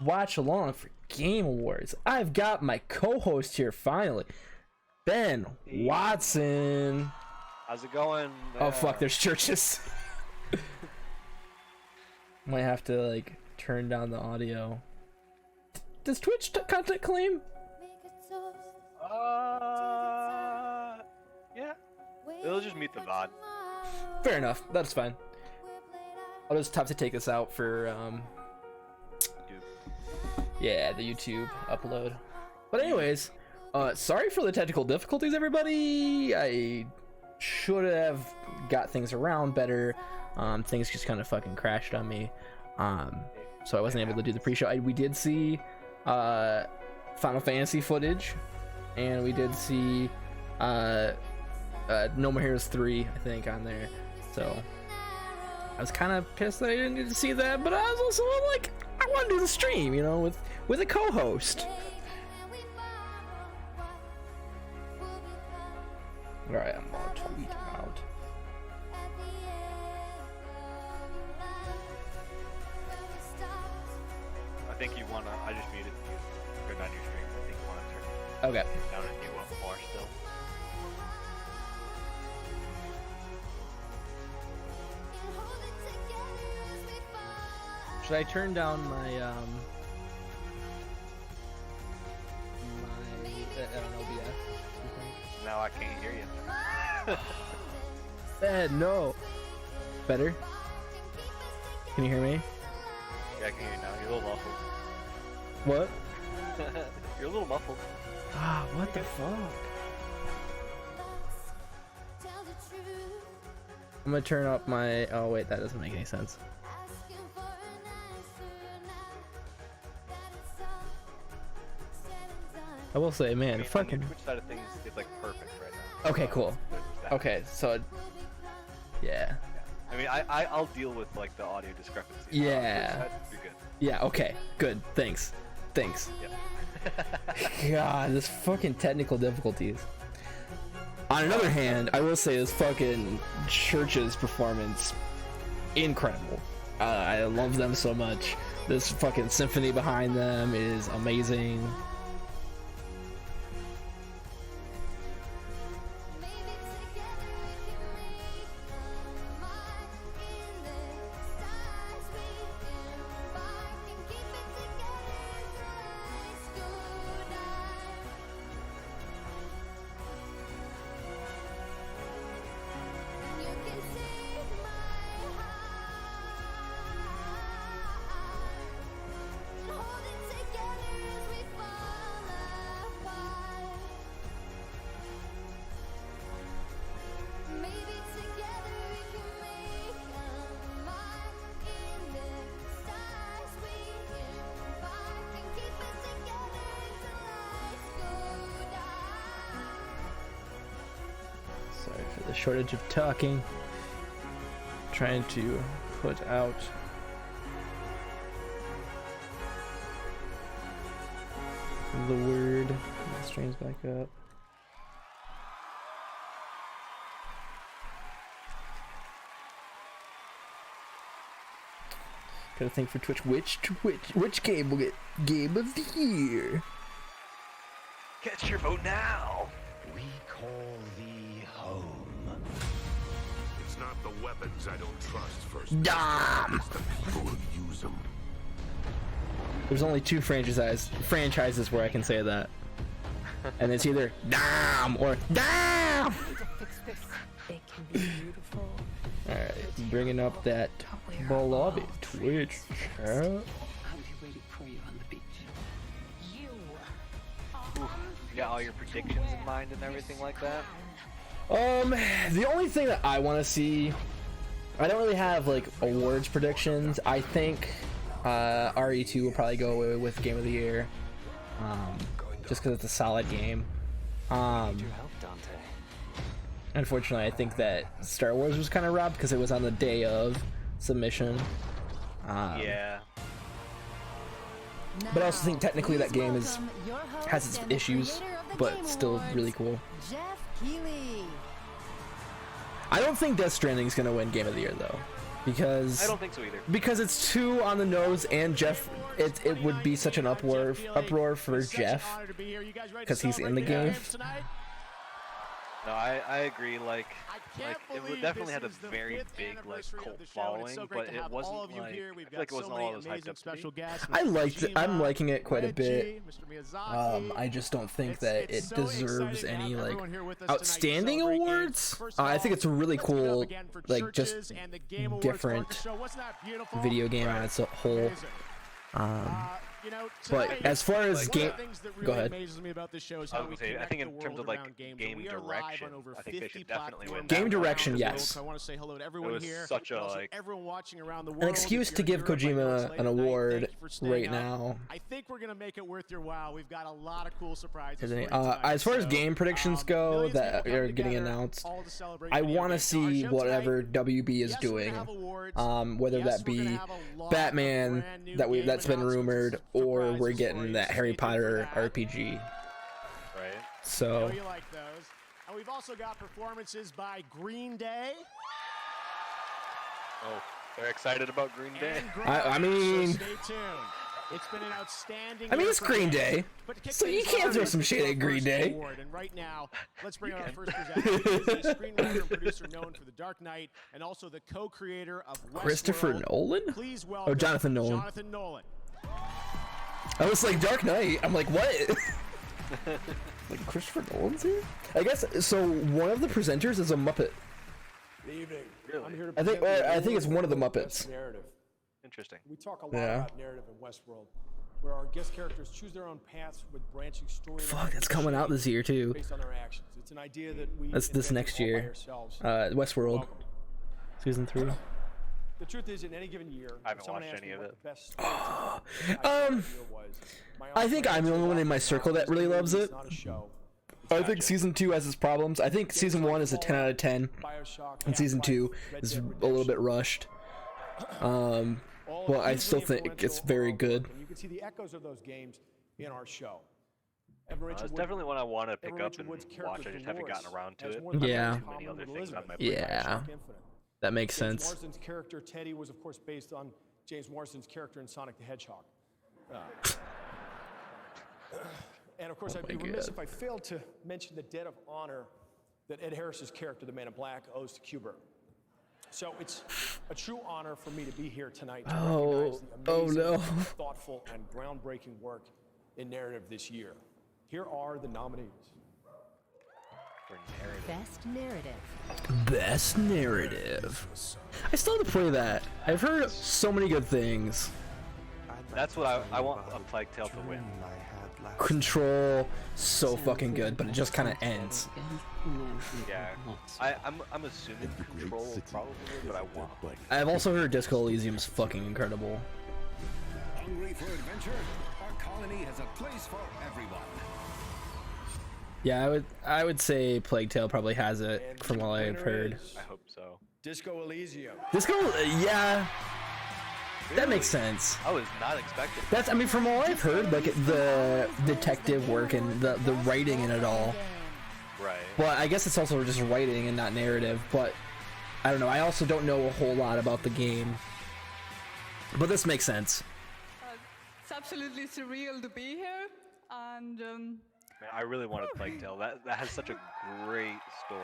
watch along for Game Awards. I've got my co-host here finally, Ben Watson. How's it going? Oh fuck, there's churches. Might have to like turn down the audio. Does Twitch content claim? Yeah. It'll just meet the VOD. Fair enough. That's fine. I'll just have to take this out for yeah, the YouTube upload. But anyways, sorry for the technical difficulties, everybody. I should have got things around better. Things just kind of fucking crashed on me. So I wasn't able to do the pre-show. We did see Final Fantasy footage, and we did see No More Heroes 3, I think, on there. So I was kind of pissed that I didn't get to see that, but I was also like, I want to do the stream, you know, with a co-host. All right, I'm gonna tweet out. I think you wanna. I just muted you. Turned on your stream. I think you wanna turn Okay. down and do up more still. Should I turn down my I don't know, OBS? Now I can't hear you. No. Better? Can you hear me? Yeah, I can hear you now. You're a little muffled. What? You're a little muffled. Ah, what the fuck? I'm gonna turn up my. Oh wait, that doesn't make any sense. I will say, man, I mean, fucking. on your Twitch side of things, it's like perfect right now. Okay, cool. There's that. Okay, so yeah, I mean, I'll deal with like the audio discrepancies. Yeah. You're good. yeah, okay, good. Thanks. Yeah. God, this fucking technical difficulties. On another hand, I will say this fucking Church's performance, incredible. I love them so much. This fucking symphony behind them is amazing. Sorry for the shortage of talking. Trying to put out the word. The stream's back up. Gotta think for Twitch. Which game will get Game of the Year? Get your vote now. We call thee home. It's not the weapons I don't trust first. Dom! It's the people who use them. There's only two franchises where I can say that. And it's either Dom or Dom! It can be beautiful. Alright, bringing up that beloved Twitch chat. I'll be waiting for you on the beach. You You got all your predictions in mind and everything like that. The only thing that I want to see, I don't really have like awards predictions. I think RE2 will probably go away with Game of the Year, just because it's a solid game. Unfortunately, I think that Star Wars was kind of robbed because it was on the day of submission. Yeah. But I also think technically that game has its issues, but still really cool. Jeff Keighley. I don't think Death Stranding is gonna win Game of the Year though. because I don't think so either. because it's too on the nose, and Jeff, it would be such an uproar for Jeff because he's in the game. No, I agree. Like it would definitely had a very big like cult following, but it wasn't like I feel like it wasn't all as hyped up to me. I'm liking it quite a bit. I just don't think that it deserves any like outstanding awards. I think it's a really cool, like just different video game as a whole. But as far as game, go ahead. I was gonna say, I think in terms of like game direction, I think they should definitely win. Game direction, yes. I want to say hello to It everyone was here. such a like. Everyone watching around the world. An excuse to give Kojima an award right now. I think we're gonna make it worth your while. We've got a lot of cool surprises. As far as game predictions go that are getting announced, I want to see whatever WB is doing. Whether that be Batman that's been rumored, or we're getting that Harry Potter RPG. Right. So. You like those. And we've also got performances by Green Day. Oh, they're excited about Green Day. I mean, so stay tuned. It's been an outstanding. I mean, it's Green Day, so you can't throw some shade at Green Day. And right now, let's bring on our first presenter. He's a screenwriter and producer known for The Dark Knight, and also the co-creator of Westworld. Christopher Nolan? Please welcome Oh, Jonathan Nolan. Jonathan Nolan. I was like, Dark Knight. I'm like, what? Like, Christopher Nolan's here? I guess, so one of the presenters is a Muppet. Good evening. Really? I'm here to I think it's one of the Muppets. Narrative. Interesting. We talk a lot Yeah. about narrative in Westworld, where our guest characters choose their own paths with branching storylines. Fuck, that's coming out this year, too. Based on their actions. It's an idea that we That's this invented next all by year. ourselves. Westworld, Welcome. season 3. The truth is, in any given year, I haven't if someone watched asked any me of what it. the best storytelling idea was, my I think honest I'm the answer only one in my is circle that really loves it's it. not a show. I think season 2 has its problems. I think season 1 is a 10 out of 10, BioShock, and season 2 Half-Life, Red is Dead a little bit rushed. All Well, I hugely still think influential it's very horror good. work, and you can see the echoes of those games in our show. It's definitely one I want to pick up and watch. I just haven't gotten around to it. Yeah. Too many other things on my Yeah, that makes James sense. Marsden's character Teddy was, of course, based on James Marsden's character in Sonic the Hedgehog. And of course, I'd be remiss if I failed to mention the debt of honor that Ed Harris's character, the Man in Black, owes to Q*bert. So it's a true honor for me to be here tonight to recognize the amazing, no. thoughtful, and groundbreaking work in narrative this year. Here are the nominees. For narrative. Best narrative. Best narrative. I still have to play that. I've heard so many good things. That's what I want a Plague Tale to win. Control, so fucking good, but it just kind of ends. Yeah, I'm assuming Control will probably, but I want. I've also heard Disco Elysium's fucking incredible. Hungry for adventure? Our colony has a place for everyone. Yeah, I would say Plague Tale probably has it from what I've heard. I hope so. Disco Elysium. Disco, yeah, that makes sense. I was not expecting. That's, I mean, from all I've heard, like the detective work and the writing in it all. Right. Well, I guess it's also just writing and not narrative, but I don't know. I also don't know a whole lot about the game. But this makes sense. It's absolutely surreal to be here, and Man, I really wanted Plague Tale. That has such a great story.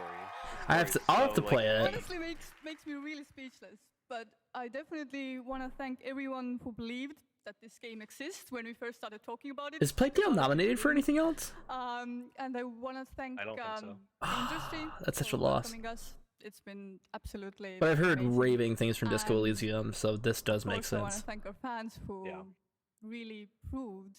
I'll have to play it. honestly makes me really speechless. But I definitely want to thank everyone who believed that this game exists when we first started talking about it. Is Plague Tale nominated for anything else? And I want to thank I don't think so. the industry. That's such for a loss. welcoming us. It's been absolutely. But I've heard amazing. raving things from Disco And Elysium, so this does make also want sense. to thank our fans who really proved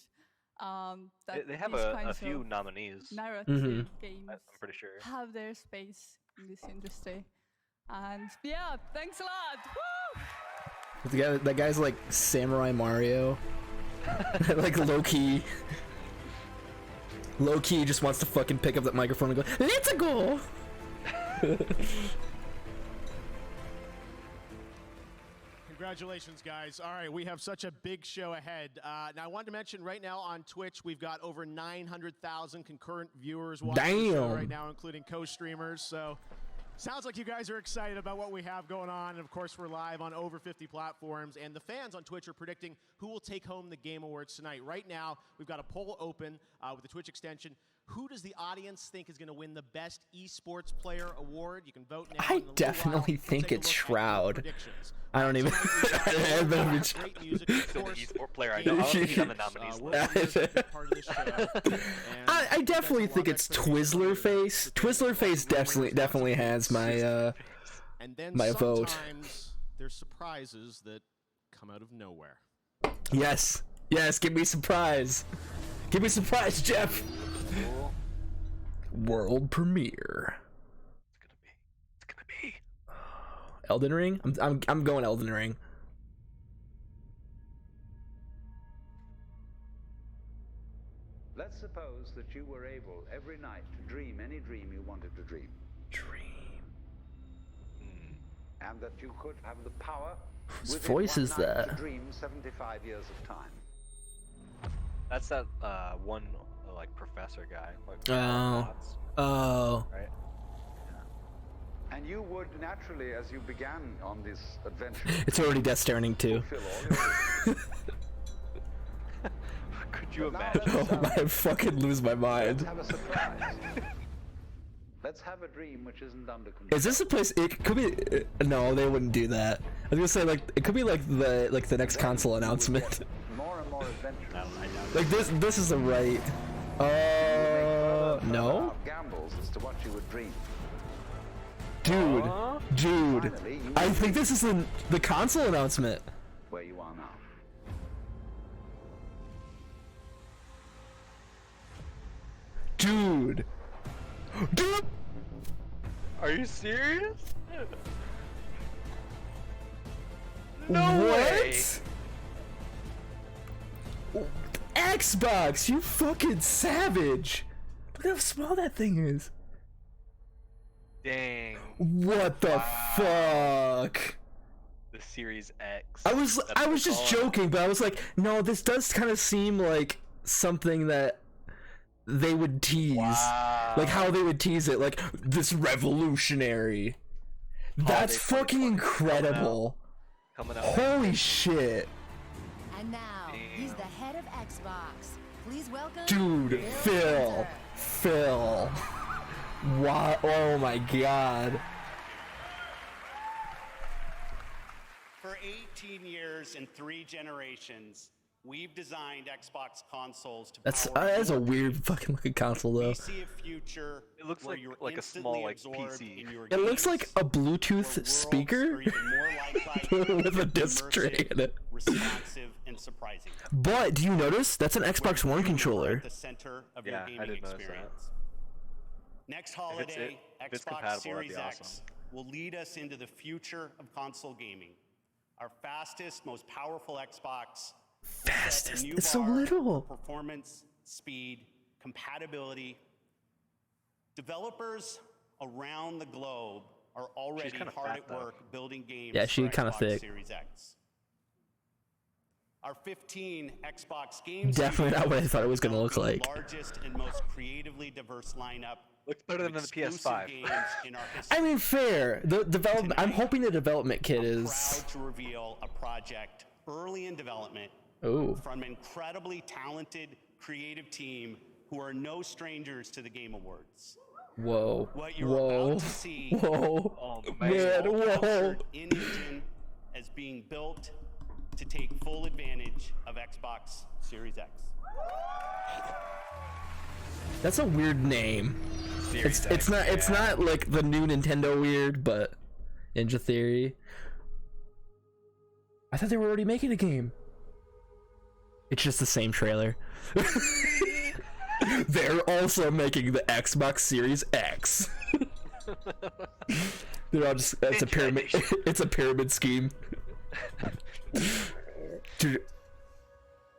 that They have these a kinds few of nominees. narrative games I'm pretty sure. have their space in this industry. And yeah, thanks a lot. Woo! That guy's like Samurai Mario. Like low key just wants to fucking pick up that microphone and go, "Let's go!" Congratulations, guys. All right, we have such a big show ahead. Now, I wanted to mention right now on Twitch, we've got over 900,000 concurrent viewers watching the show Damn. right now, including co-streamers. So Sounds like you guys are excited about what we have going on. And of course, we're live on over 50 platforms. And the fans on Twitch are predicting who will take home the Game Awards tonight. Right now, we've got a poll open with the Twitch extension. Who does the audience think is going to win the Best Esports Player Award? You can vote now. I definitely think it's Shroud. I don't even. Esport player, I know. I don't think he's on the nominees list. I definitely think it's Twizzler Face. Twizzler Face definitely has my my vote. Sometimes there's surprises that come out of nowhere. Yes, give me surprise. Give me surprise, Jeff. World premiere. It's gonna be. Elden Ring. I'm going Elden Ring. Let's suppose that you were able every night to dream any dream you wanted to dream. And that you could have the power whose voice is that? To dream 75 years of time. That's that one like professor guy. Like, oh. Right. Yeah. And you would naturally, as you began on this adventure. It's already Death Stranding too. Could you imagine? I fucking lose my mind. Let's have a surprise. Let's have a dream which isn't under control. Is this a place? It could be. No, they wouldn't do that. I was gonna say like it could be like the next console announcement. More and more adventures. Like this is the right. No. Gambles as to what you would dream. Dude, Finally, I think this is the console announcement. Where you are now. Dude. Are you serious? No way. Xbox, you fucking savage! Look how small that thing is. Dang. What the fuck? The Series X. I was just joking, but I was like, no, this does kind of seem like something that they would tease. Wow. Like how they would tease it, like this revolutionary. That's fucking incredible. Coming out. Holy shit. And now, he's the head of Xbox. Please welcome Dude, Phil. Wow, oh my god. For 18 years and 3 generations, we've designed Xbox consoles to That's power a weird fucking looking console though. We see a future It looks where like you're a small like absorbed PC. in your It looks games, like a Bluetooth where worlds speaker are even more lifelike, with a disc tray in it. responsive, and surprising. But do you notice that's an Xbox One You are controller? at the center of your Yeah, I gaming did notice that. experience. Next holiday, if it's Xbox compatible, that'd Series be X awesome. will lead us into the future of console gaming. Our fastest, most powerful Xbox. Fastest? New It's so bar little. for performance, speed, compatibility. Developers around the globe are already kinda hard fat, at though. work building games. Yeah, she's for kinda Xbox thick. Series X. Our 15 Xbox games. Definitely not what I thought it was gonna look the like. Largest and most creatively diverse lineup. Looks better than the exclusive PS5. games in our history. I mean, fair. The development. I'm Tonight, hoping the development kit I'm is. proud to reveal a project early in development Oh. from an incredibly talented, creative team who are no strangers to the Game Awards. Whoa. What you're Whoa. about to see Whoa. Oh Man, man. whoa. captured in engine as being built to take full advantage of Xbox Series X. That's a weird name. Series It's X, not like the new Nintendo weird, but Ninja Theory. I thought they were already making a game. It's just the same trailer. They're also making the Xbox Series X. They're all just it's a pyramid it's a pyramid scheme. Dude,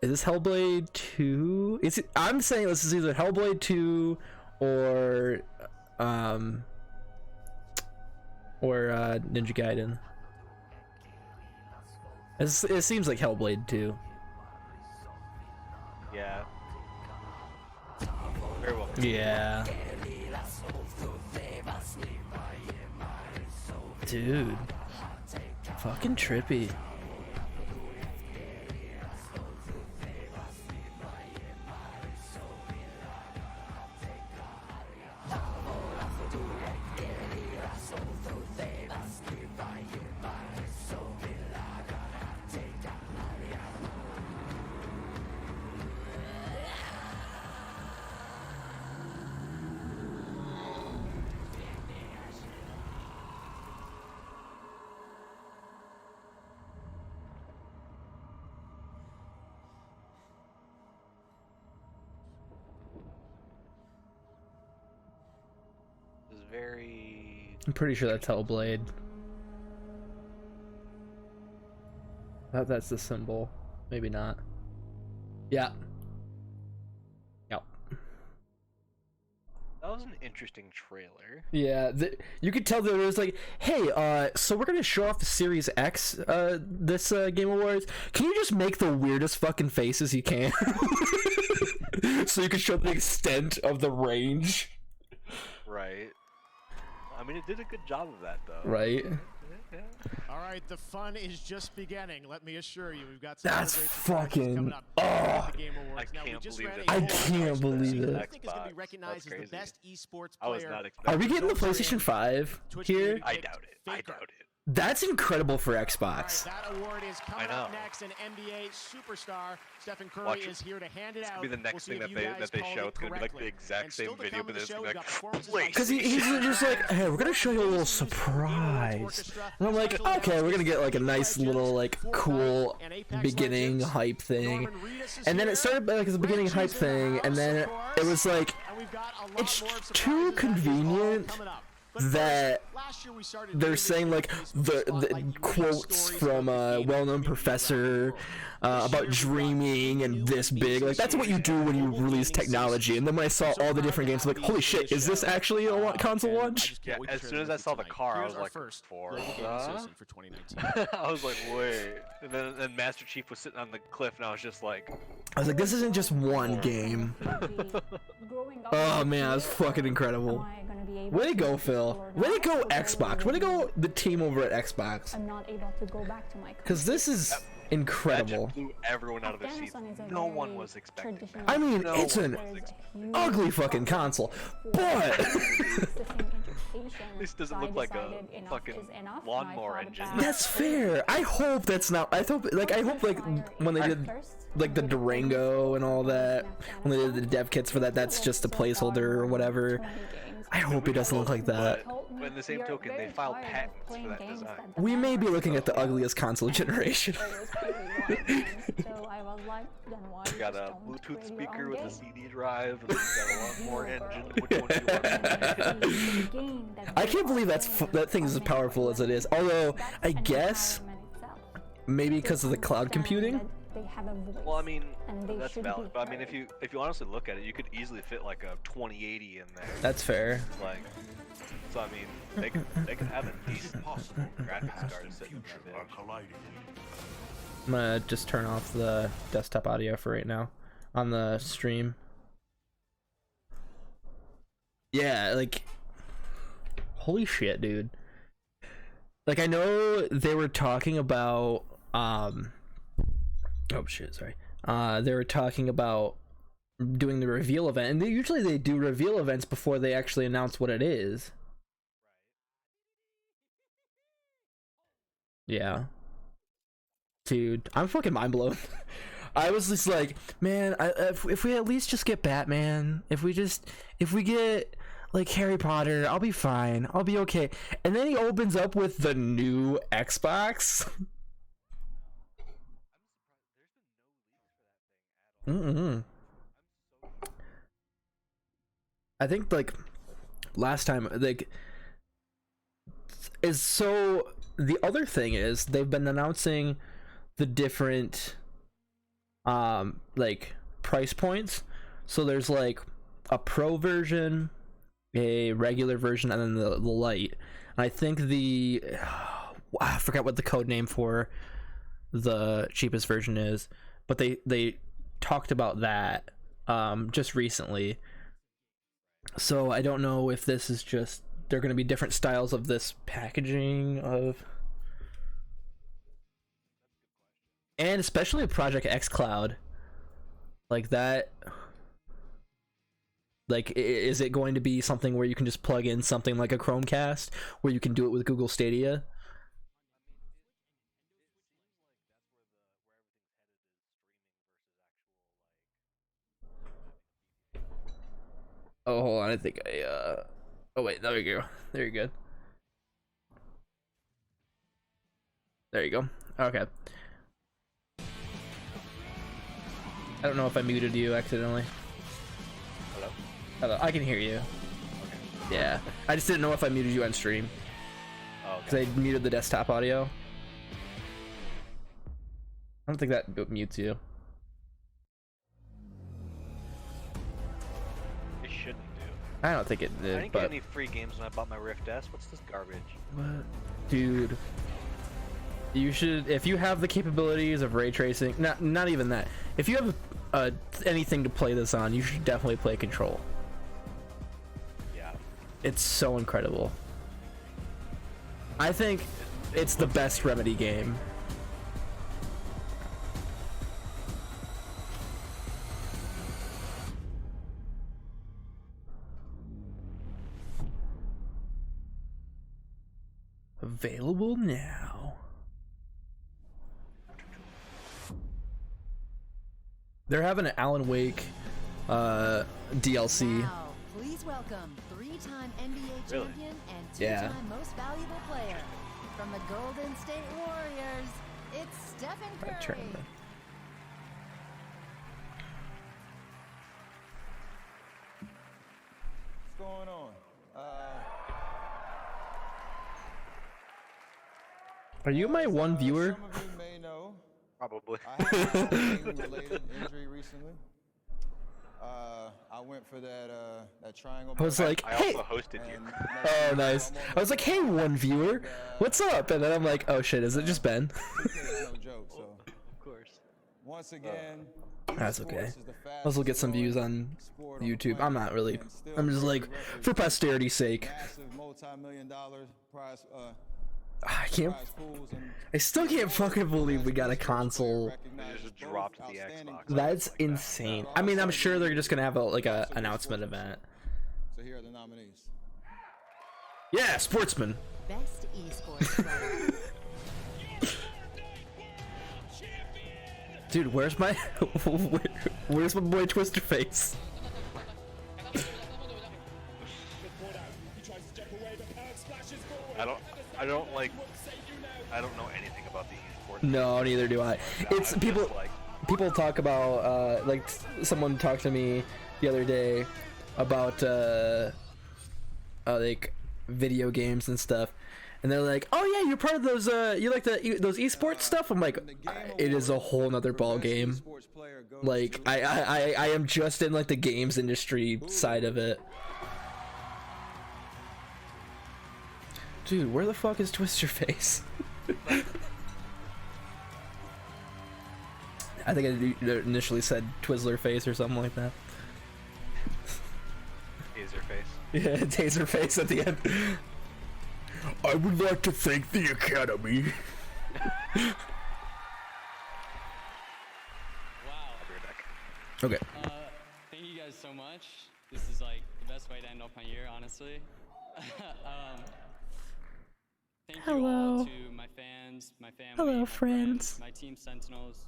is this Hellblade 2? Is it? I'm saying this is either Hellblade 2 or Ninja Gaiden. It seems like Hellblade 2. Yeah. Very well. Yeah. Dude. Fucking trippy. I'm pretty sure that's Hellblade. That's the symbol. Maybe not. Yeah. Yep. That was an interesting trailer. Yeah, you could tell that it was like, hey, so we're gonna show off the Series X, this Game Awards. Can you just make the weirdest fucking faces you can, so you can show the extent of the range? Right. I mean, it did a good job of that, though. Right. Yeah. All right, the fun is just beginning. Let me assure you, we've got some that's great fucking. coming up Oh, at the Game Awards. I can't believe it. I think is going to be recognized as the best esports player. I was not expecting. Are we getting the PlayStation 5 here? I doubt it. I doubt it. That's incredible for Xbox. Right, that award is coming up next, and NBA superstar Stephen Curry is here to hand it out. It's gonna be the next thing that they show. It's gonna be like the exact same video, but it's gonna be like, because he's just like, hey, we're gonna show you a little surprise, and I'm like, okay, we're gonna get like a nice little like cool beginning hype thing, and then it started like as a beginning hype thing, and then it was like, it's too convenient that they're saying like the quotes from a well-known professor about dreaming and this big, like that's what you do when you release technology. And then when I saw all the different games, I'm like, holy shit, is this actually a console launch? Yeah, as soon as I saw the car, I was like, for 2019. I was like, wait. And then Master Chief was sitting on the cliff, and I was just like, this isn't just one game. Oh man, that was fucking incredible. Way to go, Phil. Way to go, Xbox. Way to go, the team over at Xbox. I'm not able to go back to my because this is incredible. That blew everyone out of their seats. No one was expecting that. I mean, it's an ugly fucking console, but this doesn't look like a fucking lawnmower engine. That's fair. I hope that's not. I hope like when they did like the Durango and all that, when they did the dev kits for that, that's just a placeholder or whatever. I hope it doesn't look like that. But in the same token, they filed patents for that design. We may be looking at the ugliest console generation. You got a Bluetooth speaker with a CD drive, and then you got a lawnmower engine. Which one do you want? I can't believe that thing's as powerful as it is. Although, I guess maybe because of the cloud computing. Well, I mean, that's valid. But I mean, if you honestly look at it, you could easily fit like a 2080 in there. That's fair. Like, so I mean, they could have a decent graphics card sitting in that bitch. I'm gonna just turn off the desktop audio for right now on the stream. Yeah, like, holy shit, dude. Like, I know they were talking about oh shit, sorry. They were talking about doing the reveal event, and usually they do reveal events before they actually announce what it is. Yeah. Dude, I'm fucking mind blown. I was just like, man, if we at least just get Batman, if we get like Harry Potter, I'll be fine. I'll be okay. And then he opens up with the new Xbox. I think like last time like is so the other thing is they've been announcing the different like price points. So there's like a pro version, a regular version, and then the light. And I think I forgot what the code name for the cheapest version is, but they talked about that just recently. So I don't know if this is just there are going to be different styles of this packaging of, and especially Project xCloud, like that. Like, is it going to be something where you can just plug in something like a Chromecast, where you can do it with Google Stadia? Oh, hold on, I think I, oh wait, there you go. There you go. There you go. Okay. I don't know if I muted you accidentally. Hello? Hello, I can hear you. Okay. Yeah, I just didn't know if I muted you on stream. Oh, okay. Because I muted the desktop audio. I don't think that mutes you. It shouldn't do. I don't think it did, I didn't get any free games when I bought my Rift S. What's this garbage? What? Dude. You should, if you have the capabilities of ray tracing, not even that. If you have anything to play this on, you should definitely play Control. Yeah. It's so incredible. I think it's the best Remedy game. Available now. They're having an Alan Wake DLC. Now, please welcome three-time NBA champion and two-time most valuable player from the Golden State Warriors. It's Stephen Curry. What's going on? Are you my one viewer? Some of you may know. Probably. I had a related injury recently. I went for that triangle. I was like, I hey. also hosted you. Oh, nice. I was like, hey, one viewer, what's up? And then I'm like, oh shit, is it just Ben? No joke, so. Of course. Once again. That's okay. Let's look get some views on YouTube. I'm not really. I'm just like, for posterity's sake. Massive multi-million-dollar prize. I can't. I still can't fucking believe we got a console. They just dropped the Xbox. That's insane. I mean, I'm sure they're just gonna have a announcement event. So here are the nominees. Yeah, Sportsman. Best esports player. Dude, where's my where's my boy Twister Face? I don't know anything about the esports. No, neither do I. It's people. People talk about like someone talked to me the other day about like video games and stuff, and they're like, "Oh yeah, you're part of those. You like those esports stuff?" I'm like, it is a whole nother ball game. Like I am just in like the games industry side of it. Dude, where the fuck is Twister Face? I think I initially said Twizzler Face or something like that. Taser Face. Yeah, Taser Face at the end. I would like to thank the Academy. Wow. I'll be right back. Okay. Thank you guys so much. This is like the best way to end off my year, honestly. Thank you all to my fans, my family, my friends, my team Sentinels,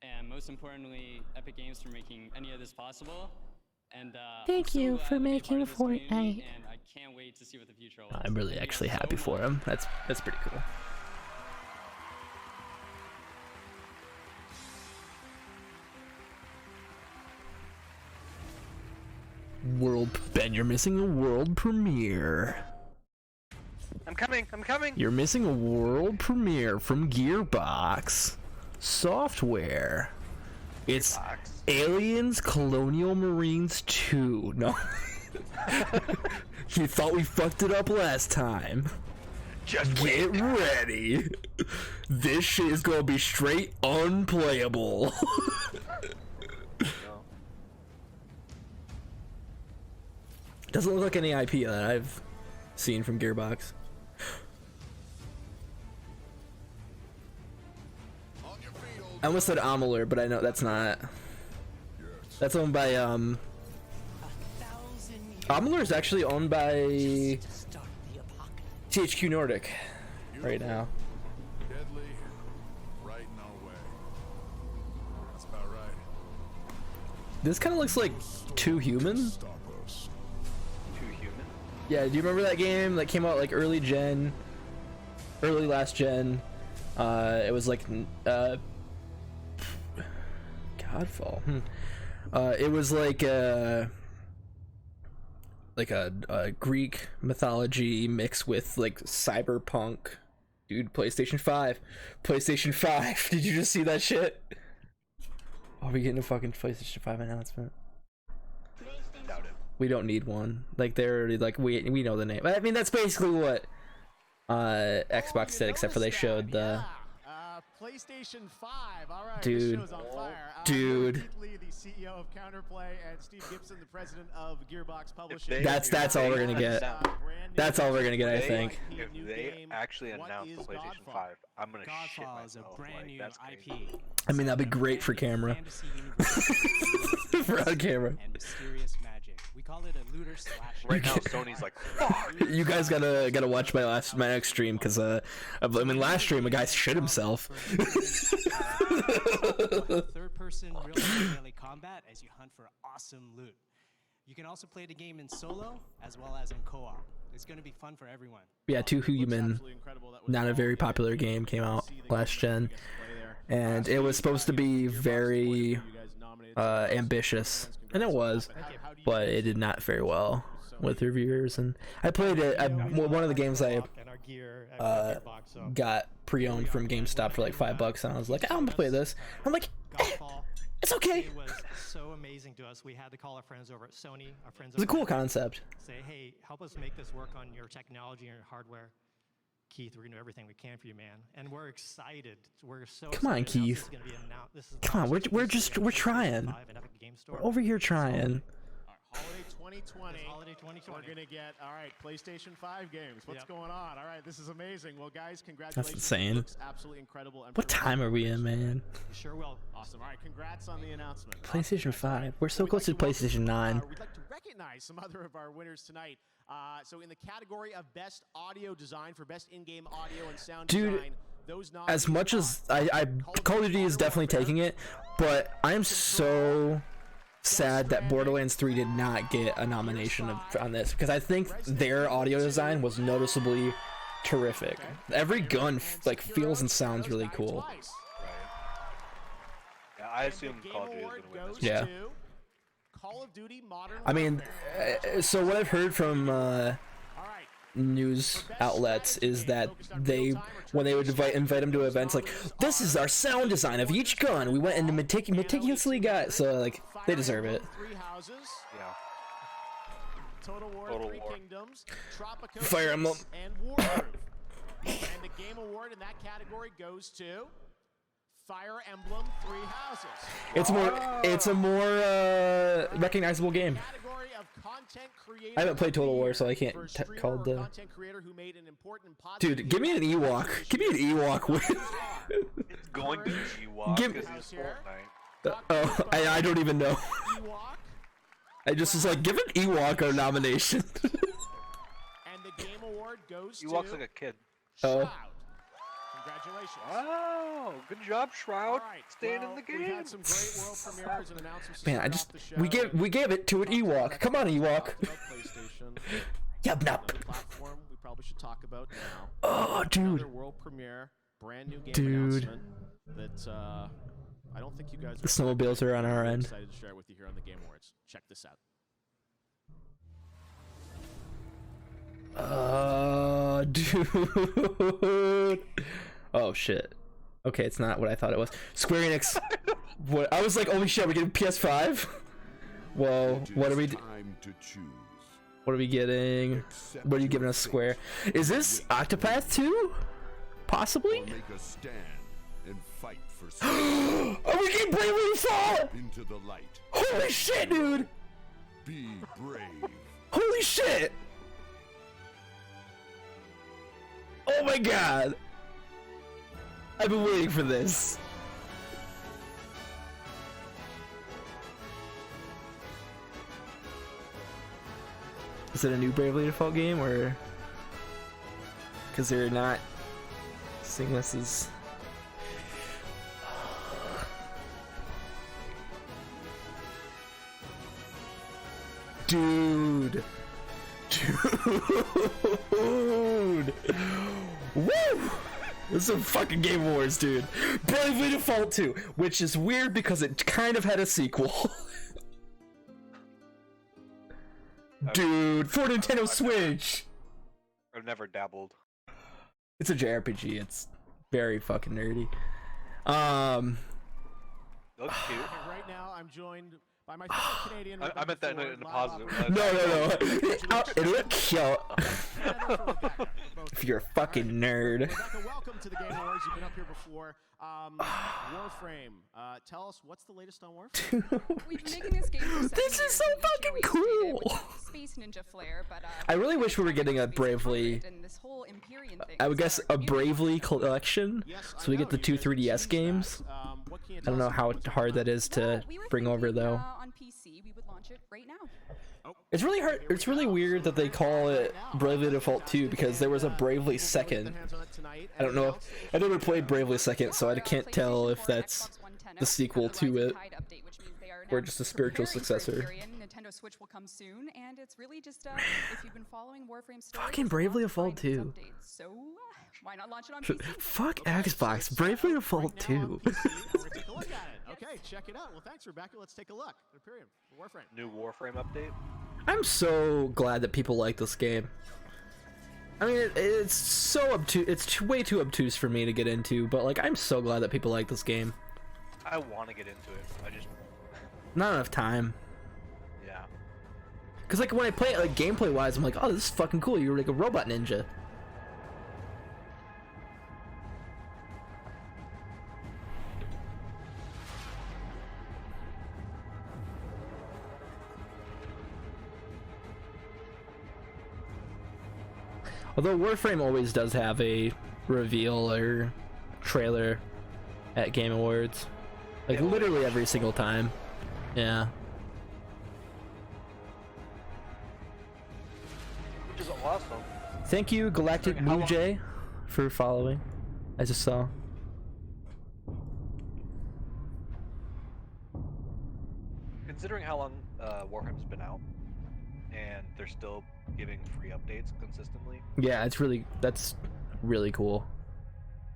and most importantly, Epic Games for making any of this possible. And thank you for making Fortnite. And I can't wait to see what the future holds. I'm really actually happy for him. That's pretty cool. Ben, you're missing a world premiere. I'm coming. You're missing a world premiere from Gearbox Software. It's Aliens Colonial Marines 2. No. You thought we fucked it up last time. Just get ready. This shit is gonna be straight unplayable. Doesn't look like any IP that I've scene from Gearbox. I almost said Amalur, but I know that's not. That's owned by Amalur is actually owned by THQ Nordic right now. Deadly, right in our way. That's about right. This kind of looks like Too Human. Too Human? Yeah, do you remember that game that came out like early last gen? It was like Godfall. It was like a Greek mythology mixed with like cyberpunk. Dude, PlayStation 5. PlayStation 5. Did you just see that shit? Are we getting a fucking PlayStation 5 announcement? Doubt it. We don't need one. Like they're already like we know the name. I mean that's basically what Xbox did, except for they showed the PlayStation 5. All right, dude, this show's on fire. Dude. Keith Lee, the CEO of Counterplay, and Steve Gibson, the president of Gearbox Publishing. That's all we're gonna get. That's all we're gonna get, I think. If they actually announce the PlayStation 5, I'm gonna shit myself. Like, that's crazy. I mean that'd be great for camera. For on camera. And mysterious magic. We call it a looter slash. Right now, Sony's like, fuck. You guys gotta watch my next stream because I mean last stream a guy shit himself. Third person real melee combat as you hunt for awesome loot. You can also play the game in solo as well as in co-op. It's going to be fun for everyone. Yeah, Too Human, not a very popular game, came out last gen, and it was supposed to be very ambitious, and it was, but it did not fare well with reviewers. And I played it. One of the games I got pre-owned from GameStop for like $5, and I was like, I'm gonna play this. I'm like, it's okay. It was so amazing to us. We had to call our friends over at Sony, our friends. It's a cool concept. Say, hey, help us make this work on your technology and your hardware. Keith, we're gonna do everything we can for you, man, and we're excited. We're so. Come on, Keith. Come on, we're trying. We're over here trying. Holiday 2020. We're gonna get PlayStation 5 games. What's going on? All right, this is amazing. Well, guys, congratulations. That's insane. Looks absolutely incredible. What time are we in, man? Sure will. Awesome. All right, congrats on the announcement. PlayStation 5. We're so close to PlayStation 9. We'd like to recognize some other of our winners tonight. So in the category of best audio design for best in-game audio and sound design. As much as I Call of Duty is definitely taking it, but I'm so sad that Borderlands 3 did not get a nomination on this, because I think their audio design was noticeably terrific. Every gun like feels and sounds really cool. Right. Yeah, I assume Call of Duty is going to win this. Yeah. Call of Duty Modern I mean, so what I've heard from news outlets is that when they would invite them to events, like, this is our sound design of each gun. We went and meticulously got, so like they deserve it. Yeah. Total War, Three Kingdoms, Tropico, Fire Emblem, and Wargroove. And the game award in that category goes to Fire Emblem Three Houses. It's a more recognizable game. I haven't played Total War, so I can't call the. Dude, give me an Ewok. Give me an Ewok win. It's going to be Ewok because he's Fortnite. I don't even know. I just was like, give an Ewok a nomination. And the game award goes Ewok's like a kid. Oh. Congratulations. Wow, good job, Shroud. Staying in the game. We had some great world premieres and announcements. Man, we gave it to an Ewok. Come on, Ewok. Yub nup. Platform we probably should talk about now. Oh, dude. Another world premiere, brand new game announcement that I don't think you guys. The snowmobiles are on our end. Excited to share with you here on the Game Awards. Check this out. Dude. Oh shit. Okay, it's not what I thought it was. Square Enix. What? I was like, holy shit, we getting PS5? Whoa, what are we? What are we getting? What are you giving us, Square? Is this Octopath 2? Possibly. Make a stand and fight for. Are we getting Bravely Default? Into the light. Holy shit, dude! Be brave. Holy shit! Oh my god! I've been waiting for this. Is it a new Bravely Default game, or because they're not seeing this as dude. Woo! This is a fucking Game Awards, dude. Bravely Default 2, which is weird because it kind of had a sequel. Dude, for Nintendo Switch. I've never dabbled. It's a JRPG. It's very fucking nerdy. Looks cute. Right now, I'm joined by my fellow Canadian. I meant that in a positive. No. It looked cute. If you're a fucking nerd. Rebecca, welcome to the Game Awards. You've been up here before. Warframe. Tell us, what's the latest on Warframe? We've been making this game for 7 This is years, so and each fucking year we cool. update it with Space Ninja flair, but I really wish we were getting a Bravely. and this whole Empyrean thing. I would guess a Bravely collection, so we get the 2 3DS games. I don't know how hard that is to bring over though. On PC, we would launch it right now. It's really hard. It's really weird that they call it Bravely Default 2 because there was a Bravely Second. I don't know. I never played Bravely Second, so I can't tell if that's the sequel to it or just a spiritual successor. Nintendo Switch will come soon, and it's really just if you've been following Warframe stories, Fucking Bravely Default 2. So why not launch it on PC? Fuck Xbox. Bravely Default 2. Take a look at it. Okay, check it out. Well, thanks, Rebecca. Let's take a look. Empyrean, Warframe. New Warframe update. I'm so glad that people like this game. I mean, it's so obtuse. It's way too obtuse for me to get into, but like, I'm so glad that people like this game. I want to get into it. I just not enough time. Yeah. Cause like when I play it, like gameplay wise, I'm like, oh, this is fucking cool. You're like a robot ninja. Although Warframe always does have a reveal or trailer at Game Awards. Like literally every single time. Yeah. Which is awesome. Thank you, Galactic Mooj, for following. I just saw. Considering how long Warframe's been out, and they're still giving free updates consistently. Yeah, that's really cool.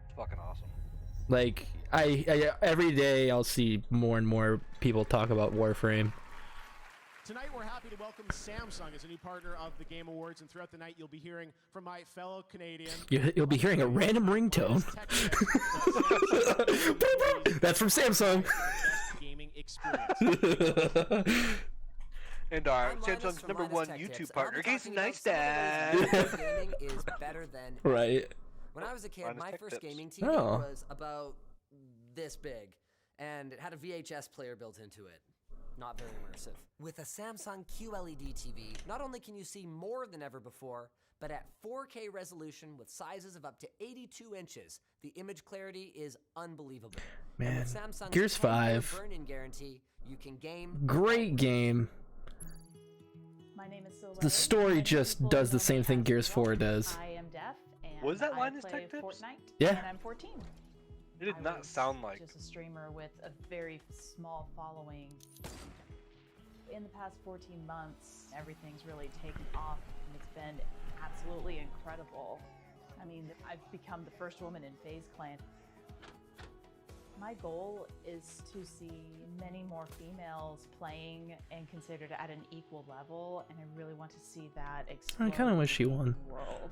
It's fucking awesome. Like I every day I'll see more and more people talk about Warframe. Tonight we're happy to welcome Samsung as a new partner of the Game Awards, and throughout the night you'll be hearing from my fellow Canadian. You'll be hearing a random ringtone. That's from Samsung. Gaming experience. And our Samsung's #1 YouTube partner, Casey Neistat. Gaming is better than right. When I was a kid, Linus my Tech first Tips. gaming TV was about this big, and it had a VHS player built into it. Not very immersive. With a Samsung QLED TV, not only can you see more than ever before, but at 4K resolution with sizes of up to 82 inches, the image clarity is unbelievable. Man, and with Samsung's Gears 5. burn-in guarantee, you can game. Great game. My name is Silva. The story just does the same thing Gears 4 does. I am deaf, and Was that I Linus play Tech Tips? Fortnite, Yeah. and I'm 14. It did not sound like. Just a streamer with a very small following. In the past 14 months, everything's really taken off, and it's been absolutely incredible. I mean, I've become the first woman in FaZe Clan. My goal is to see many more females playing and considered at an equal level, and I really want to see that explode. I kind of wish she won. in the world.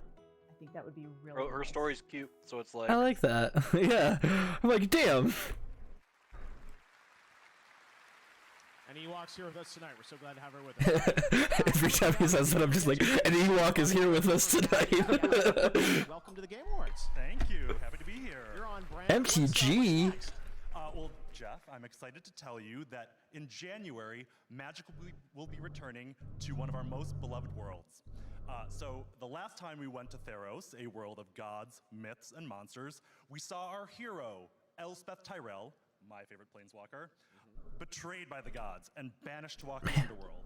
I think that would be really Her nice. story's cute, so it's like. I like that. Yeah. I'm like, damn. And Ewok's here with us tonight. We're so glad to have her with us. Every time he says that, I'm just like, an Ewok is here with us tonight. Welcome to the Game Awards. Thank you. Happy to be here. You're on brand. MTG. Well, Jeff, I'm excited to tell you that in January, Magic will be returning to one of our most beloved worlds. So the last time we went to Theros, a world of gods, myths, and monsters, we saw our hero, Elspeth Tyrell, my favorite planeswalker, betrayed by the gods and banished to walk the underworld.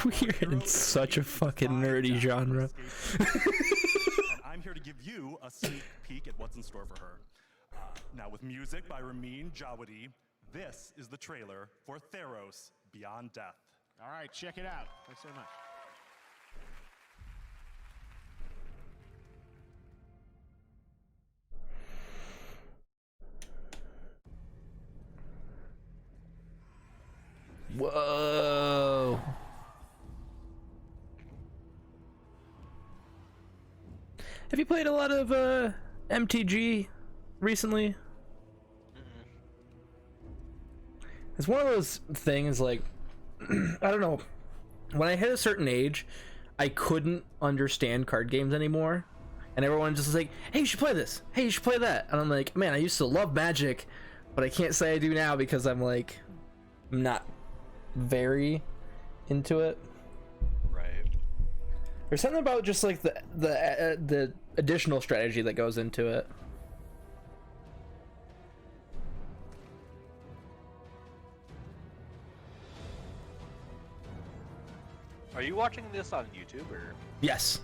We're in such a fucking nerdy genre. And I'm here to give you a sneak peek at what's in store for her. Now with music by Ramin Djawadi, this is the trailer for Theros Beyond Death. All right, check it out. Thanks so much. Whoa. Have you played a lot of MTG recently? It's one of those things like I don't know. When I hit a certain age, I couldn't understand card games anymore. And everyone just was like, hey, you should play this. Hey, you should play that. And I'm like, man, I used to love Magic, but I can't say I do now because I'm like not very into it. Right. There's something about just like the additional strategy that goes into it. Are you watching this on YouTube or? Yes.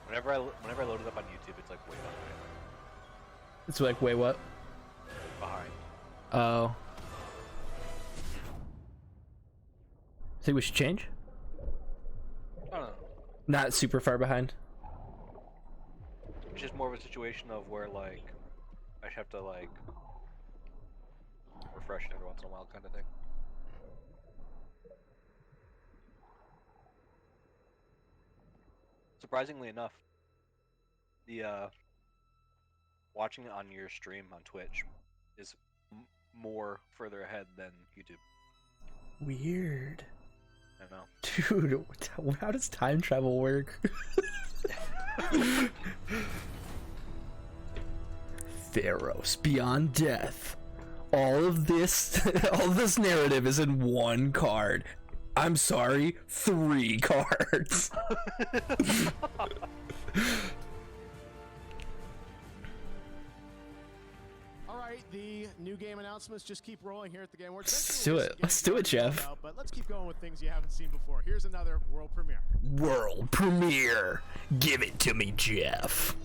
Whenever I load it up on YouTube, it's like way behind. It's like way what? Behind. Oh. Think we should change? I don't know. Not super far behind. It's just more of a situation of where like I have to like refresh it every once in a while, kind of thing. Surprisingly enough, the watching it on your stream on Twitch is more further ahead than YouTube. Weird. I know. Dude, how does time travel work? Theros Beyond Death. All of this narrative is in one card. I'm sorry, 3 cards. All right, the new game announcements just keep rolling here at the Game Awards. Let's do it. Let's do it, Jeff. But let's keep going with things you haven't seen before. Here's another world premiere. World premiere. Give it to me, Jeff.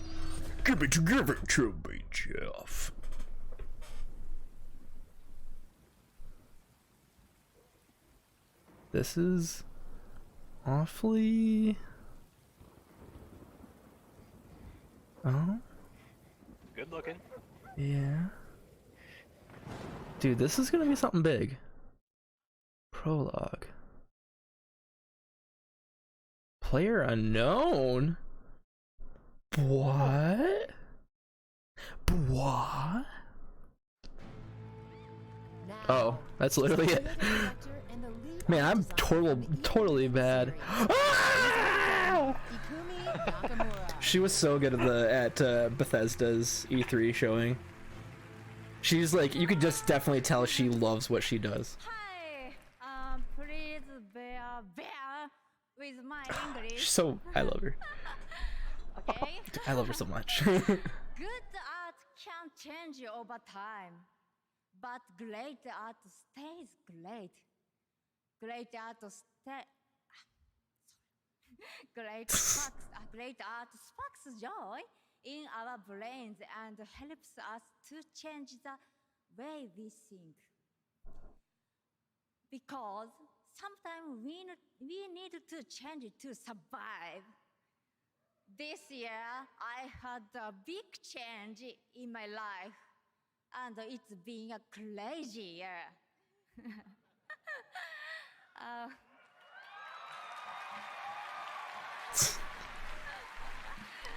Give it to me, Jeff. This is awfully... Oh? Good looking. Yeah. Dude, this is gonna be something big. Prologue. Player unknown? What? What? Oh, that's literally it. Man, I'm totally bad. Ah! She was so good at Bethesda's E3 showing. She's like, you could just definitely tell she loves what she does. Hi, please bear with my English. She's so, I love her. Okay. I love her so much. Good art can change over time, but great art stays great. Great art great art sparks joy in our brains and helps us to change the way we think. Because sometimes we need to change to survive. This year, I had a big change in my life, and it's been a crazy year.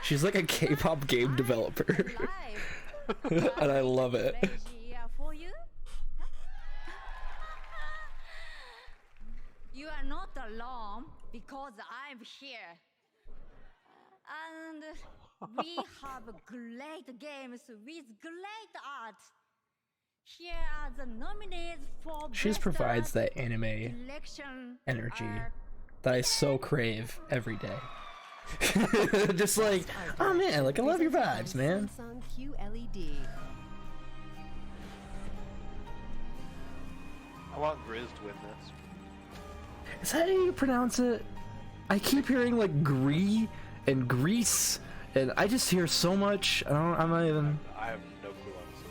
She's like a K-pop game developer. And I love it. For you? You are not alone because I'm here. And we have great games with great art. Here are the nominees for She just provides that anime election energy that I so crave every day. Just like, oh man, like I love your vibes, man. Samsung QLED. I want Grizz to win this. Is that how you pronounce it? I keep hearing like Gree and Grease, and I just hear so much. I'm not even. I have no clue honestly.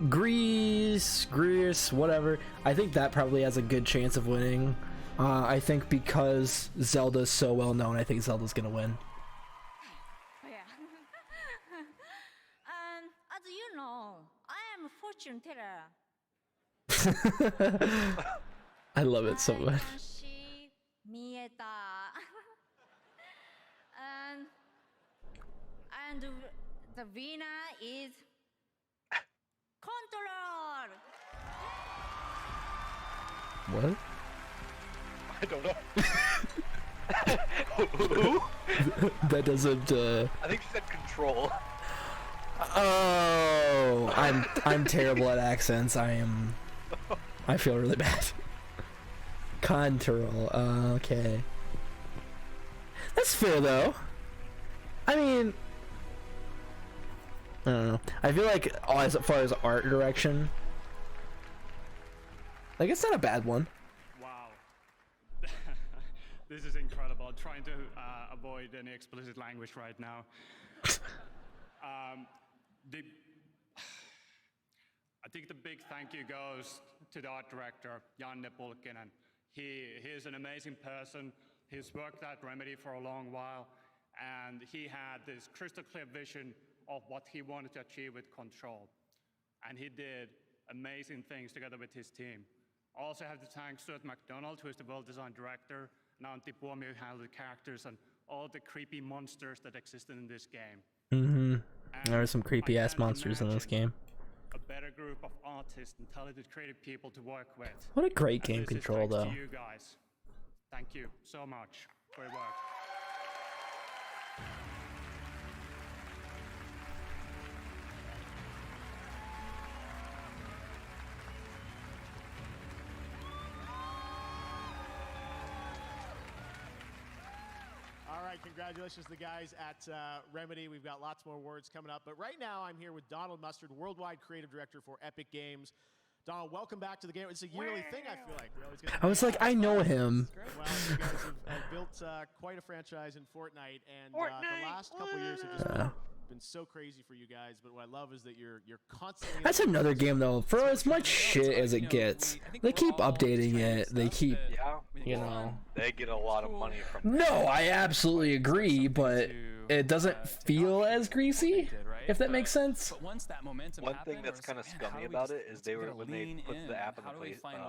Grease, whatever. I think that probably has a good chance of winning. I think because Zelda's so well known, I think Zelda's gonna win. Oh, yeah. As you know, I am a fortune teller. I love it so much. and the winner is Control. What? I don't know. That doesn't. I think she said Control. Oh, I'm terrible at accents. I feel really bad. Control. Okay. That's fair though. I mean, I don't know. I feel like as far as art direction, like it's not a bad one. Wow. This is incredible. Trying to avoid any explicit language right now. I think the big thank you goes to the art director, Janne Pulkkinen. He is an amazing person. He's worked at Remedy for a long while, and he had this crystal clear vision of what he wanted to achieve with Control. And he did amazing things together with his team. I also have to thank Stuart McDonald, who is the world design director, and Antti Puomio, who handled the characters and all the creepy monsters that existed in this game. There are some creepy ass monsters in this game. A better group of artists and talented creative people to work with. What a great game Control though. To you guys. Thank you so much for your work. All right, congratulations to the guys at Remedy. We've got lots more awards coming up. But right now, I'm here with Donald Mustard, Worldwide Creative Director for Epic Games. Donald, welcome back to the game. It's a yearly thing, I feel like. I was like, I know him. Well, you guys have built quite a franchise in Fortnite, and the last couple years have just been so crazy for you guys. But what I love is that you're constantly. That's another game though. For as much shit as it gets, they keep updating it. They keep, you know. They get a lot of money from. No, I absolutely agree, but it doesn't feel as greasy. If that makes sense. One thing that's kind of scummy about it is when they put the app in the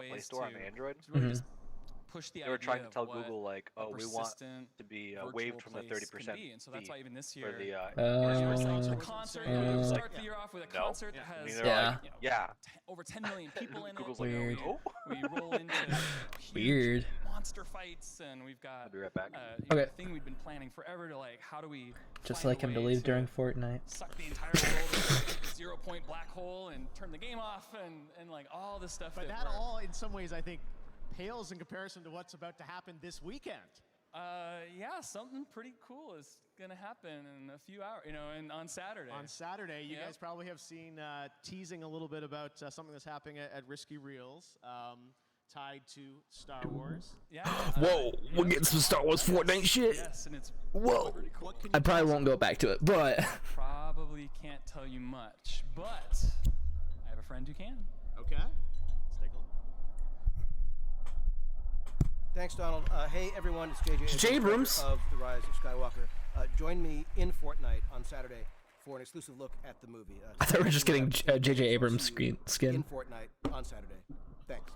Play Store on Android. They were trying to tell Google like, oh, we want to be waived from the 30% fee. And so that's why even this year, for the a concert, you start the year off with a concert that has over 10 million people in it. Google's like, we roll into weird monster fights, and we've got I'll be right back. Okay. a thing we've been planning forever to like, how do we just like him to leave during Fortnite. Suck the entire world into a 0-point black hole and turn the game off and like all this stuff. But that all, in some ways, I think, pales in comparison to what's about to happen this weekend. Yeah, something pretty cool is gonna happen in a few hours, and on Saturday. On Saturday, you guys probably have seen teasing a little bit about something that's happening at Risky Reels, tied to Star Wars. Yeah. Whoa, we're getting some Star Wars Fortnite shit. Yes, and it's whoa. I probably won't go back to it, but probably can't tell you much, but I have a friend who can. Okay. Let's take a look. Thanks, Donald. Hey, everyone, it's JJ Abrams of The Rise of Skywalker. Join me in Fortnite on Saturday for an exclusive look at the movie. I thought we were just getting JJ Abrams skin. In Fortnite on Saturday. Thanks.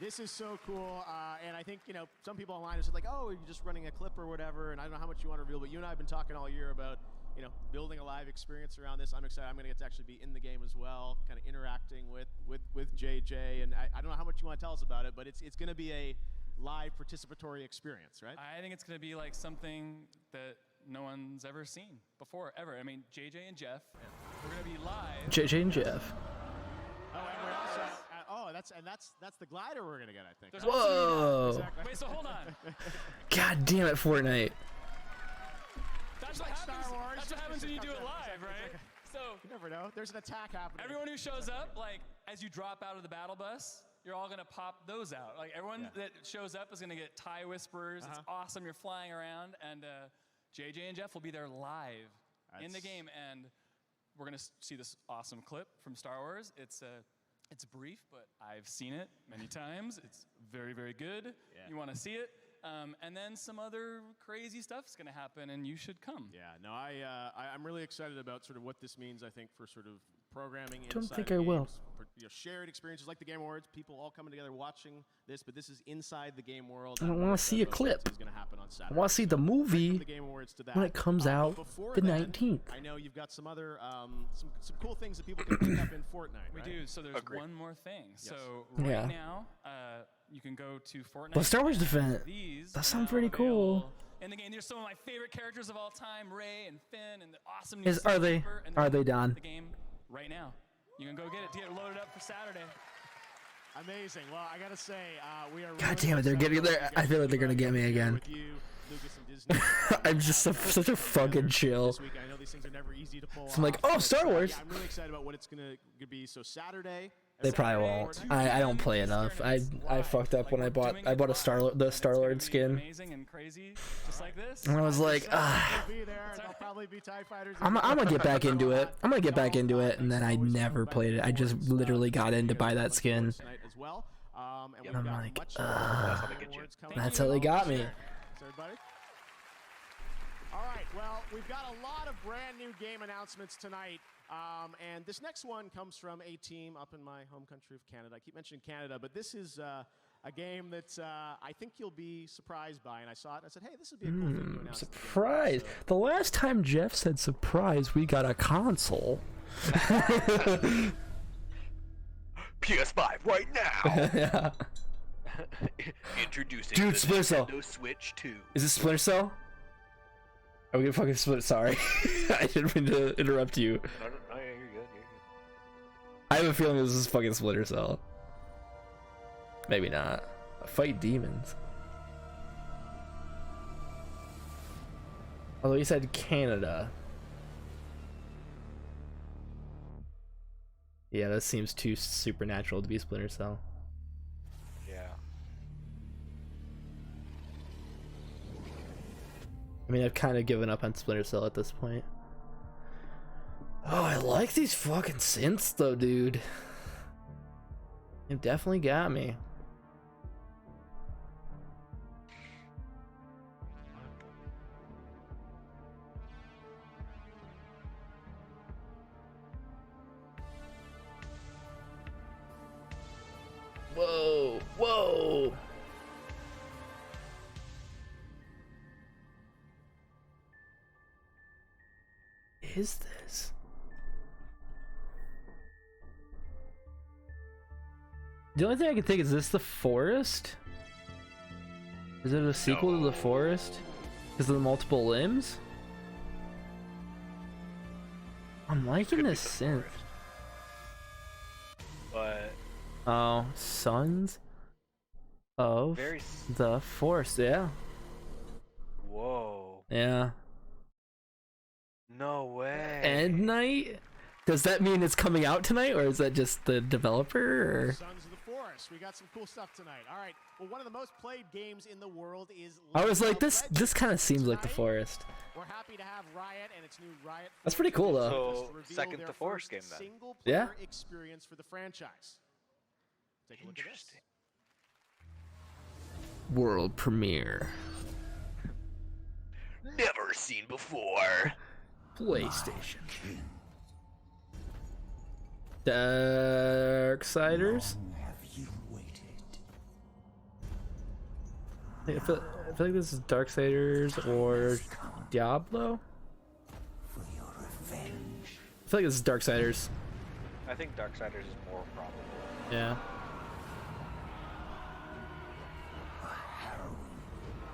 This is so cool, and I think, some people online are like, oh, you're just running a clip or whatever, and I don't know how much you want to reveal, but you and I have been talking all year about, building a live experience around this. I'm excited. I'm going to get to actually be in the game as well, kind of interacting with JJ, and I don't know how much you want to tell us about it, but it's going to be a live participatory experience, right? I think it's going to be like something that no one's ever seen before, ever. I mean, JJ and Jeff, we're gonna be live. JJ and Jeff. Oh, and we're also that's the glider we're gonna get, I think. Whoa! Exactly. Wait, so hold on. God damn it, Fortnite. That's what happens when you do it live, right? So you never know. There's an attack happening. Everyone who shows up, like as you drop out of the battle bus, you're all gonna pop those out. Like everyone that shows up is gonna get tie whisperers. It's awesome. You're flying around, and JJ and Jeff will be there live in the game, and we're gonna see this awesome clip from Star Wars. It's brief, but I've seen it many times. It's very, very good. Yeah. You want to see it. And then some other crazy stuff is going to happen, and you should come. Yeah, no, I'm really excited about sort of what this means, I think, for sort of programming Don't inside think of I games, will. For, shared experiences like the Game Awards, people all coming together watching this, but this is inside the game world. I don't want to see a clip. Gonna happen on Saturday. I want to see the movie the Game Awards to that. when it comes out the 19th. I know you've got some other some cool things that people can pick up in Fortnite. We right? do. So there's one more thing. Yes. So right Yeah. now, you can go to Fortnite. The Star Wars event. That sounds pretty cool. In the game, there's some of my favorite characters of all time: Ray and Finn, and the awesome. Are they done? The game right now. You can go get it. Get loaded up for Saturday. Amazing. Well, I gotta say, we are. God damn it, they're getting there. I feel like they're gonna get me again. I'm just such a fucking chill. This week, I know these things are never easy to pull So I'm like, off, oh, Star Wars. Yeah, I'm really excited about what it's gonna be. So Saturday. They probably won't. I don't play enough. I fucked up when I bought the Star-Lord skin. Amazing and crazy, just like this. And I was like, I'm gonna get back into it. I'm gonna get back into it, and then I never played it. I just literally got in to buy that skin. And I'm like, that's how they got me. All right, well, we've got a lot of brand new game announcements tonight. And this next one comes from a team up in my home country of Canada. I keep mentioning Canada, but this is a game that I think you'll be surprised by. And I saw it and I said, hey, this would be a cool thing to announce. Surprise! The last time Jeff said surprise, we got a console. PS5 right now. Yeah. Introducing Dude, the Splinter Cell. Nintendo Switch 2. Is it Splinter Cell? Are we gonna fucking split? Sorry, I didn't mean to interrupt you. No, you're good. You're good. I have a feeling this is fucking Splinter Cell. Maybe not. Fight demons. Although you said Canada. Yeah, that seems too supernatural to be Splinter Cell. Yeah. I mean, I've kind of given up on Splinter Cell at this point. Oh, I like these fucking synths though, dude. It definitely got me. Whoa, whoa. Is this? The only thing I can think is this The Forest? Is it a sequel to The Forest? Because of the multiple limbs? I'm liking this synth. But oh, Sons of the Forest, yeah. Whoa. Yeah. No way. End Night? Does that mean it's coming out tonight, or is that just the developer? Or? Sons of the Forest. We got some cool stuff tonight. All right. Well, one of the most played games in the world is. I was like, this kind of seems like The Forest. We're happy to have Riot and its new Riot. That's pretty cool, though. So, second The Forest game then. Yeah. Experience for the franchise. Take a look at this. World premiere. Never seen before. PlayStation. Darksiders. I feel like this is Darksiders or Diablo. I feel like this is Darksiders. I think Darksiders is more probable. Yeah.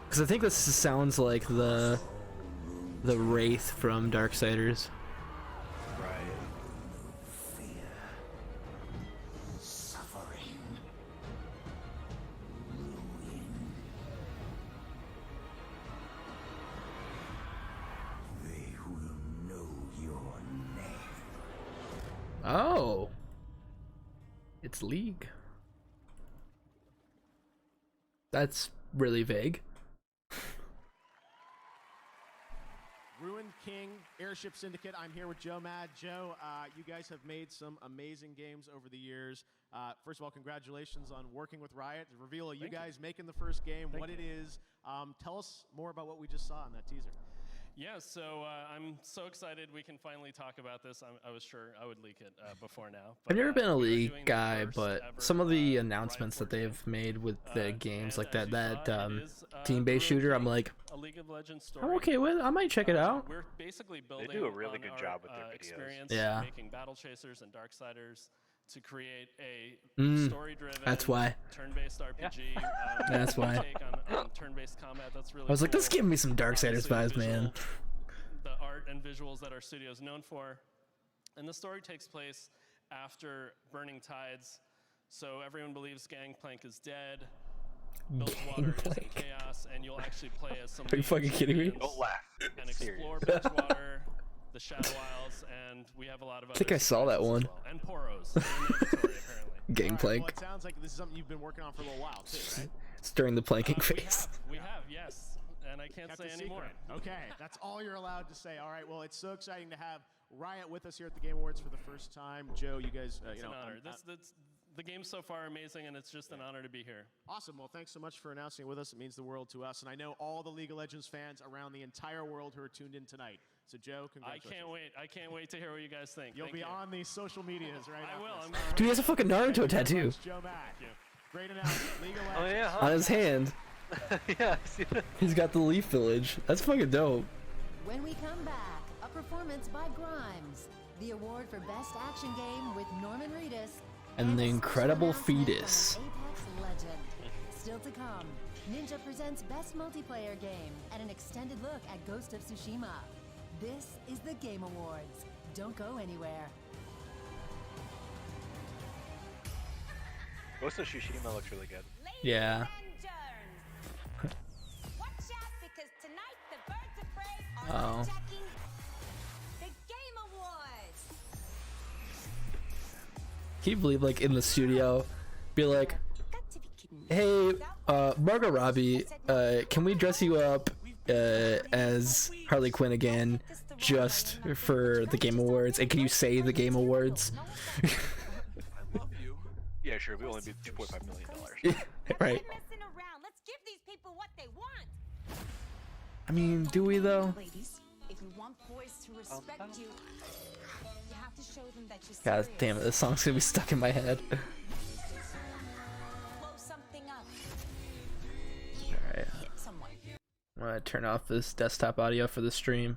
Because I think this sounds like the the Wraith from Darksiders. Right. Suffering. They will know your name. Oh. It's League. That's really vague. Ruined King, Airship Syndicate. I'm here with Joe Mad. Joe, you guys have made some amazing games over the years. First of all, congratulations on working with Riot. Reveal you guys making the first game, what it is. Tell us more about what we just saw in that teaser. Yeah, so I'm so excited we can finally talk about this. I was sure I would leak it before now. I've never been a League guy, but some of the announcements that they've made with the games, like that team-based shooter, I'm like, a League of Legends story. I'm okay with it. I might check it out. We're basically building they do a really good job with their videos. Experience making Battle Chasers and Darksiders to create a story-driven, that's why. turn-based RPG. That's why. Take on turn-based combat. That's really I was like, cool. this give me some Darksiders vibes, man. The art and visuals that our studio is known for. And the story takes place after Burning Tides. So everyone believes Gangplank is dead. Bilgewater is in chaos, and you'll actually play as some. Are you fucking kidding me? Don't laugh. And explore Bilgewater, the Shadow Isles, and we have a lot of other. I think I saw that one. Well. And Poros. apparently. Gangplank. Well, it sounds like this is something you've been working on for a little while, too, right? It's during the planking phase. We have, yes. And I can't say any more. Okay, that's all you're allowed to say. All right, well, it's so exciting to have Riot with us here at the Game Awards for the first time. Joe, you guys, It's an honor. The games so far are amazing, and it's just an honor to be here. Awesome. Well, thanks so much for announcing it with us. It means the world to us. And I know all the League of Legends fans around the entire world who are tuned in tonight. So, Joe, congratulations. I can't wait. I can't wait to hear what you guys think. You'll be on the social medias, right? I will. Dude, he has a fucking Naruto tattoo. Joe Mack. Great announcement. League of Legends. Oh, yeah, huh? On his hand. Yeah, I see that. He's got the Leaf Village. That's fucking dope. When we come back, a performance by Grimes. The award for Best Action Game with Norman Reedus. And the Incredible Fetus. Apex Legend. Still to come, Ninja presents Best Multiplayer Game and an extended look at Ghost of Tsushima. This is the Game Awards. Don't go anywhere. Ghost of Tsushima looks really good. Yeah. Watch out because tonight the Birds of Prey are Oh. checking the Game Awards. Can you believe, like, in the studio, be like, hey, Margot Robbie, can we dress you up as Harley Quinn again, just for the Game Awards? And can you say the Game Awards? Yeah, sure. We only be $2.5 million. Right. Messing around. Let's give these people what they want. I mean, do we though? Ladies, if you want boys to respect you, you have to show them that you're God serious. damn it, this song's gonna be stuck in my head. Blow something up. Alright. Hit someone. I'm gonna turn off this desktop audio for the stream.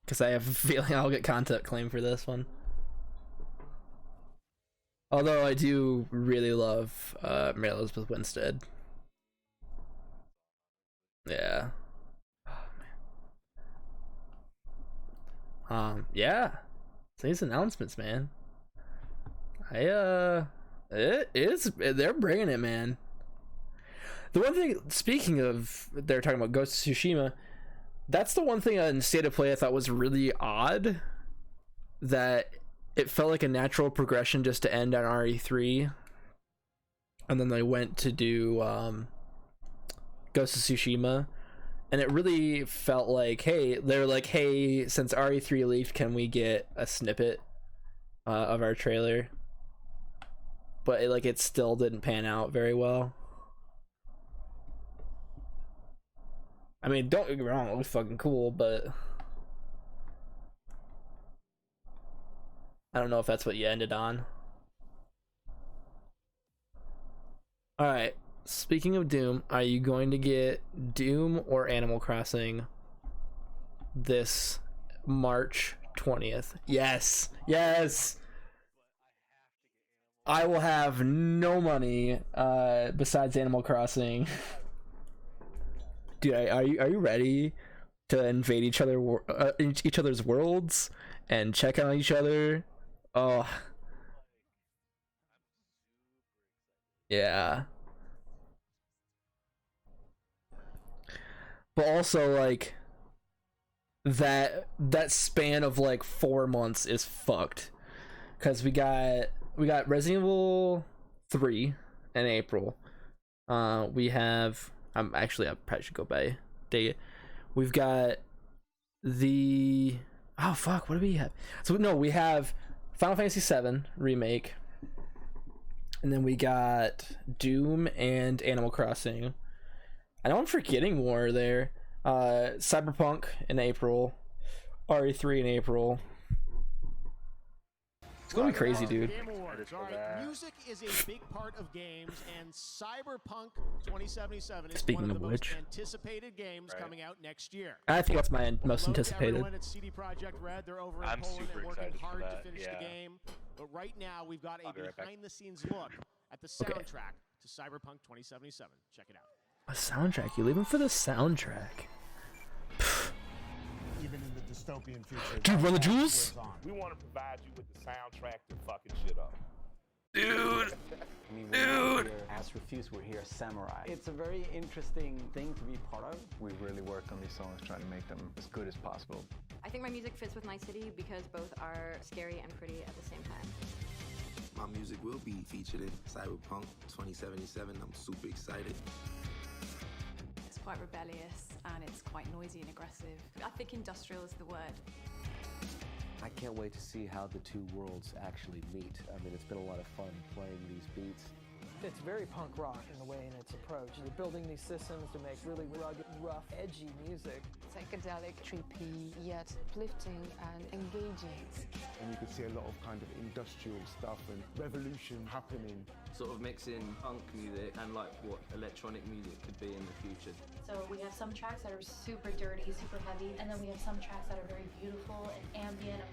Because I have a feeling I'll get content claim for this one. Although I do really love Mary Elizabeth Winstead. Yeah. Oh, man. Yeah. These announcements, man. They're bringing it, man. The one thing, speaking of, they're talking about Ghost of Tsushima, that's the one thing in State of Play I thought was really odd, that it felt like a natural progression just to end on RE3, and then they went to do Ghost of Tsushima, and it really felt like, hey, they're like, hey, since RE3 leaked, can we get a snippet of our trailer? But it still didn't pan out very well. I mean, don't get me wrong, it was fucking cool, but I don't know if that's what you ended on. Alright, speaking of Doom, are you going to get Doom or Animal Crossing this March 20th? Yes! Yes! I will have no money besides Animal Crossing dude, are you ready to invade each other's worlds and check on each other? Oh, yeah. But also like that span of like 4 months is fucked, because we got Resident Evil 3 in April. We have I probably should go by date. We've got the what do we have? So no, we have Final Fantasy VII Remake, and then we got Doom and Animal Crossing. I know I'm forgetting more there. Cyberpunk in April, RE3 in April. It's gonna be crazy, dude. Game Awards. All right, music is a big part of games, and Cyberpunk 2077 is Speaking one of of the which, most anticipated games coming out next year. I think that's my most Hello to anticipated. everyone at CD Projekt Red. They're over in I'm Poland super and working excited for hard to that, finish yeah. the game. But right now, we've got a I'll be right back. behind-the-scenes look at the soundtrack to Cyberpunk 2077. Check it out. A soundtrack? You leaving for the soundtrack? Even in the dystopian future. Dude, run the jewels? We want to provide you with the soundtrack to fucking shit up. Dude! We're here as Refuse, we're here as Samurai. It's a very interesting thing to be part of. We really work on these songs, trying to make them as good as possible. I think my music fits with Night City because both are scary and pretty at the same time. My music will be featured in Cyberpunk 2077. I'm super excited. It's quite rebellious and it's quite noisy and aggressive. I think industrial is the word. I can't wait to see how the two worlds actually meet. I mean, it's been a lot of fun playing these beats. It's very punk rock in the way in its approach. You're building these systems to make really rugged, rough, edgy music. Psychedelic, trippy, yet uplifting and engaging. And you could see a lot of kind of industrial stuff and revolution happening. Sort of mixing punk music and like what electronic music could be in the future. So we have some tracks that are super dirty, super heavy, and then we have some tracks that are very beautiful and ambient.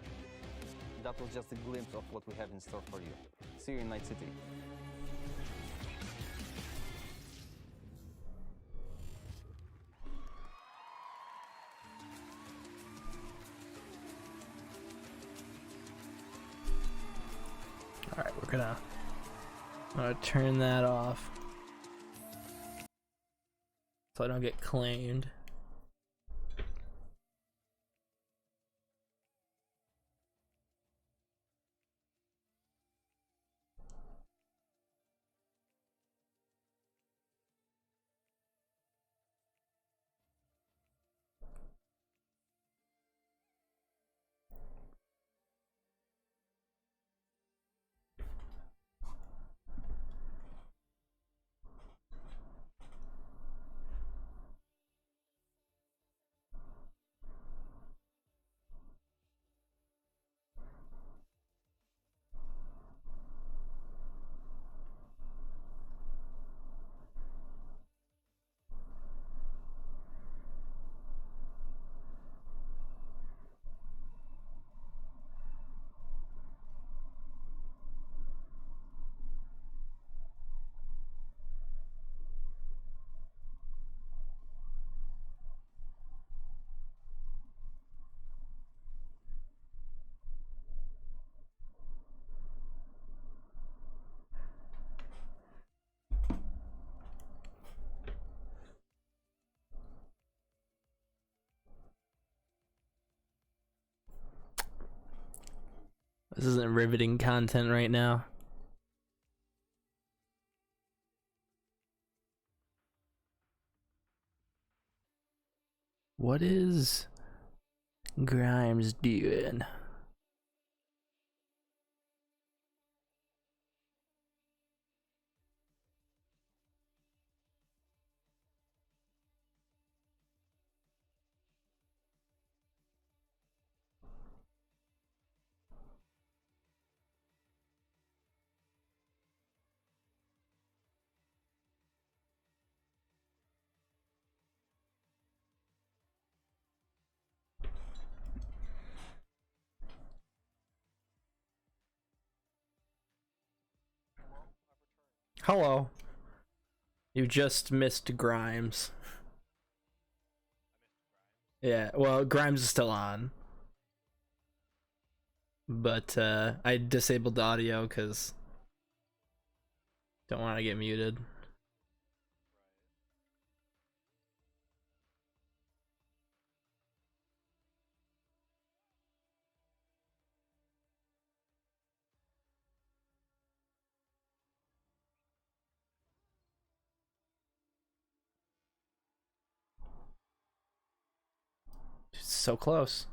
That was just a glimpse of what we have in store for you. See you in Night City. Alright, we're gonna turn that off so I don't get claimed. This isn't riveting content right now. What is Grimes doing? Hello. You just missed Grimes. Yeah, well, Grimes is still on. But I disabled the audio because don't want to get muted. So close.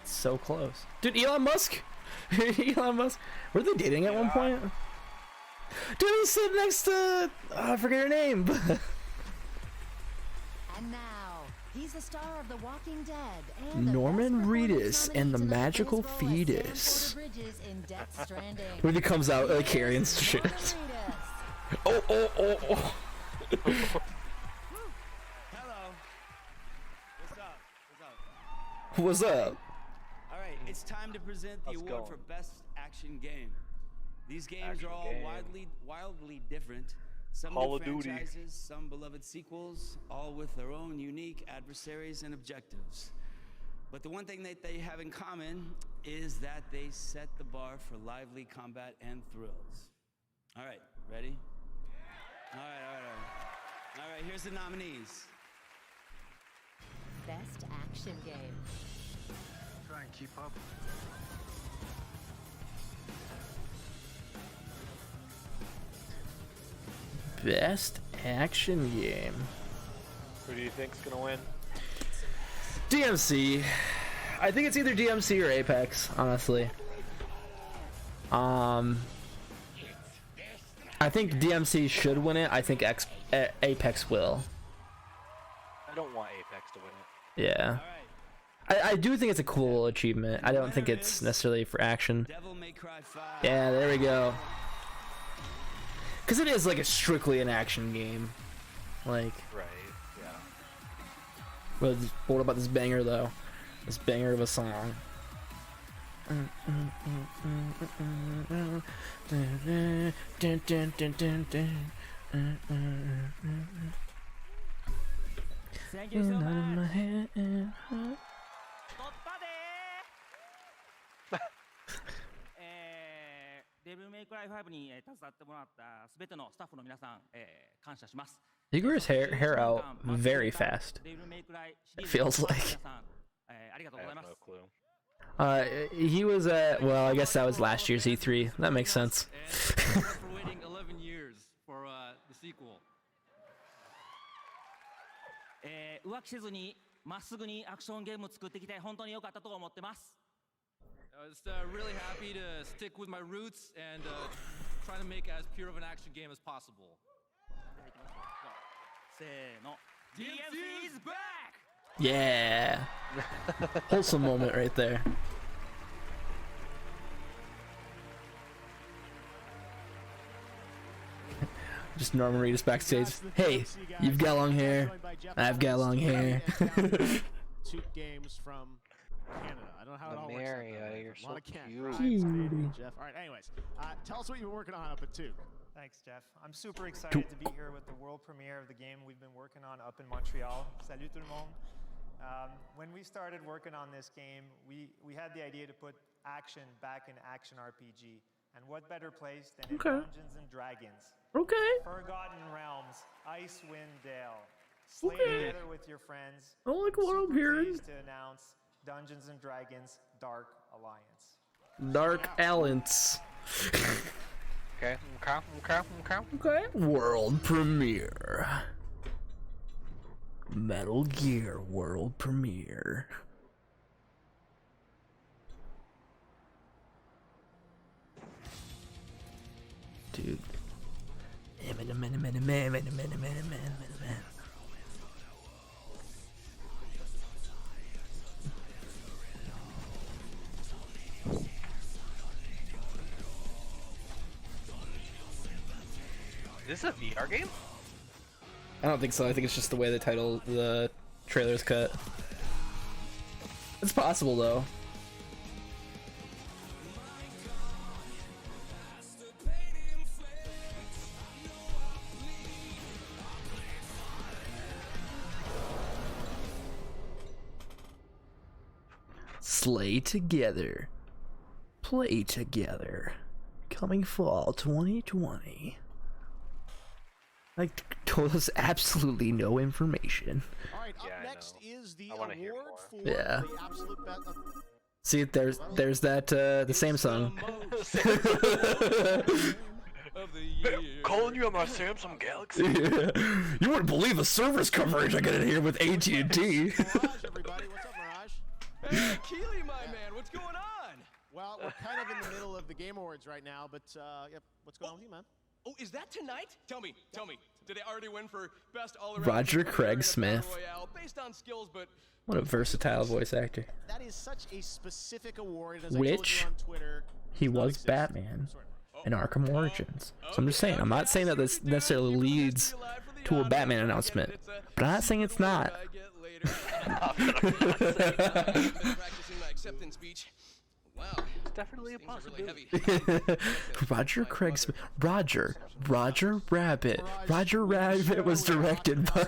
So close. Dude, Elon Musk? Elon Musk. Were they dating at one point? Dude, he sit next to... Oh, I forget her name. And now, he's the star of The Walking Dead and Norman Reedus and the Magical Fetus. When he comes out like carrying shit. Oh. Hello. What's up? All right, it's time to present the award for Best Action Game. These games are all wildly different. Some new franchises, some beloved sequels, all with their own unique adversaries and objectives. But the one thing that they have in common is that they set the bar for lively combat and thrills. All right, ready? All right, here's the nominees. Best Action Game. Try and keep up. Best Action Game. Who do you think's gonna win? DMC. I think it's either DMC or Apex, honestly. I think DMC should win it. I think Apex will. I don't want Apex to win it. Yeah. I do think it's a cool achievement. I don't think it's necessarily for action. Yeah, there we go. Because it is like strictly an action game. Like. Right, yeah. But what about this banger though? This banger of a song. Thank you so much. He grew his hair out very fast. It feels like. I have no clue. He was at, well, I guess that was last year's E3. That makes sense. For waiting 11 years for the sequel. 浮気せずにまっすぐにアクションゲームを作ってきて本当に良かったと思ってます。I was really happy to stick with my roots and try to make as pure of an action game as possible. せーの。DMC is back! Yeah. Wholesome moment right there. Just Norman Reedus backstage. Hey, you've got long hair. I've got long hair. 2 games from Canada. I don't know how it all works. You're so cute. Jeff. All right, anyways, tell us what you've been working on up at 2. Thanks, Jeff. I'm super excited to be here with the world premiere of the game we've been working on up in Montreal. Salut tout le monde. When we started working on this game, we had the idea to put action back in action RPG. And what better place than in Dungeons and Dragons? Okay. Forgotten Realms, Icewind Dale. Slay together with your friends. I like what I'm hearing. To announce Dungeons and Dragons Dark Alliance. Dark Alliance. Okay. World premiere. Metal Gear world premiere. Dude. Is this a VR game? I don't think so. I think it's just the way the trailer's cut. It's possible though. Slay together. Play together. Coming fall 2020. Like, told us absolutely no information. All right, up next is the award for Yeah. the absolute best. See, there's that the same song. Calling you on my Samsung Galaxy. Yeah. You wouldn't believe the service coverage I get in here with AT&T. Mirage, everybody. What's up, Mirage? Hey, Keely, my man, what's going on? Well, we're kind of in the middle of the Game Awards right now, but yep, what's going on with you, man? Oh, is that tonight? Tell me. Did they already win for best all-around? Roger Craig Smith. Based on skills, but What a versatile voice actor. That is such a specific award. As Which I told you on Twitter, he was Batman in Arkham Origins. So I'm just saying, I'm not saying that this necessarily leads to a Batman announcement, but I'm not saying it's not. practicing my acceptance speech. Wow, it's definitely a possibility. Roger Craig Smith. Roger Rabbit. Roger Rabbit was directed by.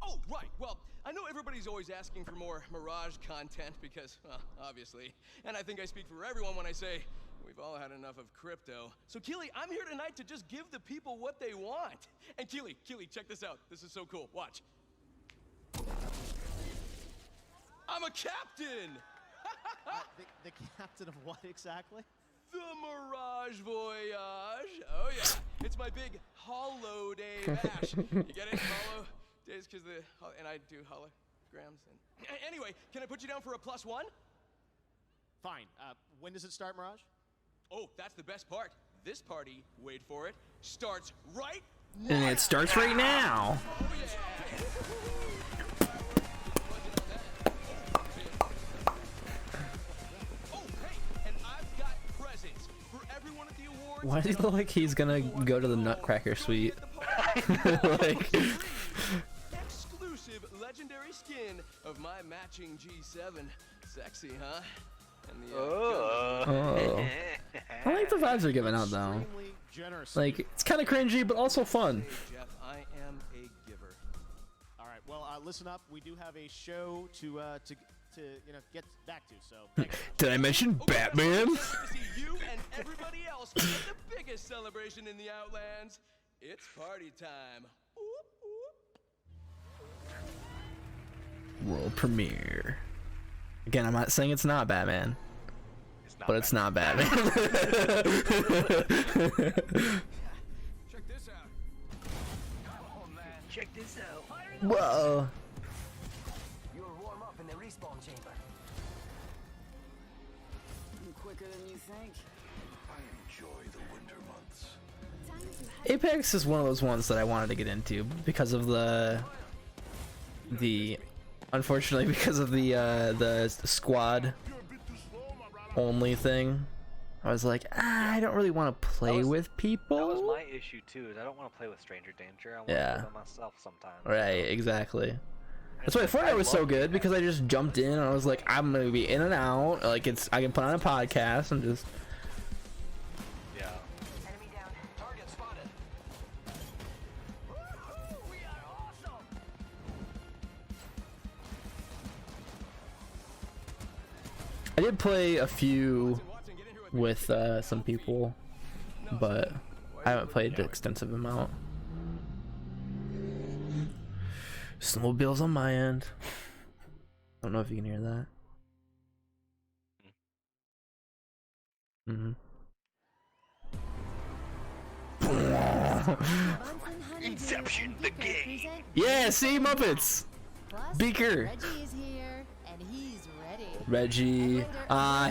Oh, right. Well, I know everybody's always asking for more Mirage content because, well, obviously. And I think I speak for everyone when I say we've all had enough of crypto. So, Keely, I'm here tonight to just give the people what they want. And Keely, check this out. This is so cool. Watch. I'm a captain! the captain of what exactly? The Mirage Voyage. Oh, yeah. It's my big Holo Day bash. You get it? Holo days because and I do holograms. And anyway, can I put you down for a +1? Fine. When does it start, Mirage? Oh, that's the best part. This party, wait for it, starts right And it starts right now. Oh, yeah. Why does he look like he's gonna go to the Nutcracker suite? Like, exclusive legendary skin of my matching G7. Sexy, huh? And the, oh. I like the vibes they're giving out though. Like, it's kind of cringy, but also fun. Hey, Jeff, I am a giver. All right. Well, listen up. We do have a show to get back to. So. Did I mention Batman? To see you and everybody else at the biggest celebration in the Outlands. It's party time. World premiere. Again, I'm not saying it's not Batman, but it's not Batman. Check this out. Oh man, check this out. Whoa. You'll warm up in the respawn chamber. Quicker than you think. I enjoy the winter months. Apex is one of those ones that I wanted to get into because of unfortunately because of the squad only thing. I was like, I don't really want to play with people. That was my issue too. Is I don't want to play with stranger danger. I want to play by myself sometimes. Right, exactly. That's why Fortnite was so good, because I just jumped in and I was like, I'm gonna be in and out. Like, I can put on a podcast and just. Yeah. Enemy down. Target spotted. We are awesome. I did play a few with some people, but I haven't played an extensive amount. Snowmobiles on my end. I don't know if you can hear that. Inception, the game. Yeah, see, Muppets. Beaker. Reggie is here, and he's ready. Reggie.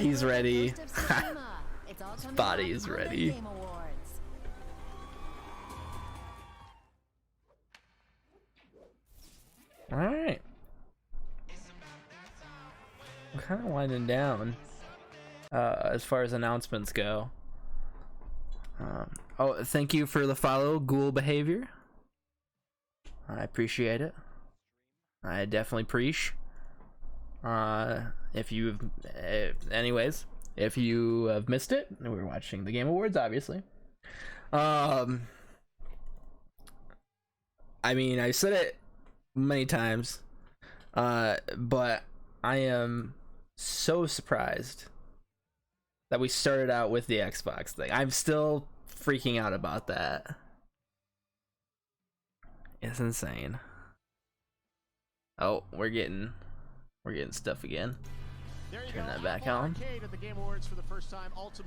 He's ready. It's all His coming body up is on the ready. Game Awards. Alright. I'm kind of winding down as far as announcements go. Oh, thank you for the follow, Ghoul Behavior. I appreciate it. I definitely preach. If you've, anyways, if you have missed it, we're watching the Game Awards, obviously. I mean, I said it many times. But I am so surprised that we started out with the Xbox thing. I'm still freaking out about that. It's insane. Oh, we're getting stuff again. Turn that back on.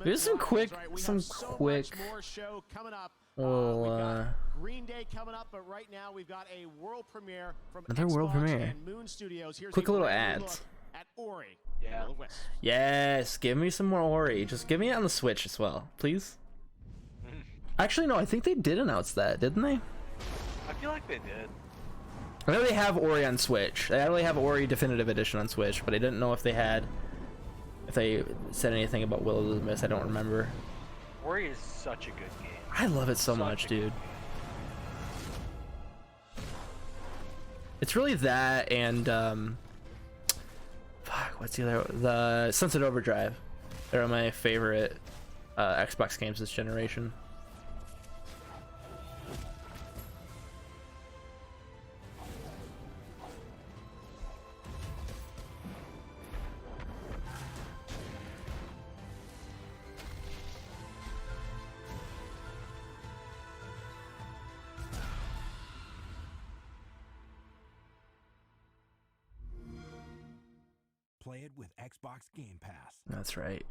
There's some quick, Green Day coming up, but right now we've got a world premiere from another world premiere. and Moon Studios. Here's Quick a little brand new ads. look at Ori. Yeah. Yes, give me some more Ori. Just give me it on the Switch as well, please. Actually, no, I think they did announce that, didn't they? I feel like they did. I know they have Ori on Switch. They only have Ori Definitive Edition on Switch, but I didn't know if they said anything about Will of the Wisp. I don't remember. Ori is such a good game. I love it so much, dude. It's really that and fuck, what's the other? The Sunset Overdrive. They're my favorite Xbox games this generation. Play it with Xbox Game Pass. That's right.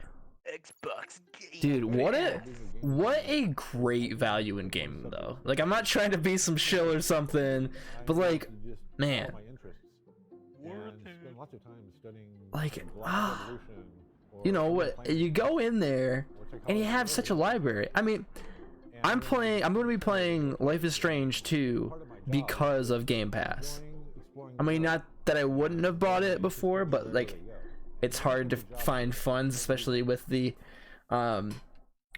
Xbox Game Dude, what a great value in gaming though. Like, I'm not trying to be some shill or something, but like, man, like, you know what? You go in there and you have such a library. I mean, I'm going to be playing Life is Strange 2 because of Game Pass. I mean, not that I wouldn't have bought it before, but like, it's hard to find funds, especially with the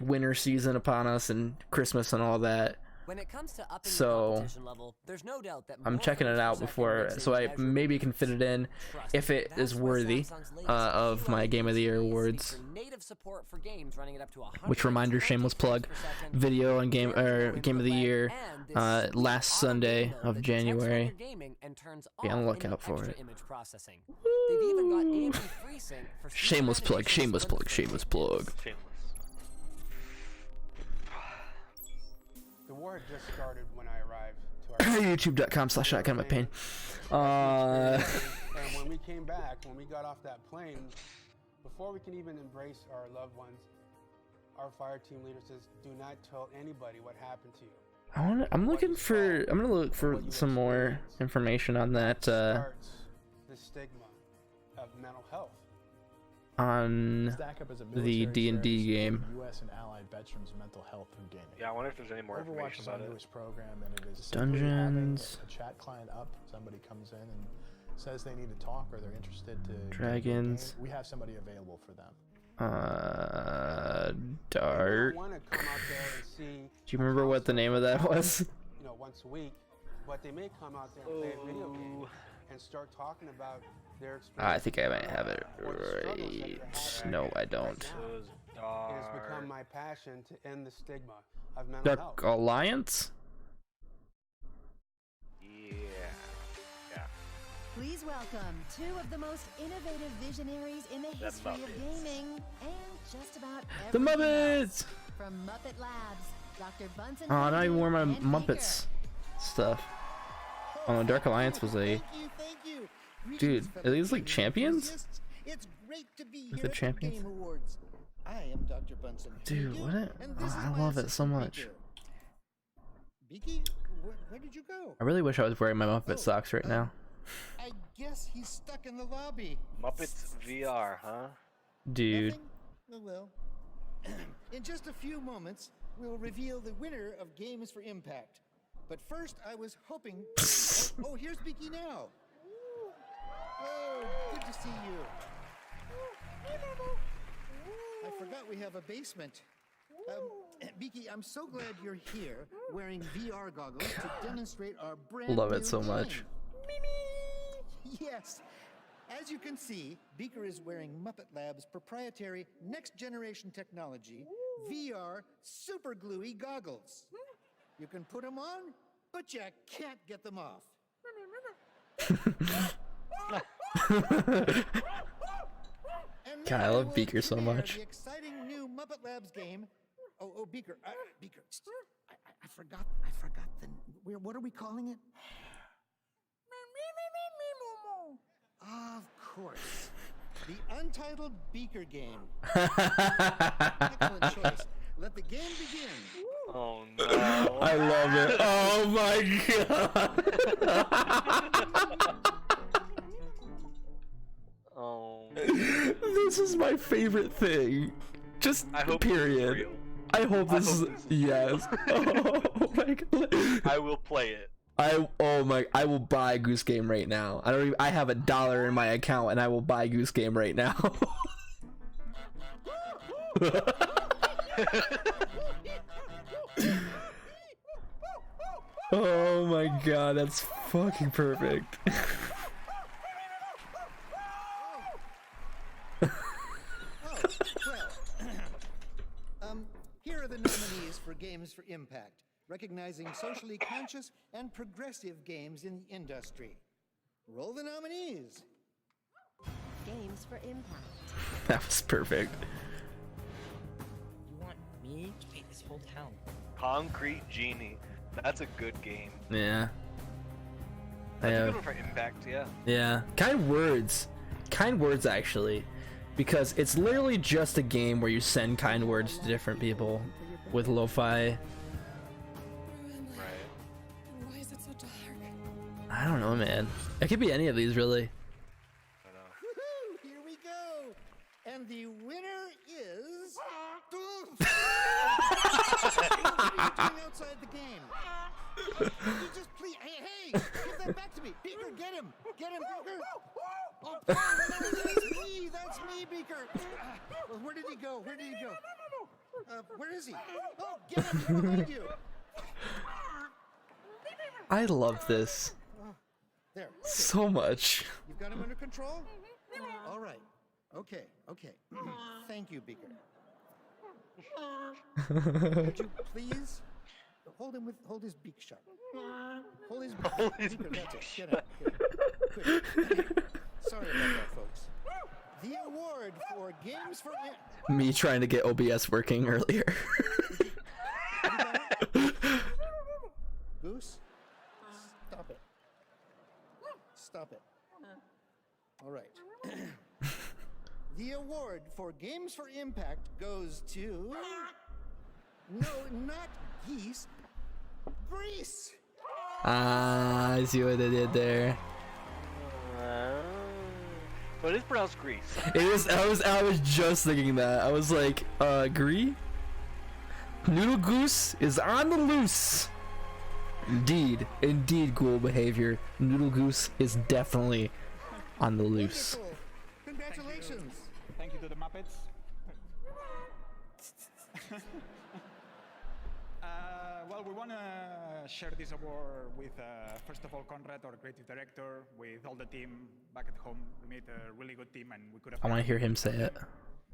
winter season upon us and Christmas and all that. When it comes to upping So, the competition level, there's no doubt that I'm more checking it frames per out second before, makes so it I measurably maybe can fit it in if it is worthy of my Game of the Year awards. native support for games running it up to 100 Which, reminder, shameless plug, video on Game of the Year last Sunday of January. Be on the lookout for it. They've even got AMD FreeSync for Shameless plug, shameless plug, shameless plug. The war had just started when I arrived to our YouTube.com/shotgunmypain. And when we came back, when we got off that plane, before we can even embrace our loved ones, our fire team leader says, "Do not tell anybody what happened to you." I'm gonna look for some more information on that The stigma of mental health. on the D&D game. U.S. and allied veterans' mental health through gaming. Yeah, I wonder if there's any more information about it. Newest program, and it is simply Dungeons. having a chat client up. Somebody comes in and says they need to talk or they're interested to Dragons. We have somebody available for them. Dark. Do you remember what the name of that was? You know, once a week, but they may come out there and play a video game and start talking about their experience. I think I might have it right. No, I don't. It has become my passion to end the stigma of mental health. Dark Alliance? Please welcome two of the most innovative visionaries in the history of gaming and just about The everything Muppets! else. From Muppet Labs, Dr. Bunsen. Oh, I don't even wear my and Muppets stuff. Oh, Dark Alliance was a... Dude, are these like champions? It's great to be Are here the champions? at the Game Awards. I am Dr. Bunsen. Dude, what a... And this is I my love it so assistant, much. Beaky, where did you go? I really wish I was wearing my Muppet socks right now. I guess he's stuck in the lobby. Muppets VR, huh? Dude. Oh, well. In just a few moments, we'll reveal the winner of Games for Impact. But first, I was hoping... oh, here's Beaky now. Oh, good to see you. I forgot we have a basement. Beaky, I'm so glad you're here wearing VR goggles to demonstrate our brand Love new it so game. much. Yes. As you can see, Beaker is wearing Muppet Labs' proprietary next-generation technology, VR super gluey goggles. You can put them on, but you can't get them off. God, I love Beaker so much. The exciting new Muppet Labs game. Oh, Beaker, Beaker. I forgot the. What are we calling it? Of course, the Untitled Beaker game. Excellent choice. Let the game begin. Oh no! I love it. Oh my god. Oh. This is my favorite thing. Just period. I hope this is yes. Oh my god. I will play it. I will buy Goose Game right now. I have $1 in my account and I will buy Goose Game right now. Oh my god, that's fucking perfect. Here are the nominees for Games for Impact, recognizing socially conscious and progressive games in the industry. Roll the nominees. Games for Impact. That was perfect. You want me to paint this whole town? Concrete Genie. That's a good game. Yeah. That's a good one for Impact, yeah. Yeah. Kind words actually. Because it's literally just a game where you send kind words to different people with lo-fi. Why is it so dark? I don't know, man. It could be any of these, really. Woohoo! Here we go! And the winner is... outside the game. You just please... Hey! Give that back to me! Beaker, get him! Get him, Beaker! Oh, no, that's me, Beaker! Well, where did he go? Where is he? Oh, get him! He's behind you! I love this. There. So much. You've got him under control? All right. Okay. Thank you, Beaker. Would you please hold his beak shut. Hold his beak. That's it. Get him. Good. Sorry about that, folks. The award for Games for Me trying to get OBS working earlier. Goose, stop it. All right. The award for Games for Impact goes to... No, not geese. Greece. I see what they did there. But it's pronounced Greece. It is. I was just thinking that. I was like, Gree? Noodle Goose is on the loose. Indeed, ghoul behavior. Noodle Goose is definitely on the loose. Congratulations. Thank you to the Muppets. Well, we want to share this award with, first of all, Conrad, our creative director, with all the team back at home. We made a really good team, and we could have... I want to hear him say it.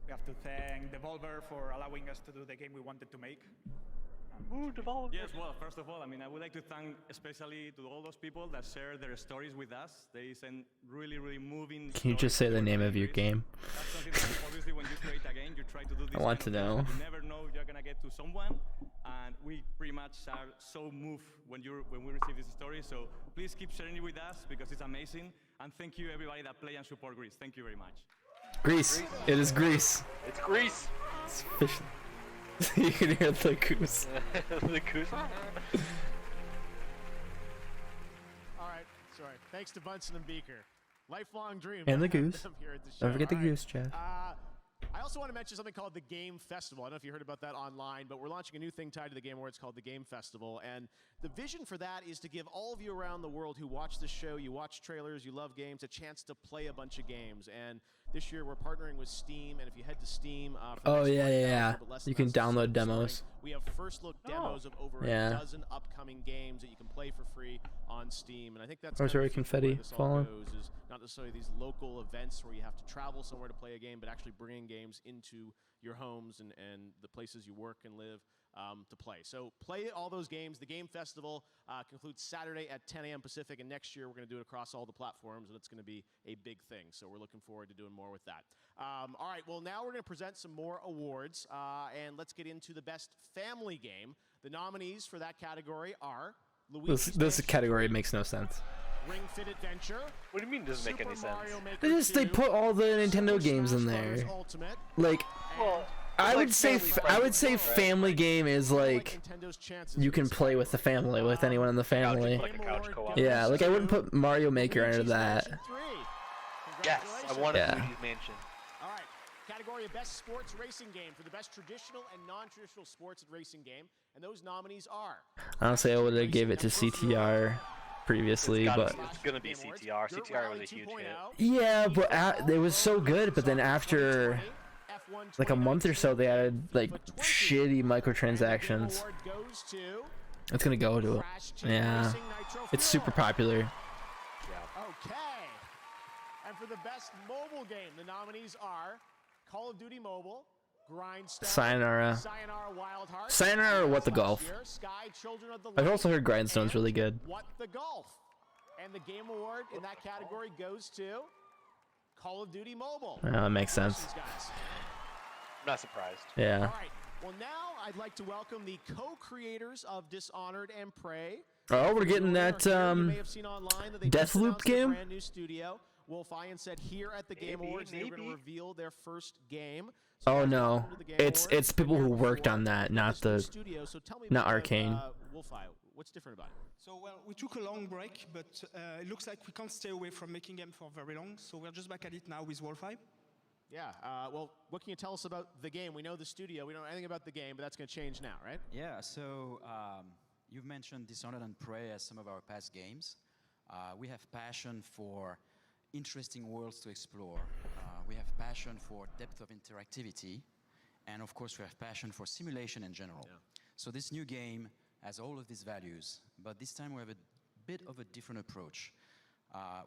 We have to thank Devolver for allowing us to do the game we wanted to make. Ooh, Devolver. Yes, well, first of all, I would like to thank especially to all those people that share their stories with us. They send really, really moving... Can you just say the name of your game? That's something that obviously when you create a game, you try to do this. I want to know. You never know you're gonna get to someone, and we pretty much are so moved when we receive this story. So please keep sharing it with us because it's amazing. And thank you everybody that play and support Greece. Thank you very much. Greece. It is Greece. It's Greece. It's fish. You can hear the goose. The goose. Alright, sorry. Thanks to Bunsen and Beaker. Lifelong dream. And the goose. Don't forget the goose, Jeff. I also want to mention something called the Game Festival. I don't know if you heard about that online, but we're launching a new thing tied to the Game Awards called the Game Festival. And the vision for that is to give all of you around the world who watch this show, you watch trailers, you love games, a chance to play a bunch of games. And this year we're partnering with Steam, and if you head to Steam... oh, yeah. You can download demos. We have first look demos of over a dozen upcoming games that you can play for free on Steam. And I think that's kind of confetti falling. Is not necessarily these local events where you have to travel somewhere to play a game, but actually bringing games into your homes and the places you work and live. to play. So play all those games. The Game Festival concludes Saturday at 10 a.m. Pacific, and next year we're going to do it across all the platforms, and it's going to be a big thing. So we're looking forward to doing more with that. All right, well, now we're going to present some more awards, and let's get into the Best Family Game. The nominees for that category are This category makes no sense. Ring Fit Adventure. What do you mean it doesn't make any sense? They put all the Nintendo games in there. Like, I would say Family Game is like you can play with the family, with anyone in the family. Like a couch co-op. Yeah, like I wouldn't put Mario Maker under that. Yes, I wanted Luigi's Mansion. All right, category of Best Sports Racing Game for the best traditional and non-traditional sports and racing game, and those nominees are. Honestly, I would have gave it to CTR previously, but it's gonna be CTR. CTR was a huge hit. Yeah, but it was so good. But then after like a month or so, they added like shitty microtransactions. It's gonna go to it. Yeah, it's super popular. Okay. And for the best mobile game, the nominees are Call of Duty Mobile, Grindstone, Sayonara, Wild Hearts, Sayonara, What the Golf. Sky, Children of the I've Light, also heard Grindstone's really good. What the Golf. And the Game Award in that category goes to Call of Duty Mobile. That makes sense. I'm not surprised. Yeah. All right. Well, now I'd like to welcome the co-creators of Dishonored and Prey. Oh, we're getting that Deathloop game. Brand new studio. Wolf Iron said here at the Game Awards they were going to reveal their first game. Oh no, it's people who worked on that, not Arcane. Wolf-Eye, what's different about it? So, well, we took a long break, but it looks like we can't stay away from making games for very long, so we're just back at it now with Wolf-Eye. Yeah, well, what can you tell us about the game? We know the studio, we don't know anything about the game, but that's going to change now, right? Yeah, so you've mentioned Dishonored and Prey as some of our past games. We have passion for interesting worlds to explore. We have passion for depth of interactivity, and of course we have passion for simulation in general. Yeah. So this new game has all of these values, but this time we have a bit of a different approach.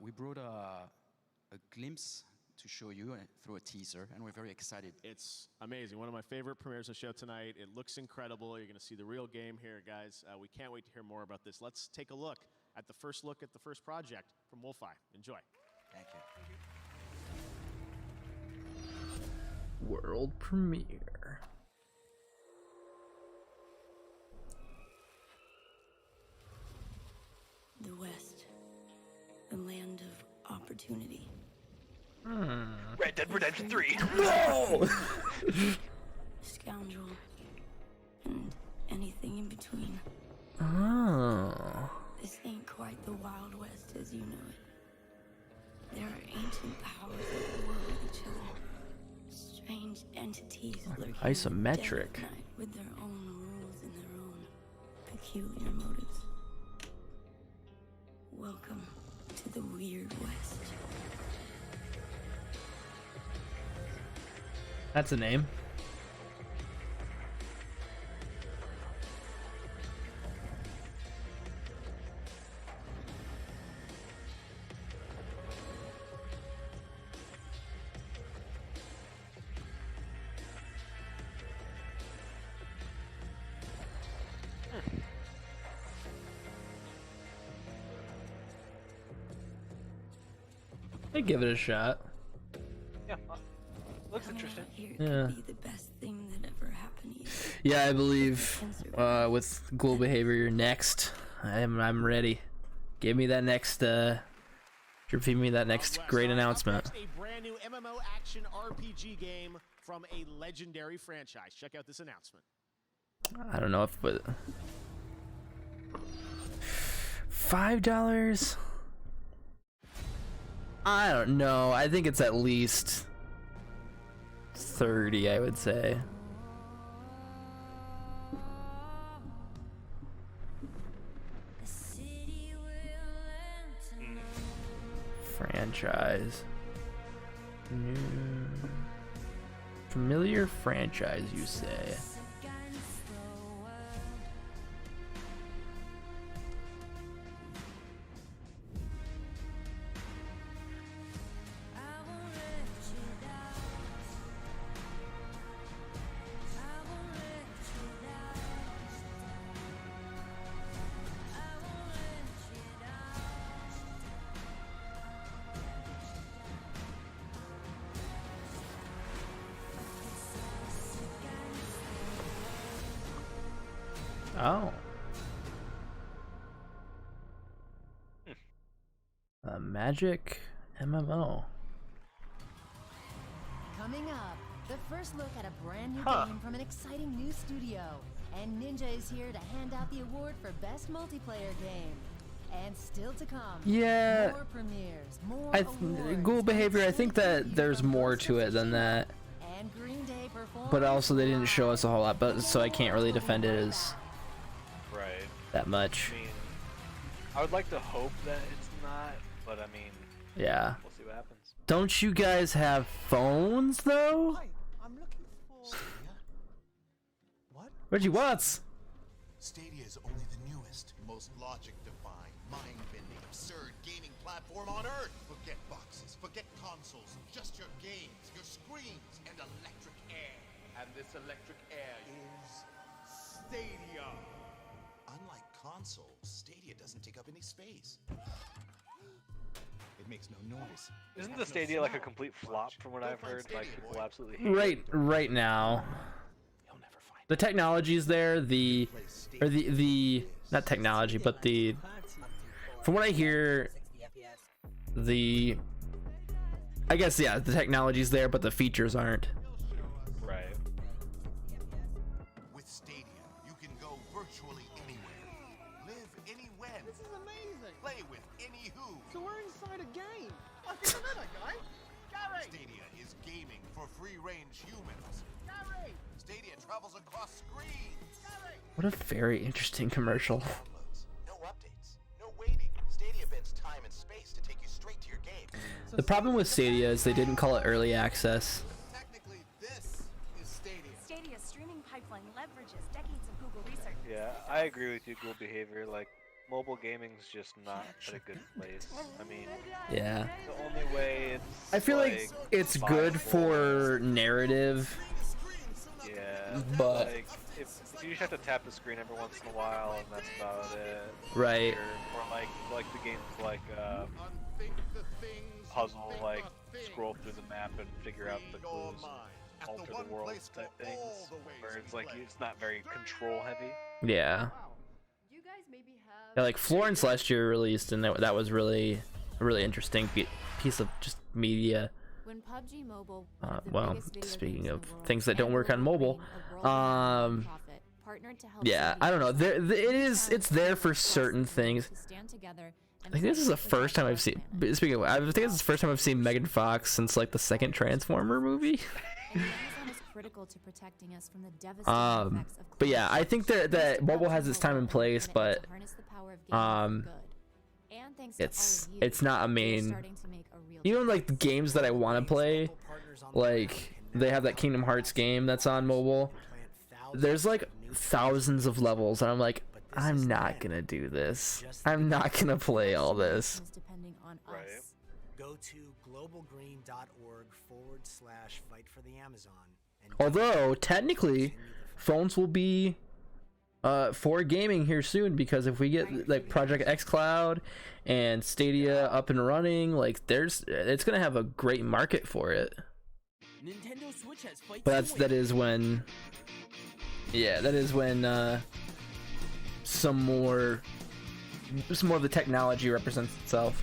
We brought a glimpse to show you through a teaser, and we're very excited. It's amazing. One of my favorite premieres of the show tonight. It looks incredible. You're going to see the real game here, guys. We can't wait to hear more about this. Let's take a look at the first project from Wolf-Eye. Enjoy. Thank you. World premiere. The West, the land of opportunity. Red Dead Redemption 3. No! Scoundrel, and anything in between. Oh. This ain't quite the Wild West as you know it. There are ancient powers that war with each other. Strange entities lurking Isometric. in the dead of night with their own rules and their own peculiar motives. Welcome to the Weird West. That's a name. I'd give it a shot. Yeah, looks interesting. Yeah. Be the best thing that ever happened to you. Yeah, I believe with Global Behavior next, I'm ready. Give me that next feed me that next great announcement. A brand new MMO action RPG game from a legendary franchise. Check out this announcement. I don't know if but $5. I don't know. I think it's at least 30, I would say. Franchise. New. Familiar franchise, you say? Oh. A Magic MMO. Coming up, the first look at a brand new game from an exciting new studio. And Ninja is here to hand out the award for Best Multiplayer Game. And still to come, Yeah. more premieres, more awards, Google Behavior, I think that there's more to it than that. and Green Day performs. But also they didn't show us a whole lot, but so I can't really defend it as Right. that much. I mean, I would like to hope that it's not, but I mean, Yeah. we'll see what happens. Don't you guys have phones though? I'm looking for. What? Reggie Watts. Stadia is only the newest, most logic-defying, mind-bending, absurd gaming platform on Earth. Forget boxes, forget consoles, just your games, your screens, and electric air. And this electric air is Stadia. Unlike consoles, Stadia doesn't take up any space. It makes no noise. Isn't the Stadia like a complete flop from what I've heard? Like people absolutely hate it. Right now. The technology's there, the not technology, but from what I hear, I guess yeah, the technology's there, but the features aren't. Right. With Stadia, you can go virtually anywhere, live anywhere. This is amazing. Play with any who. So we're inside a game. I've never met a guy. Gary. Stadia is gaming for free-range humans. Gary. Stadia travels across screens. Gary. What a very interesting commercial. No updates, no waiting. Stadia bends time and space to take you straight to your game. The problem with Stadia is they didn't call it early access. Technically, this is Stadia. Stadia's streaming pipeline leverages decades of Google research. Yeah, I agree with you, Google Behavior. Like, mobile gaming's just not at a good place. I mean, Yeah. the only way it's I feel like it's good for narrative. Yeah, but like if you just have to tap the screen every once in a while and that's about it. Right. Or like the games like puzzle, like scroll through the map and figure out the clues, alter the world type things, where it's like it's not very control heavy. Yeah. Yeah, like Florence last year released, and that was really a really interesting piece of just media. When PUBG Mobile, Well, speaking of things that don't work on mobile, yeah, I don't know. It's there for certain things. I think this is the first time I've seen. Speaking of, I think this is the first time I've seen Megan Fox since like the second Transformer movie. But yeah, I think that mobile has its time and place, but it's not a main. Even like the games that I want to play, like they have that Kingdom Hearts game that's on mobile. There's like thousands of levels, and I'm like, I'm not gonna do this. I'm not gonna play all this. Right. Go to globalgreen.org/fight for the Amazon. Although technically, phones will be for gaming here soon, because if we get like Project xCloud and Stadia up and running, like it's gonna have a great market for it. Nintendo Switch has fight But that is when some more of the technology represents itself.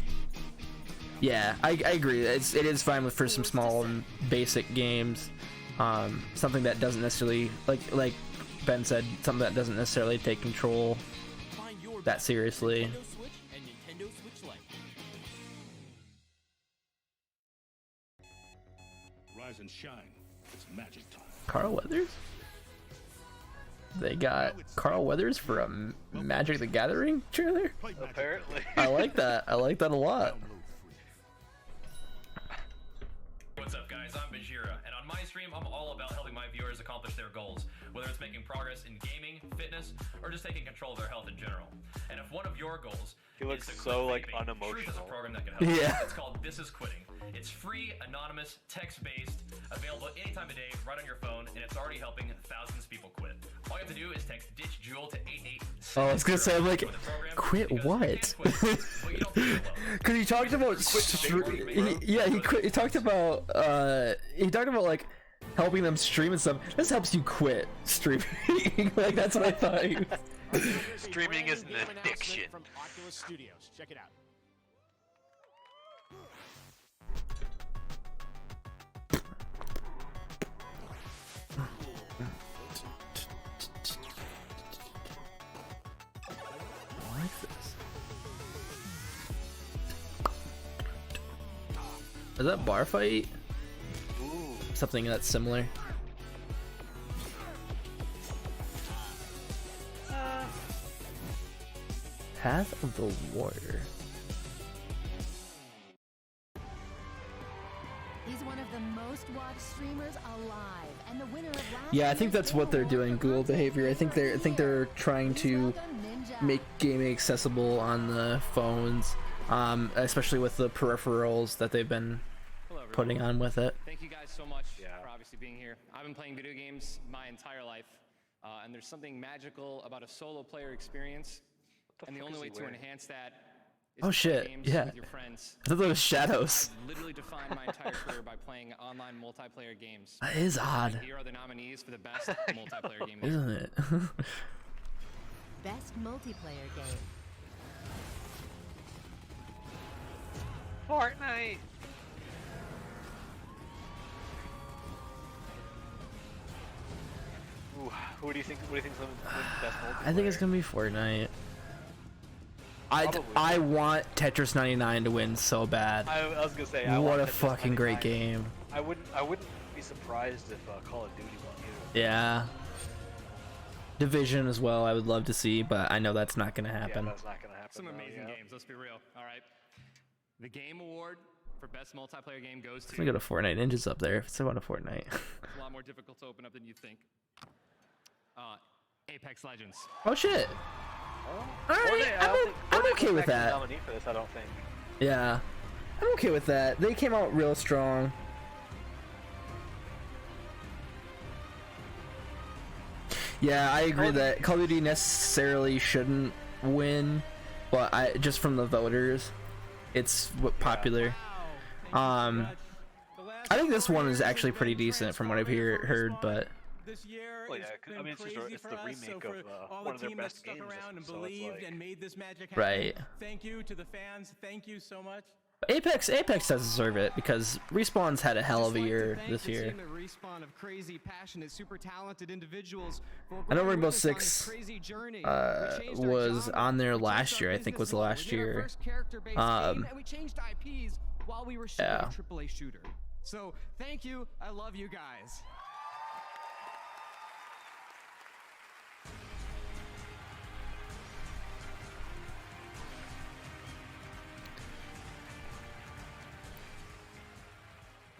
Yeah, I agree. It is fine for some small and basic games. Something that doesn't necessarily like Ben said, something that doesn't necessarily take control that seriously. Rise and shine. It's magic time. Carl Weathers? They got Carl Weathers for a Magic the Gathering trailer? Apparently. I like that. I like that a lot. What's up, guys? I'm Bajira, and on my stream, I'm all about helping my viewers accomplish their goals, whether it's making progress in gaming, fitness, or just taking control of their health in general. And if one of your goals He looks is to so quit like vaping, unemotional. Truth is a program that can help. Yeah. It's called This Is Quitting. It's free, anonymous, text-based, available any time of day, right on your phone, and it's already helping thousands of people quit. All you have to do is text Ditch Jewel to 88. Oh, I was gonna say, I'm like, quit what? Because he talked about, he talked about like helping them stream and stuff. This helps you quit streaming. Like that's what I thought. Streaming is an addiction. From Oculus Studios. Check it out. I like this. Is that bar fight? Ooh. Something that's similar. Path of the Warrior. He's one of the most watched streamers alive, and the winner of last Yeah, I think that's what they're doing. Google behavior. I think they're trying to make gaming accessible on the phones, especially with the peripherals that they've been putting on with it. Thank you guys so much for obviously being here. I've been playing video games my entire life, and there's something magical about a solo player experience, and the only way to enhance that is Oh to play shit! games Yeah, with your friends. I thought that was Shadows. I've literally defined my entire career by playing online multiplayer games. That is odd. Here are the nominees for the best multiplayer game. Isn't it? Best multiplayer game. Fortnite. Ooh, who do you think? What do you think is the best multiplayer? I think it's gonna be Fortnite. I want Tetris 99 to win so bad. I was gonna say. What a fucking great game. I wouldn't be surprised if Call of Duty won either. Yeah. Division as well. I would love to see, but I know that's not gonna happen. Yeah, that's not gonna happen. Some amazing games. Let's be real. All right. The Game Award for best multiplayer game goes to. We got a Fortnite. Ninja's up there. It's about a Fortnite. It's a lot more difficult to open up than you think. Apex Legends. Oh shit. Alright, I'm okay with that. Nominee for this, I don't think. Yeah, I'm okay with that. They came out real strong. Yeah, I agree that Call of Duty necessarily shouldn't win, but just from the voters, it's popular. I think this one is actually pretty decent from what I've heard, but. Well, yeah, I mean, it's the remake of one of their best games. And believed and made this magic happen. Right. Thank you to the fans. Thank you so much. Apex does deserve it because Respawn's had a hell of a year this year. Respawn of crazy, passionate, super talented individuals. I know Rainbow Six was on there last year. I think was the last year. And we changed IPs while we were shooting Yeah. a AAA shooter. So thank you. I love you guys.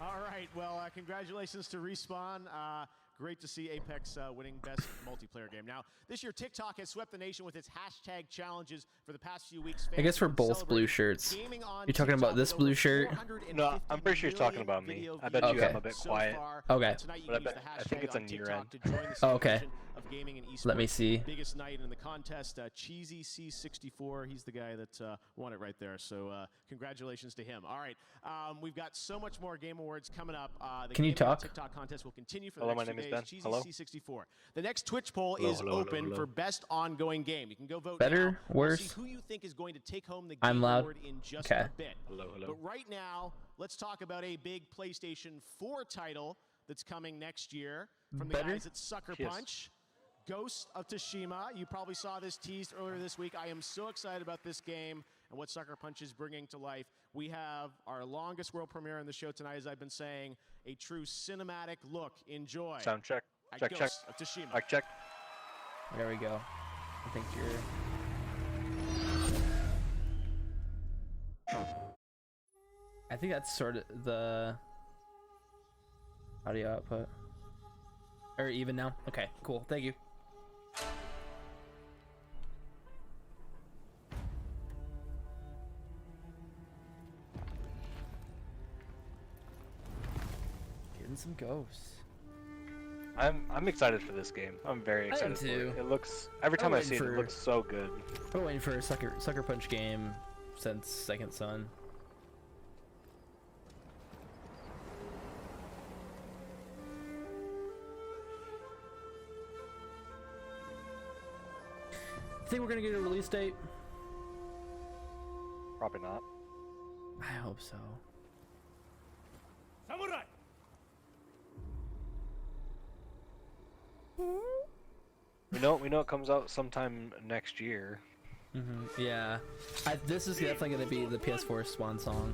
All right, well, congratulations to Respawn. Great to see Apex winning Best Multiplayer Game. Now, this year, TikTok has swept the nation with its hashtag challenges for the past few weeks. I guess we're both blue shirts. You're talking about this blue shirt? No, I'm pretty sure you're talking about me. I bet you I'm a bit quiet. Okay. But I think it's on your end. Oh, okay. Of gaming and esports. Let me see. Biggest night in the contest, Cheesy C64. He's the guy that won it right there. So congratulations to him. All right, we've got so much more Game Awards coming up. The Can you talk? TikTok contest will continue for Hello, the next my few name is days. Ben. Cheesy Hello? C64. The next Twitch poll Hello, is hello, open hello. for best ongoing game. You can go vote Better, now. worse? We'll see who you think is going to take home the Game I'm loud. Award in just Okay. a bit. Hello, hello. But right now, let's talk about a big PlayStation 4 title that's coming next year from the Better? guys at Sucker Yes. Punch. Ghost of Tsushima. You probably saw this teased earlier this week. I am so excited about this game and what Sucker Punch is bringing to life. We have our longest world premiere on the show tonight, as I've been saying, a true cinematic look. Enjoy. Sound check. At Check, check. Ghost of Tsushima. Mic check. There we go. I think I think that's sort of the audio output. Or even now? Okay, cool. Thank you. Getting some ghosts. I'm excited for this game. I'm very I am excited for too. it. It looks every time I see it, it looks so good. I've been waiting for a Sucker Punch game since Second Son. Think we're gonna get a release date? Probably not. I hope so. Samurai! We know it comes out sometime next year. Yeah. This is definitely gonna be the PS4 swan song.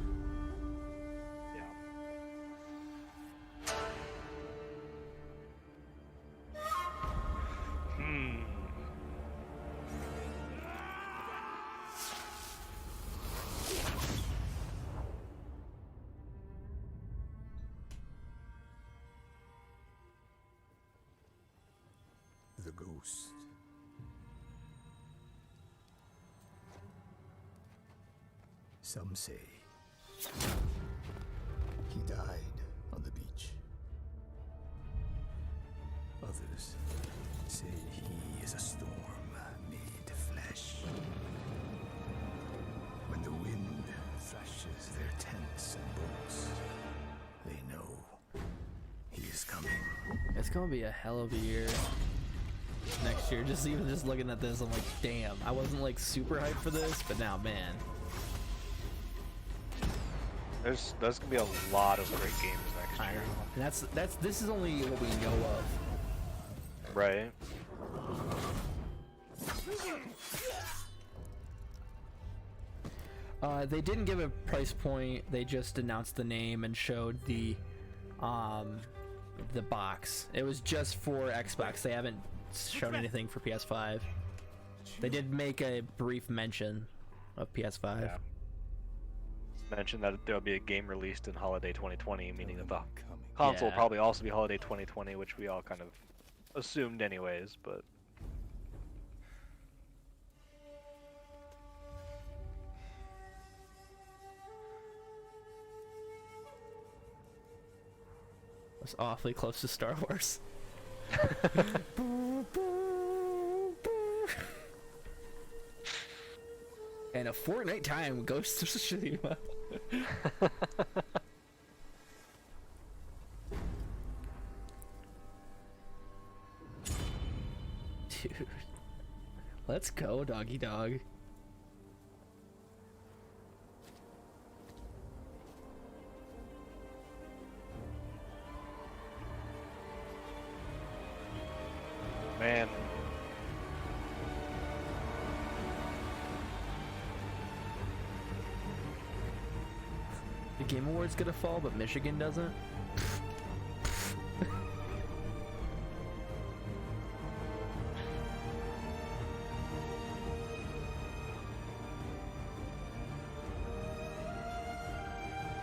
The ghost. Some say he died on the beach. Others say he is a storm made flesh. When the wind thrashes their tents and boats, they know he is coming. It's gonna be a hell of a year next year. Just looking at this, I'm like, damn. I wasn't like super hyped for this, but now, man. There's gonna be a lot of great games next year. And this is only what we know of. Right. They didn't give a price point. They just announced the name and showed the box. It was just for Xbox. They haven't shown anything for PS5. They did make a brief mention of PS5. Yeah. Mentioned that there'll be a game released in holiday 2020, meaning that the console will probably also be holiday 2020, which we all kind of assumed anyways, but It's awfully close to Star Wars. And a Fortnite time Ghost of Tsushima. Dude. Let's go, doggy dog. Man. The Game Awards gonna fall, but Michigan doesn't?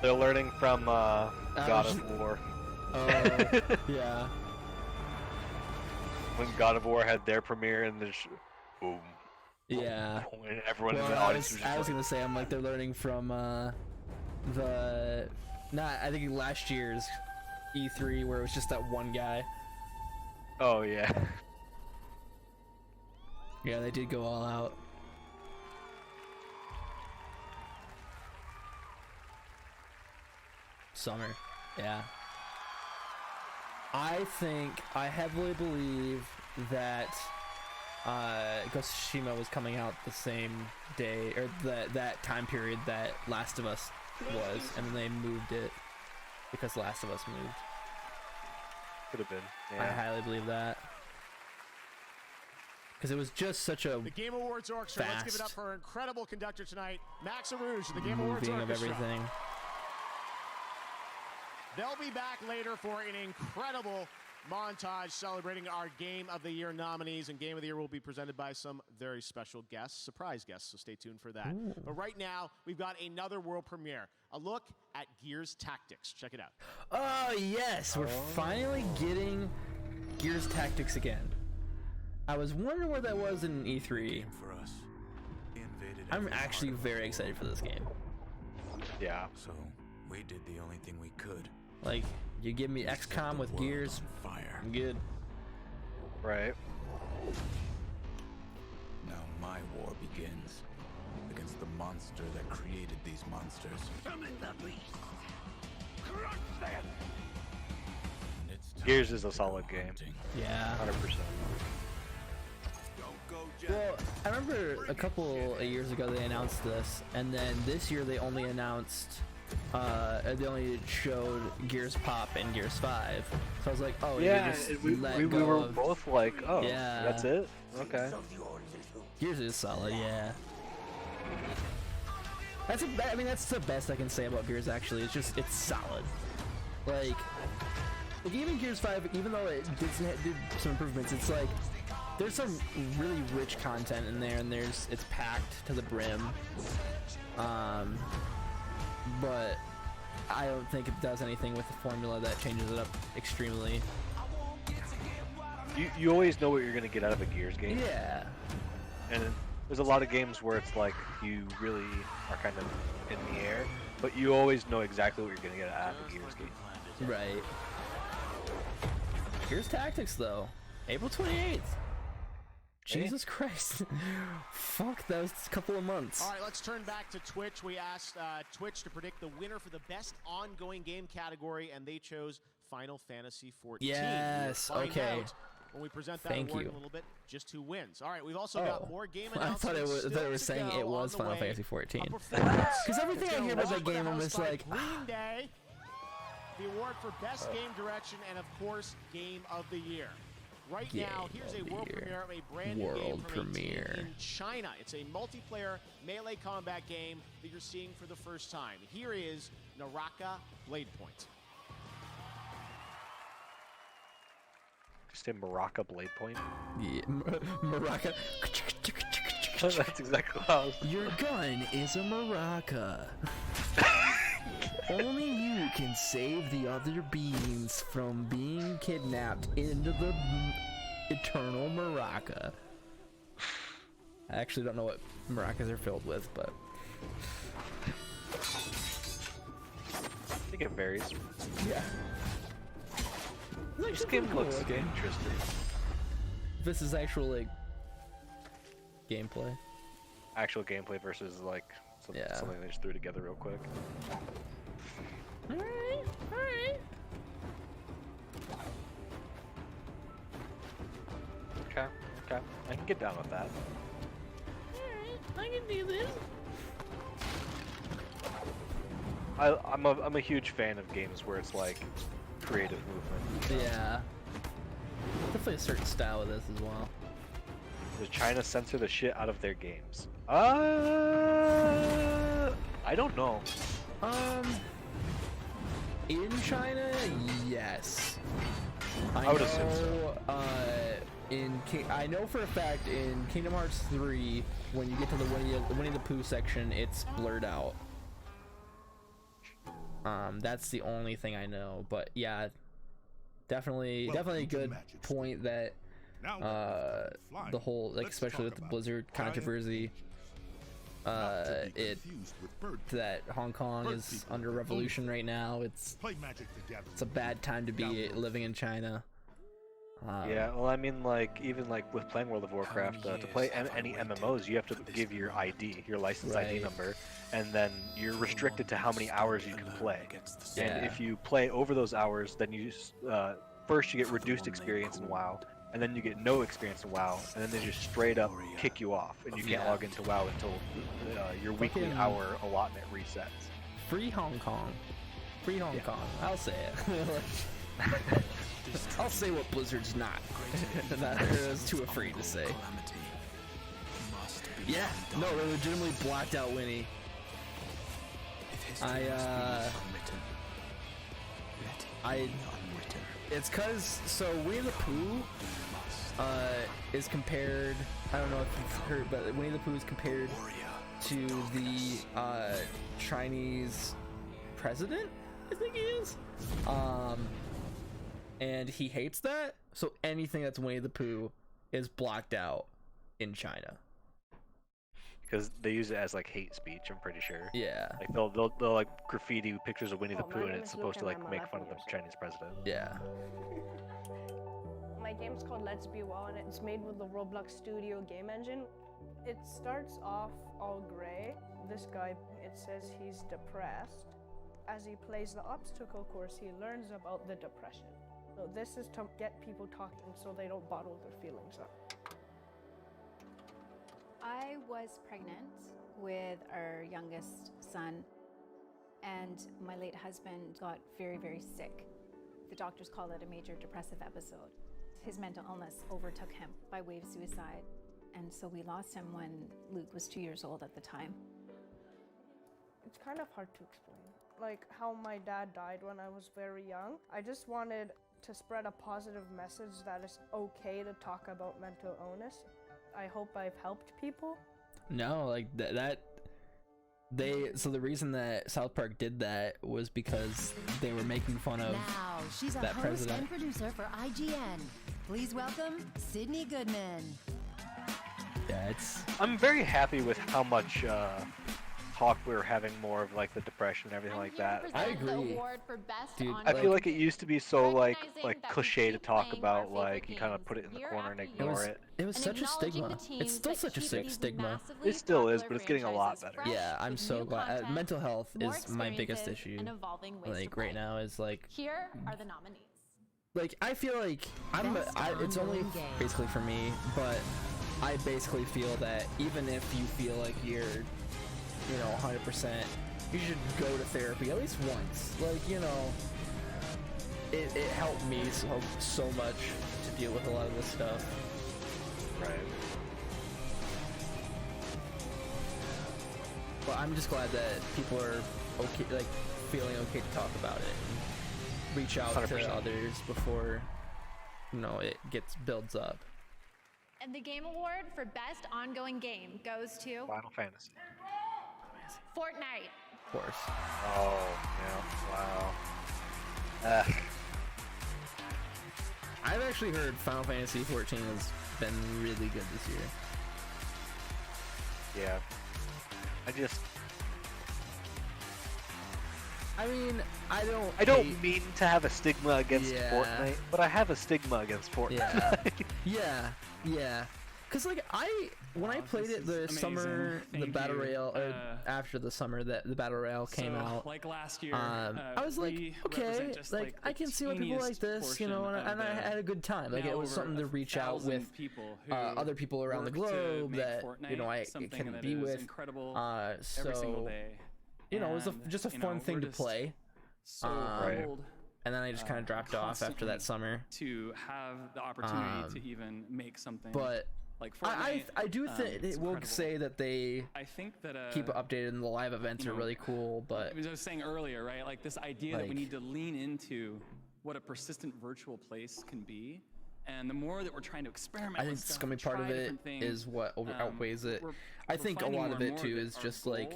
They're learning from God of War. Yeah. When God of War had their premiere and the boom. Yeah. And everyone in the audience was just I was gonna say, I'm like, they're learning from I think last year's E3 where it was just that one guy. Oh yeah. Yeah, they did go all out. Summer. Yeah. I heavily believe that Ghost of Tsushima was coming out the same day, or that time period that Last of Us was, and then they moved it because Last of Us moved. Could have been. I Yeah. highly believe that. Because it was just such a The Game Awards Orchestra. Let's give it up for our incredible conductor tonight, Max Arouge, the Game Awards moving of Orchestra. everything. They'll be back later for an incredible montage celebrating our Game of the Year nominees, and Game of the Year will be presented by some very special guests, surprise guests, so stay tuned for that. Ooh. But right now, we've got another world premiere, a look at Gears Tactics. Check it out. Oh yes, we're finally getting Gears Tactics again. I was wondering where that was in E3. I'm actually very excited for this game. Yeah. So we did the only thing we could. Like, you give me XCOM with Gears, I'm good. Right. Now my war begins against the monster that created these monsters. Summon the beast. Crush them. Gears is a solid game. Yeah. 100%. Don't go Well, I remember a couple of years ago they announced this, and then this year they only announced, they only showed Gears Pop and Gears 5. So I was like, oh yeah, we were of... both like, oh, yeah, that's it? Okay. Gears is solid, yeah. I mean, that's the best I can say about Gears, actually. It's just, it's solid. Like even Gears 5, even though it did some improvements, it's like, there's some really rich content in there, and it's packed to the brim. But I don't think it does anything with the formula that changes it up extremely. You always know what you're gonna get out of a Gears game. Yeah. And there's a lot of games where it's like you really are kind of in the air, but you always know exactly what you're gonna get out of a Gears game. Right. Gears Tactics though, April 28th. Jesus Christ. Fuck, that was a couple of months. All right, let's turn back to Twitch. We asked Twitch to predict the winner for the best ongoing game category, and they chose Final Fantasy XIV. Yes, we'll find okay. out when we present that award in a little bit, just who wins. All right, we've also got more game I announcements. thought it was saying it was Final Fantasy 14. Because everything I hear about that game, I'm just like, Green Day, the award for Best Game Direction, and of course, Game of the Year. Right now, here's a world premiere of a brand new game from a team in China. It's a multiplayer melee combat game that you're seeing for the first time. Here is Naraka Blade Point. Just say Naraka Blade Point? Yeah, Naraka. That's exactly how I was. Your gun is a maraca. Only you can save the other beings from being kidnapped into the eternal maraca. I actually don't know what maracas are filled with, but I think it varies. Yeah. This game looks interesting. This is actual like gameplay. Actual gameplay versus like something they just threw together real quick. Alright, alright. Okay, I can get down with that. Alright, I can do this. I'm a huge fan of games where it's like creative movement. Yeah. Definitely a certain style of this as well. Does China censor the shit out of their games? I don't know. In China, yes. I would assume so. I know for a fact in Kingdom Hearts 3, when you get to the Winnie the Pooh section, it's blurred out. That's the only thing I know, but yeah, definitely a good point that the whole, like, especially with the Blizzard controversy, that Hong Kong is under revolution right now. It's a bad time to be living in China. Yeah, well, I mean, like, even like with playing World of Warcraft, to play any MMOs, you have to give your ID, your license ID number, and then you're restricted to how many hours you can play. And if you play over those hours, then you first you get reduced experience in WoW, and then you get no experience in WoW, and then they just straight up kick you off, and you can't log into WoW until your weekly hour allotment resets. Free Hong Kong. Free Hong Kong. I'll say it. I'll say what Blizzard's not. I was too afraid to say. Yeah, no, they legitimately blocked out Winnie. It's cause, so Winnie the Pooh, is compared, I don't know if you've heard, but Winnie the Pooh is compared to the, Chinese president, I think he is. And he hates that, so anything that's Winnie the Pooh is blocked out in China. Because they use it as like hate speech, I'm pretty sure. Yeah. Like they'll like graffiti pictures of Winnie the Pooh, and it's supposed to like make fun of the Chinese president. Yeah. My game's called Let's Be Well, and it's made with the Roblox Studio game engine. It starts off all gray. This guy, it says he's depressed. As he plays the obstacle course, he learns about the depression. So this is to get people talking so they don't bottle their feelings up. I was pregnant with our youngest son, and my late husband got very, very sick. The doctors call it a major depressive episode. His mental illness overtook him by way of suicide, and so we lost him when Luke was 2 years old at the time. It's kind of hard to explain. Like how my dad died when I was very young. I just wanted to spread a positive message that it's okay to talk about mental illness. I hope I've helped people. No, like so the reason that South Park did that was because they were making fun of Now, she's a that host president. and producer for IGN. Please welcome Sydney Goodman. Yeah, it's. I'm very happy with how much talk we were having more of like the depression and everything like that. I agree. Dude, I feel like it used to be so like cliche to talk about, like you kind of put it in the corner and ignore it. It was such a stigma. It's still such a stigma. It still is, but it's getting a lot better. Yeah, I'm so glad. Mental health is my biggest issue. Like right now is like. Here are the nominees. Like I feel like it's only basically for me, but I basically feel that even if you feel like you're, 100%, you should go to therapy at least once. Like, it helped me so much to deal with a lot of this stuff. Right. But I'm just glad that people are okay, like feeling okay to talk about it and reach out 100%. to others before, it builds up. And the Game Award for Best Ongoing Game goes to Final Fantasy. Fortnite. Of course. Oh, yeah, wow. I've actually heard Final Fantasy 14 has been really good this year. Yeah. I don't mean to have a stigma against Fortnite, but I have a stigma against Fortnite. Yeah. Cause like when I played it the summer, the battle royale, after the summer that the battle royale came out, like last year, I was like, okay, like I can see why people like this, and I had a good time. Like it was something to reach out with other people around the globe that I can be with. So it was just a fun thing to play. And then I just kind of dropped off after that summer. To have the opportunity to even make something. But like Fortnite, I do think it will say that they keep updated and the live events are really cool. But as I was saying earlier, right? Like this idea that we need to lean into what a persistent virtual place can be. And the more that we're trying to experiment, I think the scummy part of it is what outweighs it. I think a lot of it too is just like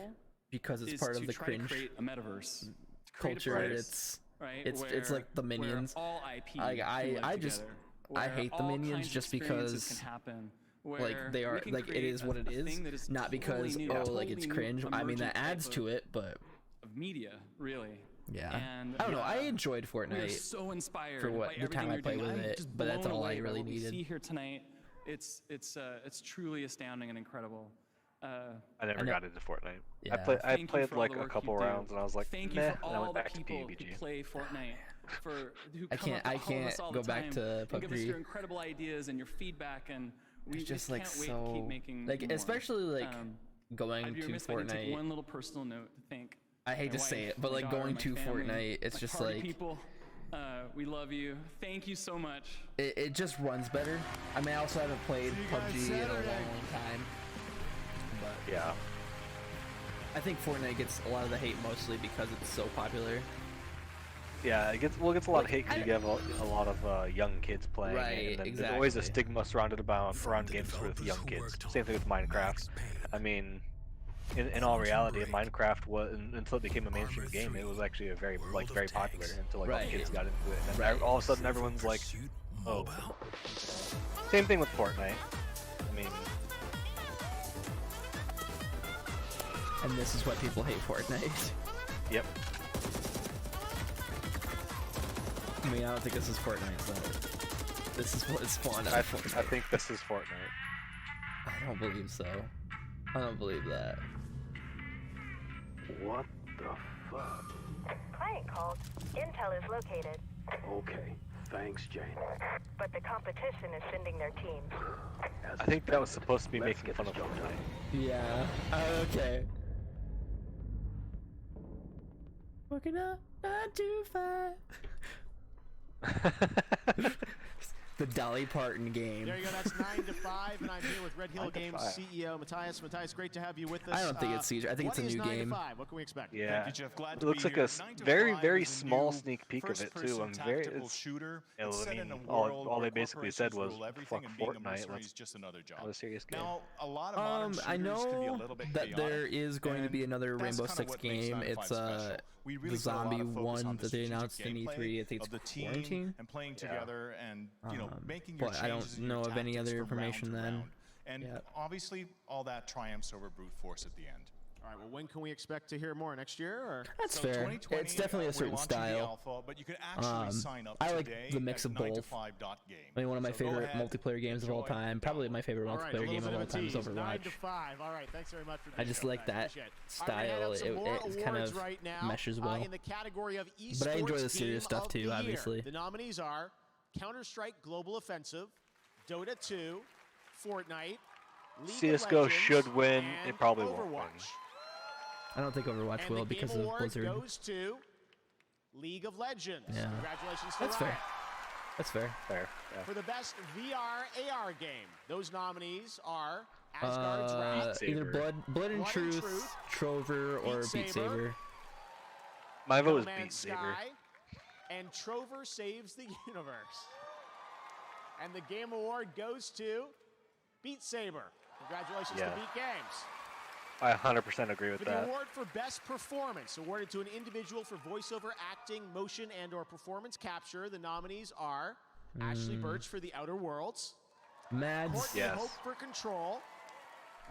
because it's part of the cringe create a metaverse culture. It's like the Minions. I hate the Minions just because like they are like it is what it is, not because like it's cringe. I mean that adds to it, but of media really. Yeah, and I don't know. I enjoyed Fortnite so inspired for what the time I played with it, but that's all I really needed. needed. See here tonight, it's truly astounding and incredible. I never got into Fortnite. Yeah. I played like a couple rounds and I was like, thank meh, you for and I all went the back to people PUBG. who play Fortnite. Who I come can't up to all of us all go the back time to and give us PUBG. your incredible ideas and your feedback, and we It's just can't like wait so to keep making like more. especially like going I'd be to remiss if I didn't take Fortnite. one little personal note to thank I hate my to say wife, it, but my like daughter, going my to family, Fortnite, it's my just party like people. We love you. Thank you so much. it just runs better. I mean, I also haven't played PUBG in a long time, but yeah, I think Fortnite gets a lot of the hate mostly because it's so popular. Yeah, it gets a lot of hate because you have a lot of young kids playing, Right, and then there's always a exactly. stigma surrounded around games with young kids. Same thing with Minecraft. I mean, in all reality, Minecraft was until it became a mainstream game, it was actually a very popular until like all the kids got into it, and then all of a sudden everyone's like, oh. Same thing with Fortnite. I mean. And this is what people hate Fortnite. Yep. I mean, I don't think this is Fortnite, but this is what spawned out I of Fortnite. I think this is Fortnite. I don't believe so. I don't believe that. What the fuck? Client called. Intel is located. Okay. Thanks, Jane. But the competition is sending their team. I think that was supposed to be making fun of Fortnite. Yeah. Okay. Working up 9 to 5. The Dolly Parton game. There you go. That's 9 to 5, and I'm here with Red Hill Games CEO Matthias. Matthias, great to have you with us. I don't think it's Siege. I think it's a new What is 9 game. to 5? What can we expect? Yeah. Thank you, Jeff. Glad It to looks be like here. a very small sneak peek of it too. I'm very. Shooter. I mean, all they basically said was fuck Fortnite. Let's just another job. have a serious game. Now, a lot of modern I shooters can be a know little bit that chaotic, there is going to be another that's Rainbow kind of Six what makes game. 9 to 5 It's special. We really the put a lot zombie of focus one on the that they strategic announced in gameplay E3. I think of it's the team Quarantine. and playing together and making your But I changes don't in your know of any tactics other from round information to then. round. And obviously, all that triumphs over brute force at the end. All right, well, when can we expect to hear more? Next year? Or? That's So fair. 2020, It's definitely a we're certain launching the style. alpha, but you can actually sign up I like today the mix at of both. 9to5.game. I mean, one of my So go favorite ahead, multiplayer games of all time. Probably my favorite All right, multiplayer a game little of all bit time is of a tease. 9 Overwatch. to 5. All right, thanks very much for I just like that Appreciate it. style. All right, It kind of right now, meshes well. in the category of esports But I enjoy the serious Game stuff of too, the Year. obviously. The nominees are Counter-Strike Global Offensive, Dota 2, Fortnite, League of CS:GO Legends, should win. and It probably won't win. Overwatch. I don't think Overwatch And will the Game because of Award Blizzard. goes to League of Legends. Yeah. Congratulations to That's Riot. fair. That's fair. Fair. For the best VR AR game, those nominees are Asgard's Wrath, Either Blood and Truth, Trover, or Beat Saber. My vote is No Beat Man's Saber. Sky, and Trover Saves the Universe. And the Game Award goes to Beat Saber. Congratulations Yeah. to Beat Games. I 100% agree with For the that. award for Best Performance, awarded to an individual for voiceover, acting, motion, and/or performance capture, the nominees are Ashley Birch for The Outer Worlds, Mads. Courtney Hope for Control,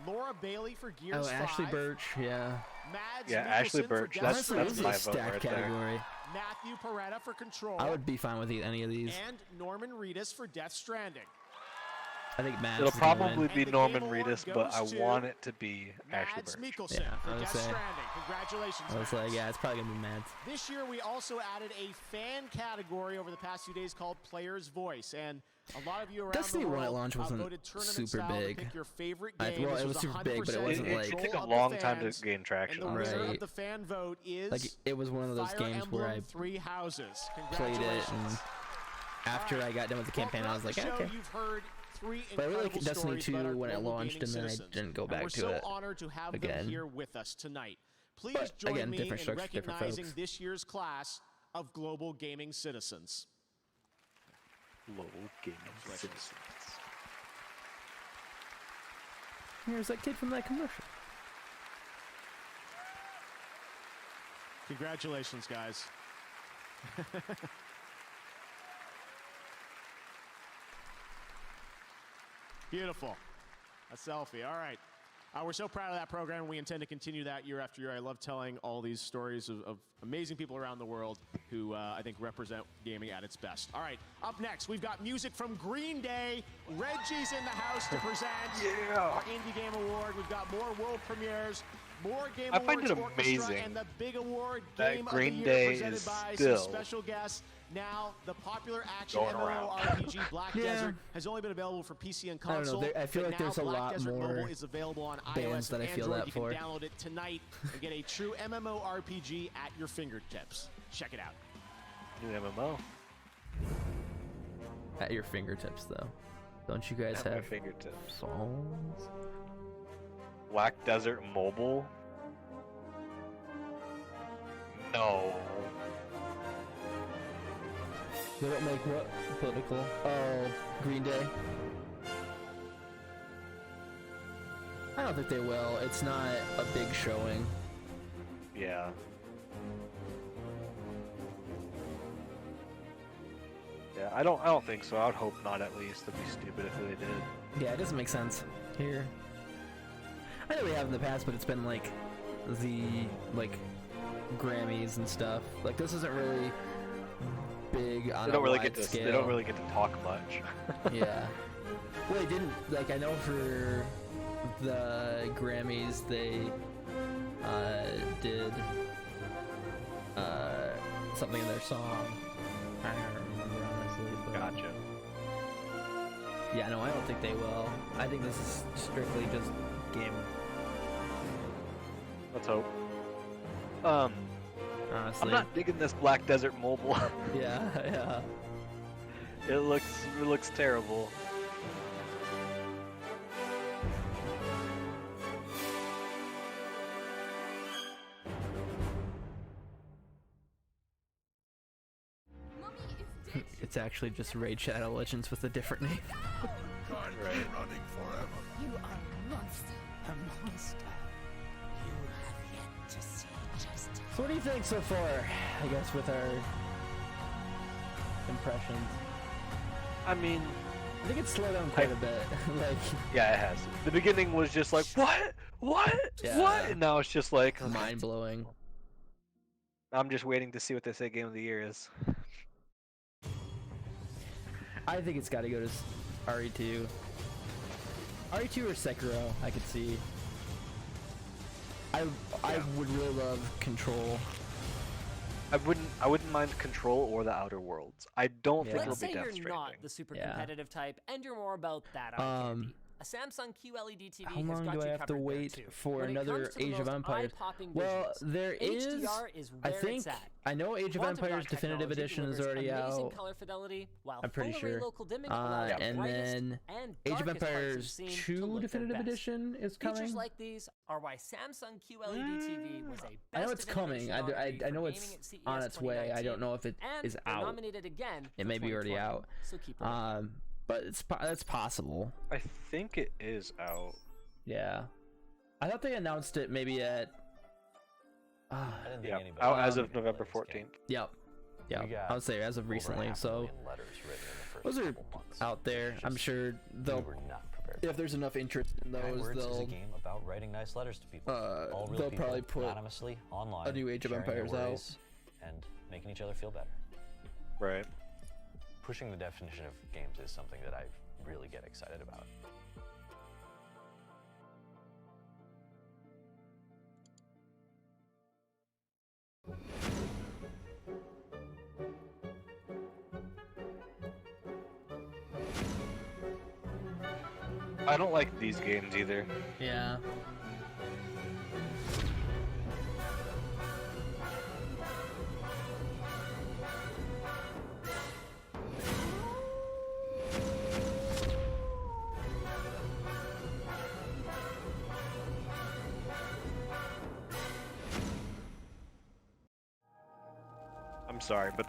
Laura Bailey for Gears 5, Ashley Birch, yeah. Mads Yeah, Mikkelsen Ashley for Birch, Death that's Stranding, my vote Stack right there. category. Matthew Peretta for Control, I would be fine with any of these. and Norman Reedus for Death Stranding. I think Mads. It'll is gonna probably win. be the Norman Game Award Reedus, but I goes to want it to be Ashley Mads Birch. Mikkelsen Yeah, for I would Death say. Stranding. Congratulations, I was Mads. like, yeah, it's probably gonna be Mads. This year, we also added a fan category over the past few days called Player's Voice, and a lot of you around Destiny the 1 world at launch wasn't voted tournament super style to big. pick your favorite Well, game. it This was super big, but it 100% wasn't in like. control It took a of the long time to fans, gain traction. And the winner Right. of the fan vote is Like it was one of those Fire games Emblem where I Three Houses. played it, Congratulations. and after I got done with the campaign, I was like, Throughout the okay. show, you've heard three But I really like incredible Destiny stories 2 about our when it global launched, gaming and then I citizens. didn't go And back we're to so it honored to have again. them here with us tonight. Please But join again, me different in strokes for different recognizing folks. this year's class of global gaming citizens. Global gaming citizens. Here's that kid from that commercial. Congratulations, guys. Beautiful. A selfie. All right. We're so proud of that program. We intend to continue that year after year. I love telling all these stories of amazing people around the world who I think represent gaming at its best. All right. Up next, we've got music from Green Day. Reggie's in the house to present our Indie Game Award. We've got more world premieres, more Game I find Awards it Orchestra, amazing and the big award that Game Green of the Year Day presented is by still some special guests. Now, the popular action going MMO around. RPG Black Yeah. Desert has only been available for PC and I don't know, console. I feel but like there's now a Black lot Desert more Mobile is available on bands iOS that I and feel Android. that You for. can download it tonight and get a true MMORPG at your fingertips. Check it out. New MMO. At your fingertips, though. Don't you guys At my have fingertips. phones? Black Desert Mobile? No. They don't make what political? Oh, Green Day. I don't think they will. It's not a big showing. Yeah. Yeah, I don't think so. I would hope not, at least. It'd be stupid if they did. Yeah, it doesn't make sense here. I know we have in the past, but it's been like the Grammys and stuff. Like this isn't really big on They don't a really wide get to. scale. They don't really get to talk much. Yeah. Well, they didn't. Like I know for the Grammys, they did something in their song. I don't remember honestly. yet. Yeah, no, I don't think they will. I think this is strictly just game. Let's hope. Honestly. I'm not digging this Black Desert Mobile. Yeah. It looks terrible. It's actually just Raid Shadow Legends with a different name. Can't be running forever. You are a monster. A monster. You have yet to see justice. So what do you think so far, I guess, with our impressions? I mean, I think it's slowed down quite a bit. Like, yeah, it has. The beginning was just like, what? What? And now it's just like mind blowing. I'm just waiting to see what they say Game of the Year is. I think it's got to go to RE2. RE2 or Sekiro, I could see. I would really love Control. I wouldn't mind Control or the Outer Worlds. I don't think it'll Let's be say Death you're Stranding. not the super competitive type, and you're more about that candy. A Samsung QLED TV How has long got do I you have to covered wait there, too. for When it another comes to the Age of most Empires? eye-popping Well, visuals, there is. HDR is I where think it's at. I know Age of Quantum Empires dot Definitive technology Edition is delivers already amazing out. color fidelity, while I'm pretty full sure. array local dimming will allow the And brightest then and Age of darkest parts of the Empires scene to 2 look their Definitive best. Edition is coming. Features like these are why Samsung QLED TV was a I know it's coming. I know it's on its way. I don't know if it is out. Nominated again. It may be already out. So keep but that's possible. I think it is out. Yeah, I thought they announced it maybe at. Yeah, out as of November 14th. Yep. I would say as of recently. So those are out there. I'm sure they'll. If there's enough interest in those, Words is a they'll. game about writing nice letters to people. All real They'll people, probably put anonymously online, a new Age of sharing their Empires out. worries and making each other feel better. Right. Pushing the definition of games is something that I really get excited about. I don't like these games either. Yeah. I'm sorry, but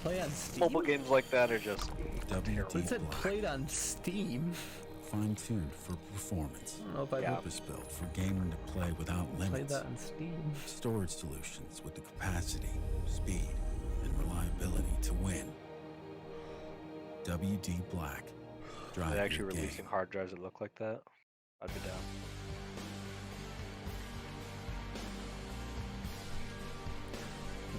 play on Steam? Mobile games like that are just terrible. It said played on Steam. Fine-tuned for performance. I don't know if I've Purpose-built for gaming to play without limits. played that on Steam. Storage solutions with the capacity, speed, and reliability to win. WD Black. Drive They're actually your game. releasing hard drives that look like that. I'd be down.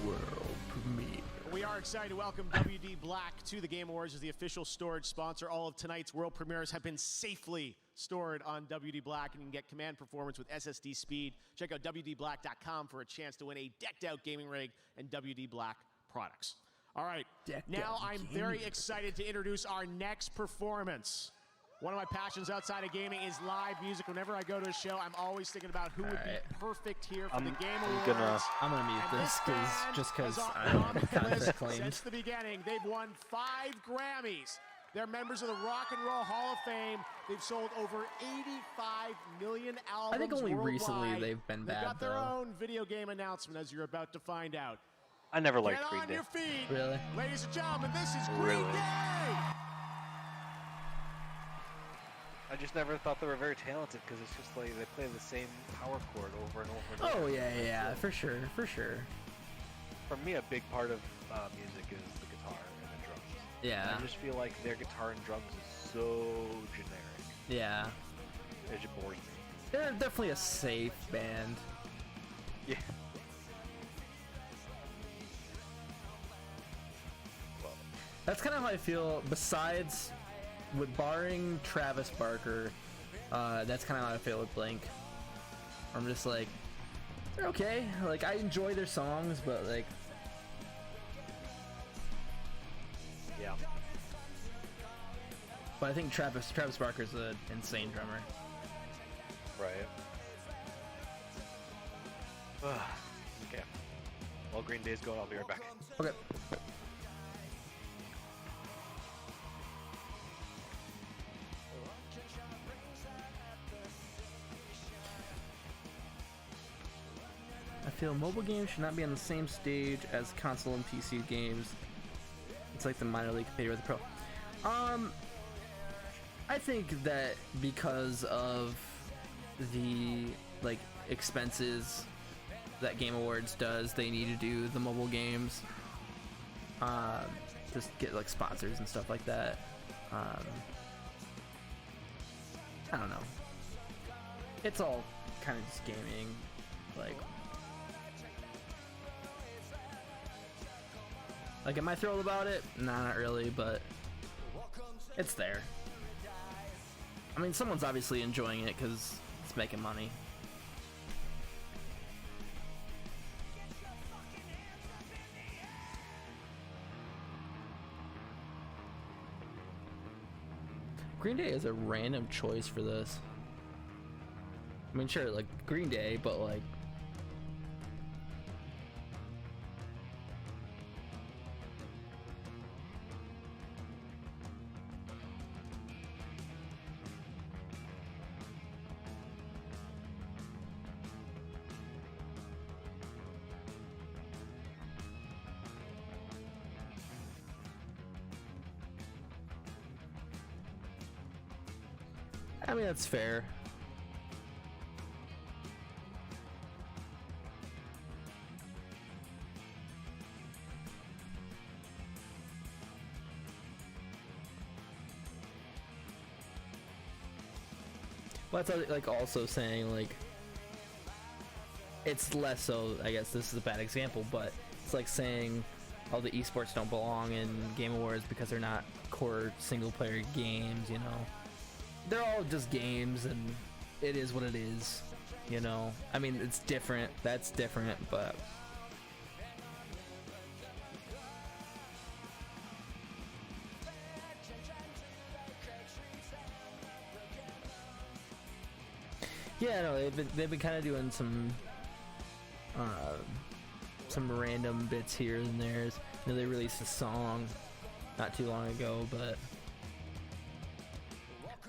World premiere. We are excited to welcome WD Black to the Game Awards as the official storage sponsor. All of tonight's world premieres have been safely stored on WD Black, and you can get command performance with SSD speed. Check out WDBlack.com for a chance to win a decked-out gaming rig and WD Black products. All right, now I'm very excited to introduce our next performance. One of my passions outside of gaming is live music. Whenever I go to a show, I'm always thinking about who would be perfect here for the Game Awards. I'm gonna mute this just because I don't want to list claimed. since the beginning. They've won 5 Grammys. They're members of the Rock and Roll Hall of Fame. They've sold over 85 million albums. I think only worldwide. recently they've been bad, They've got their though. own video game announcement, as you're about to find out. I never liked Get Green on Day. your feet, Really? ladies and gentlemen. This is Green Really? Day. I just never thought they were very talented because it's just like they play the same power chord over and over and over. Oh yeah, for sure. For me, a big part of music is the guitar and the drums. Yeah. And I just feel like their guitar and drums is so generic. Yeah. It just bores me. They're definitely a safe band. Yeah. That's kind of how I feel. Besides, with barring Travis Barker, that's kind of how I feel with Blink. I'm just like, they're okay. Like, I enjoy their songs, but like, yeah. But I think Travis Barker's an insane drummer. Right. Okay. While Green Day's going, I'll be right back. Okay. I feel mobile games should not be on the same stage as console and PC games. It's like the minor league competing with the pro. I think that because of the like expenses that Game Awards does, they need to do the mobile games. Just get like sponsors and stuff like that. I don't know. It's all kind of just gaming, like am I thrilled about it? Nah, not really, but it's there. I mean, someone's obviously enjoying it because it's making money. Green Day is a random choice for this. I mean, sure, like Green Day, but like I mean, that's fair. Well, that's like also saying like it's less so. I guess this is a bad example, but it's like saying all the esports don't belong in Game Awards because they're not core single-player games. You know, they're all just games, and it is what it is. You know, I mean, it's different. That's different, but. Yeah, no, they've been kind of doing some random bits here and there. You know, they released a song not too long ago, but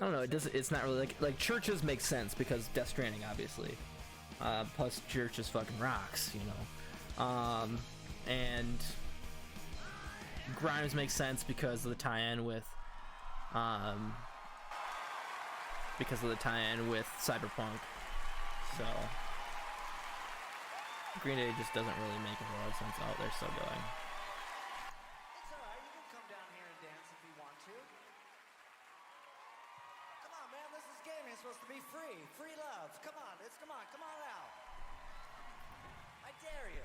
I don't know. It's not really like Churches makes sense because Death Stranding, obviously. Plus, Churches fucking rocks, you know. And Grimes makes sense because of the tie-in with Cyberpunk. So Green Day just doesn't really make a lot of sense. Oh, they're still going. It's alright, you can come down here and dance if you want to. Come on, man, this is gaming. It's supposed to be free. Free love. Come on, come on out. I dare you.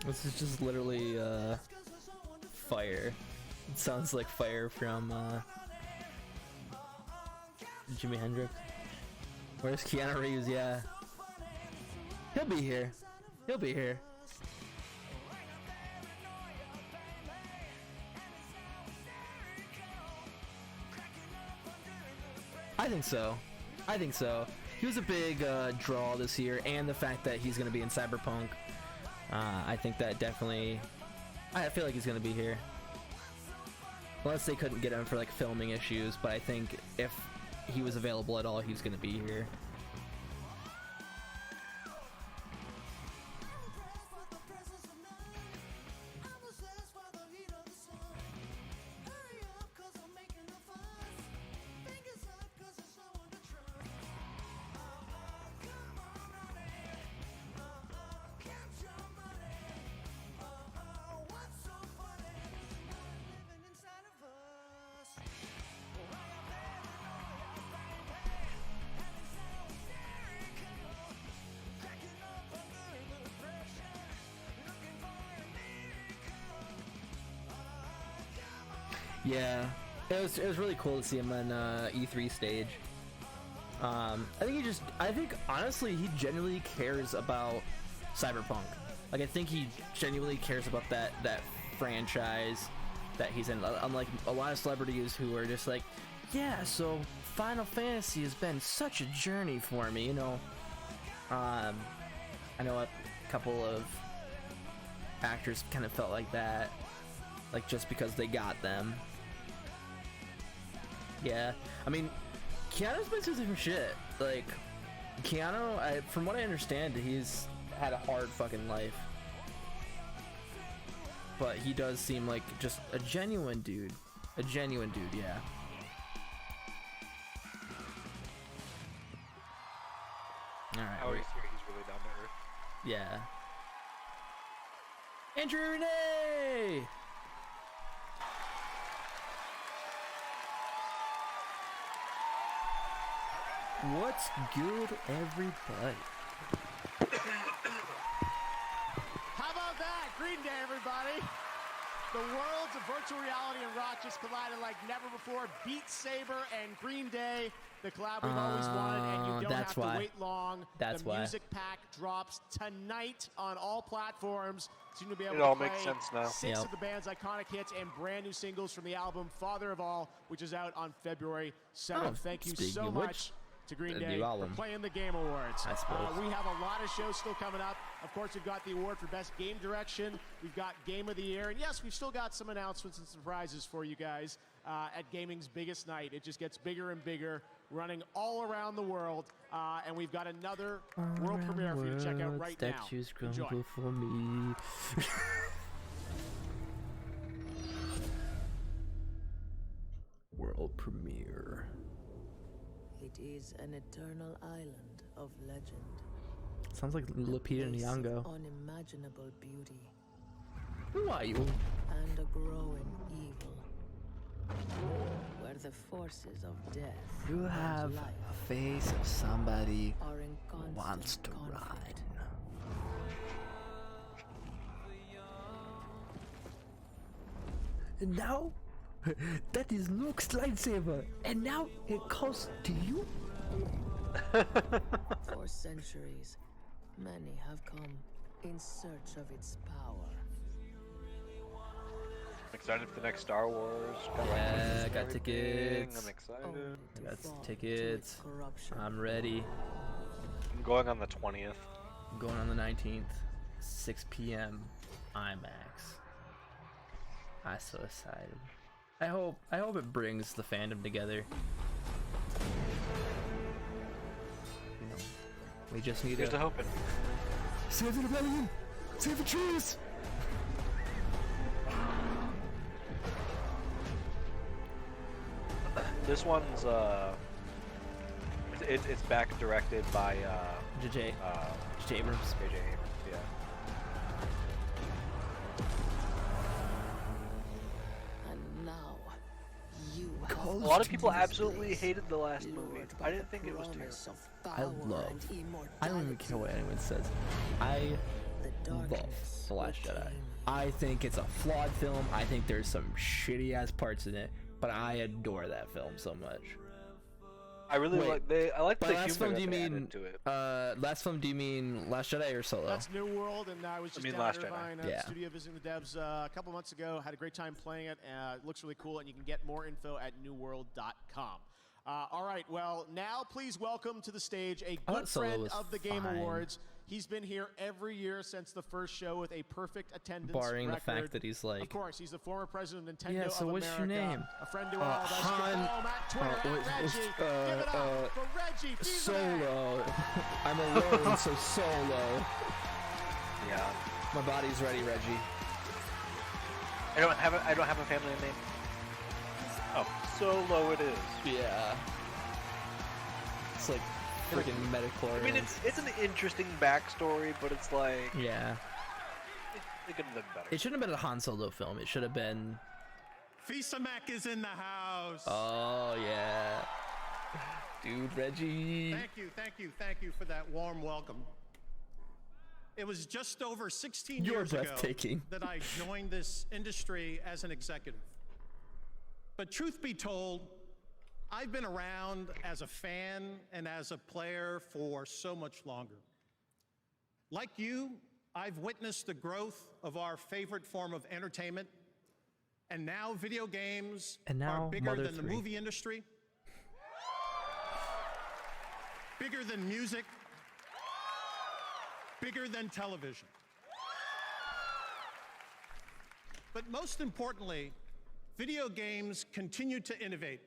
This is just literally Fire. It sounds like Fire from Jimi Hendrix. Where's Keanu Reeves? Yeah, he'll be here. He'll be here. I think so. I think so. He was a big draw this year, and the fact that he's going to be in Cyberpunk. I think that definitely. I feel like he's gonna be here, unless they couldn't get him for like filming issues. But I think if he was available at all, he's gonna be here. Yeah, it was really cool to see him on E3 stage. I think honestly he genuinely cares about Cyberpunk. Like I think he genuinely cares about that franchise that he's in. Unlike a lot of celebrities who are just like, yeah, so Final Fantasy has been such a journey for me, you know. I know a couple of actors kind of felt like that, like just because they got them. Yeah, I mean, Keanu's been through some shit. Like, Keanu, from what I understand, he's had a hard fucking life. But he does seem like just a genuine dude. A genuine dude, yeah. Alright. I always hear he's really down to earth. Yeah. Andrew Renee! What's good, everybody? How about that? Green Day, everybody. The worlds of virtual reality and rock just collided like never before. Beat Saber and Green Day, the collab we've always wanted, and you don't have to wait long. That's the music pack drops tonight on all platforms. Soon to be able It all to play makes sense now. 6 of the band's iconic hits and brand new singles from the album Father of All, which is out on February 7th. Thank you so much to Green Day for playing the Game Awards. We have a lot of shows still coming up. Of course, we've got the award for Best Game Direction. We've got Game of the Year. And yes, we've still got some announcements and surprises for you guys at gaming's biggest night. It just gets bigger and bigger, running all around the world. And we've got another world premiere for you to check out right now. Enjoy. For me. World premiere. It is an eternal island of legend. Sounds like Lupita Nyong'o. Unimaginable beauty. Who are you? And a growing evil. Where the forces of death You have and life a face of somebody are in who constant wants to conflict. ride. And now, that is Luke's lightsaber, and now it calls to you? For centuries, many have come in search of its power. I'm excited for the next Star Wars. Yeah, I got tickets. I'm excited. I got tickets. I'm ready. I'm going on the 20th. I'm going on the 19th, 6 p.m. IMAX. I'm so excited. I hope it brings the fandom together. You know, we just need Here's to hoping. Save the rebellion! Save the trees! This one's it's back directed by J.J. Abrams. J.J. Abrams, yeah. And now, you A lot of people absolutely hated the last movie. I didn't think it was terrible. I don't even care what anyone says. I love The Last Jedi. I think it's a flawed film. I think there's some shitty ass parts in it, but I adore that film so much. I really like the last humor film, do you that they mean added to it. last film? Do you mean Last Jedi or Solo? That's New World, and I was just down Last at Irvine Jedi. studio visiting the devs a couple months ago. Had a great time playing it. It looks really cool, and you can get more info at newworld.com. All right, well, now please welcome to the stage a good friend of the Game Awards. He's been here every year since the first show with a perfect attendance Barring record. the fact that he's like... Of course, he's the former president of Nintendo Yeah, so of what's America. your name? A friend to all of us. Han... Oh, Matt Twitter, Reggie. Give it up for Reggie. Solo. I'm alone, so Solo. Yeah. My body's ready, Reggie. I don't have a family name. Oh, Solo it is. Yeah. It's like freaking Metachlorine. I mean, it's an interesting backstory, but it's like... Yeah. It could have been better. It shouldn't have been a Han Solo film. It should have been... Fisa-Mac is in the house. Oh, yeah. Dude, Reggie. Thank you for that warm welcome. It was just over 16 You're years ago breathtaking. that I joined this industry as an executive. But truth be told, I've been around as a fan and as a player for so much longer. Like you, I've witnessed the growth of our favorite form of entertainment, and now video games are bigger than the movie industry, bigger than music, bigger than television. But most importantly, video games continue to innovate,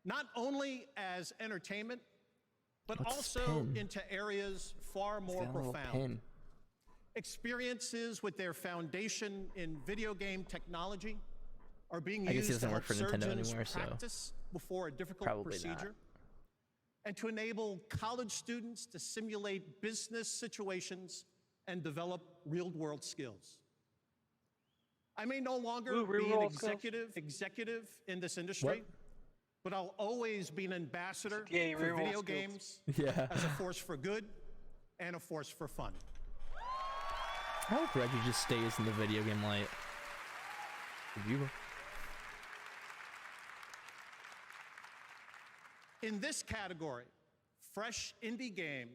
not only as entertainment, but also into areas far more profound. Experiences with their foundation in video game technology are being used to help surgeons practice before a difficult procedure, and to enable college students to simulate business situations and develop real-world skills. I may no longer be an executive in this industry, but I'll always be an ambassador for video games as a force for good and a force for fun. I hope Reggie just stays in the video game light. In this category, fresh indie game,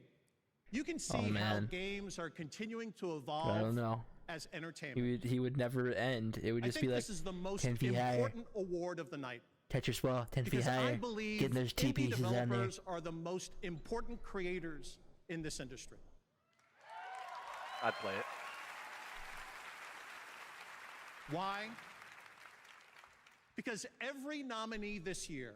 you can see how games are continuing to evolve I don't know. As entertainment. He would never end. It would just be like, this is the most important award of the night. Tetris Ball, 10 feet higher. I believe getting those indie TPs on there. developers are the most important creators in this industry. I'd play it. Why? Because every nominee this year,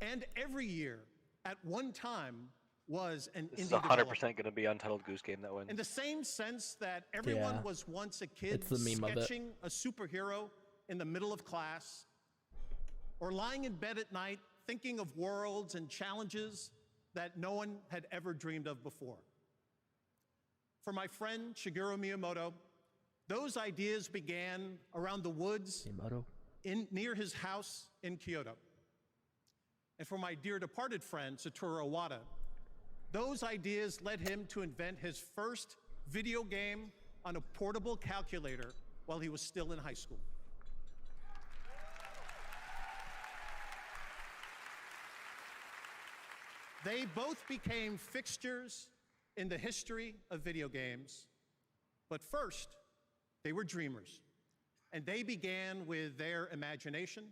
and every year at one time, was an This is indie 100% going to be Untitled Goose Game that wins. in the same sense that everyone was once a kid It's the meme of it. sketching a superhero in the middle of class, or lying in bed at night thinking of worlds and challenges that no one had ever dreamed of before. For my friend Shigeru Miyamoto, those ideas began around the woods near his house in Kyoto. And for my dear departed friend Satoru Iwata, those ideas led him to invent his first video game on a portable calculator while he was still in high school. They both became fixtures in the history of video games, but first, they were dreamers, and they began with their imagination.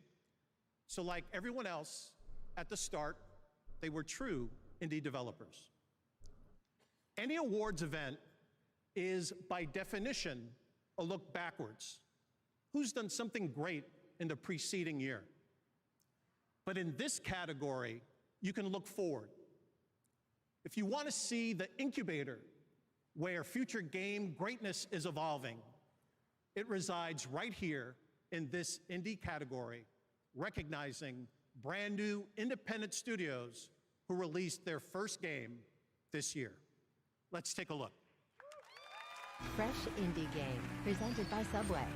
So like everyone else, at the start, they were true indie developers. Any awards event is, by definition, a look backwards. Who's done something great in the preceding year? But in this category, you can look forward. If you want to see the incubator where future game greatness is evolving, it resides right here in this indie category, recognizing brand new independent studios who released their first game this year. Let's take a look. Fresh Indie Game, presented by Subway.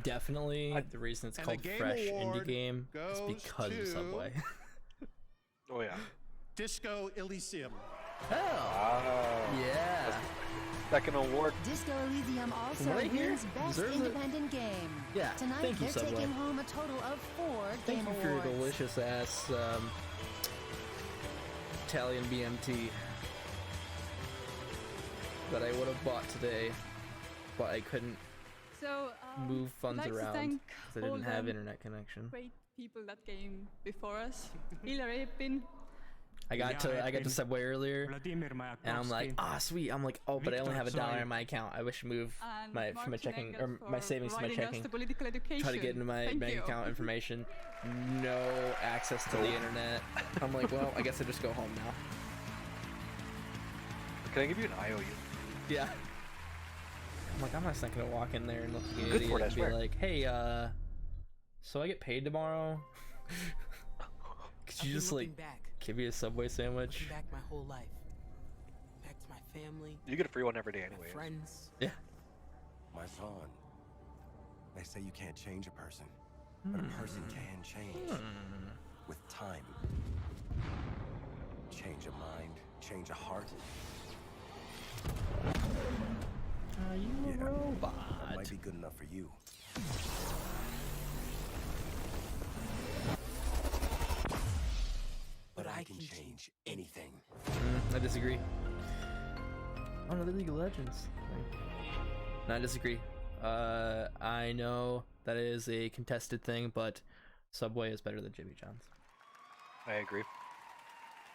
Definitely, the reason it's called Fresh Indie Game is because of Subway. Oh yeah. Disco Elysium. Yeah. Second award. Disco Elysium also Right here? wins Best Deserves it. Independent Game. Yeah, Tonight thank you, they're Subway. taking home a total of 4 Thank Game you for your Awards. delicious ass Italian BMT that I would have bought today, but I couldn't So, move funds I'd like to around thank because I didn't all have the internet connection. Great people that came before us. Ilya Repin. I got to Subway earlier, and I'm like, sweet. I'm like, but I only have $1 in my account. I wish to move And from my Martin checking Eggers or my for savings to my providing us checking. the political education. Try to get into my Thank bank you. account information. No access to the internet. I'm like, well, I guess I just go home now. Can I give you an IOU? Yeah. I'm like, I'm not gonna walk in there and look at Good the for it, I and be swear. like, hey, so I get paid tomorrow. Could you just like give me a Subway sandwich? Back my whole life. Back to my family. You get a free one every day anyway. Friends. Yeah. My son. They say you can't change a person, but a person can change with time. Change a mind, change a heart. Are you a robot? That might be good enough for you. But I can change anything. I disagree. Oh no, the League of Legends. No, I disagree. I know that is a contested thing, but Subway is better than Jimmy John's. I agree.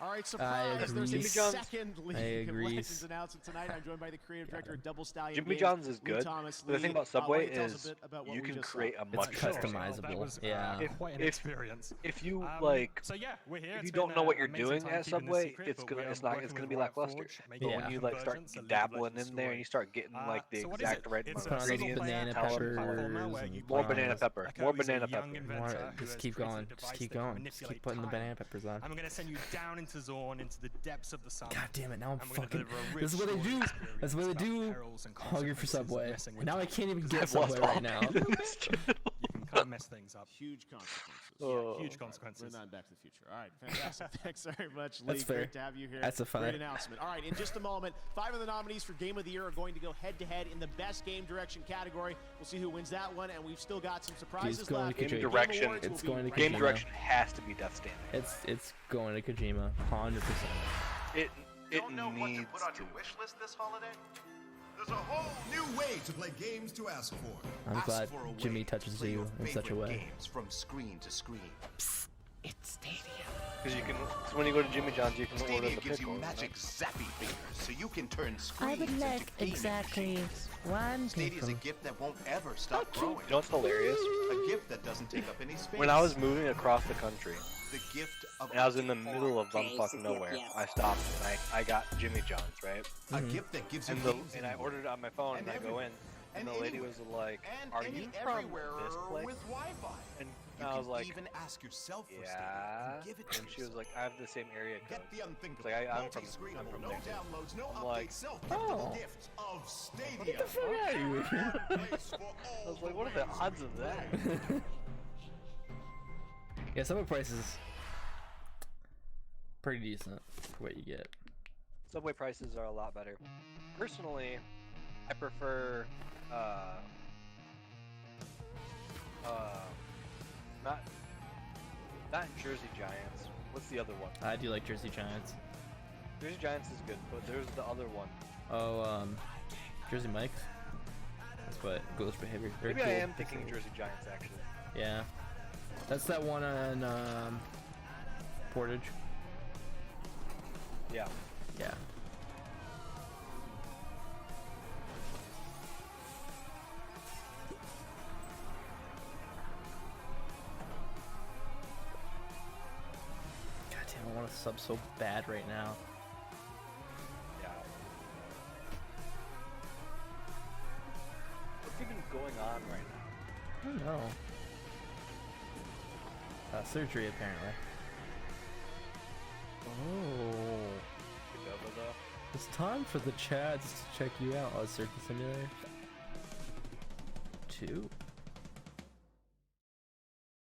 All right, surprise! There's a Jimmy second John's. League of Legends announcement tonight. I'm joined by the creative director of Double Stallion Jimmy Games, John's is Lee good. Thomas. But the thing Lee, about Subway why don't you tell us is a bit about what you we can just create saw? a much It's customizable. Yeah. Quite an experience. If you like, so yeah, we're here. if you It's don't been know what an you're amazing doing time at keeping this Subway, secret, it's but gonna we are it's not it's working gonna with be lackluster. Forge, But making when you like start convergence, a League of dabbling Legends in there and you start getting like the so what is exact it? right It's Put on those single-player banana action peppers. platformer where and you More play banana as pepper. Echo, More who's a banana young pepper. inventor who Just has keep created a going. Just device keep that can going. Just keep manipulate putting the time. banana peppers on. I'm gonna send you down into Zorn, into the depths of the sun. God damn it! Now I'm And we're gonna fucking. deliver a This is what rich they do. story That's what they experience do. about perils and Hungry for consequences Subway. messing with Now I time. can't even get I've lost Subway all right now. faith in this channel. You can kind of mess things up. Huge consequences. Oh. Huge consequences. We're not in Back to the Future. All right, fantastic. Thanks very much, Lee. That's fair. Great to have you here. That's a Great fair. announcement. All right, in just a moment, 5 of the nominees for Game of the Year are going to go head-to-head in the Best Game Direction category. We'll see who wins that one, and we've still got some surprises going left. to Game Kojima. direction. Awards It's will going be to right Game Kojima. back. direction has to be Death Standing. It's going to Kojima, 100%. It Don't know what to needs put on your to. wish list this holiday? There's a whole new way to play games to ask for. I'm Ask glad for a way Jimmy to touches play you your in such a favorite way. Games from screen to screen. It's Stadia. Because you can. So when you go to Jimmy John's, you can order Stadia the gives you pickles. magic zappy fingers, so you can turn I screens would into like gaming exactly machines. one Stadia's a pickle. gift that won't ever stop growing. You know what's hilarious? A gift that doesn't take up any space. When I was moving across the country, the gift of and I was in the middle of bumfuck nowhere, I stopped and I got Jimmy John's, right? a gift that gives you And games I ordered it on my phone and I go in, and the lady was like, "Are you from this place?" with Wi-Fi. And You I was can like, even ask yourself for "Yeah." Stadia. Give it to And she was like, "I have the same area code." Get the unthinkable. Like, I'm from Multi-screenable, no there. downloads, no I'm like, updates, self-giftable oh. gifts of Stadia. Get the fuck out of here. Place for all I was like, "What are the odds of that?" Yeah, Subway price is pretty decent for what you get. Subway prices are a lot better. Personally, I prefer not Jersey Giants. What's the other one? I do like Jersey Giants. Jersey Giants is good, but there's the other one. Oh, Jersey Mike's. That's what Ghoulish Behavior. or Maybe I Ghoul- am thinking Jersey Giants actually. Yeah, that's that one on Portage. Yeah. Yeah. God damn, I want to sub so bad right now. Yeah. What's even going on right now? I don't know. Surgery apparently. Oh. It's time for the Chads to check you out. Oh, Circuit Simulator 2.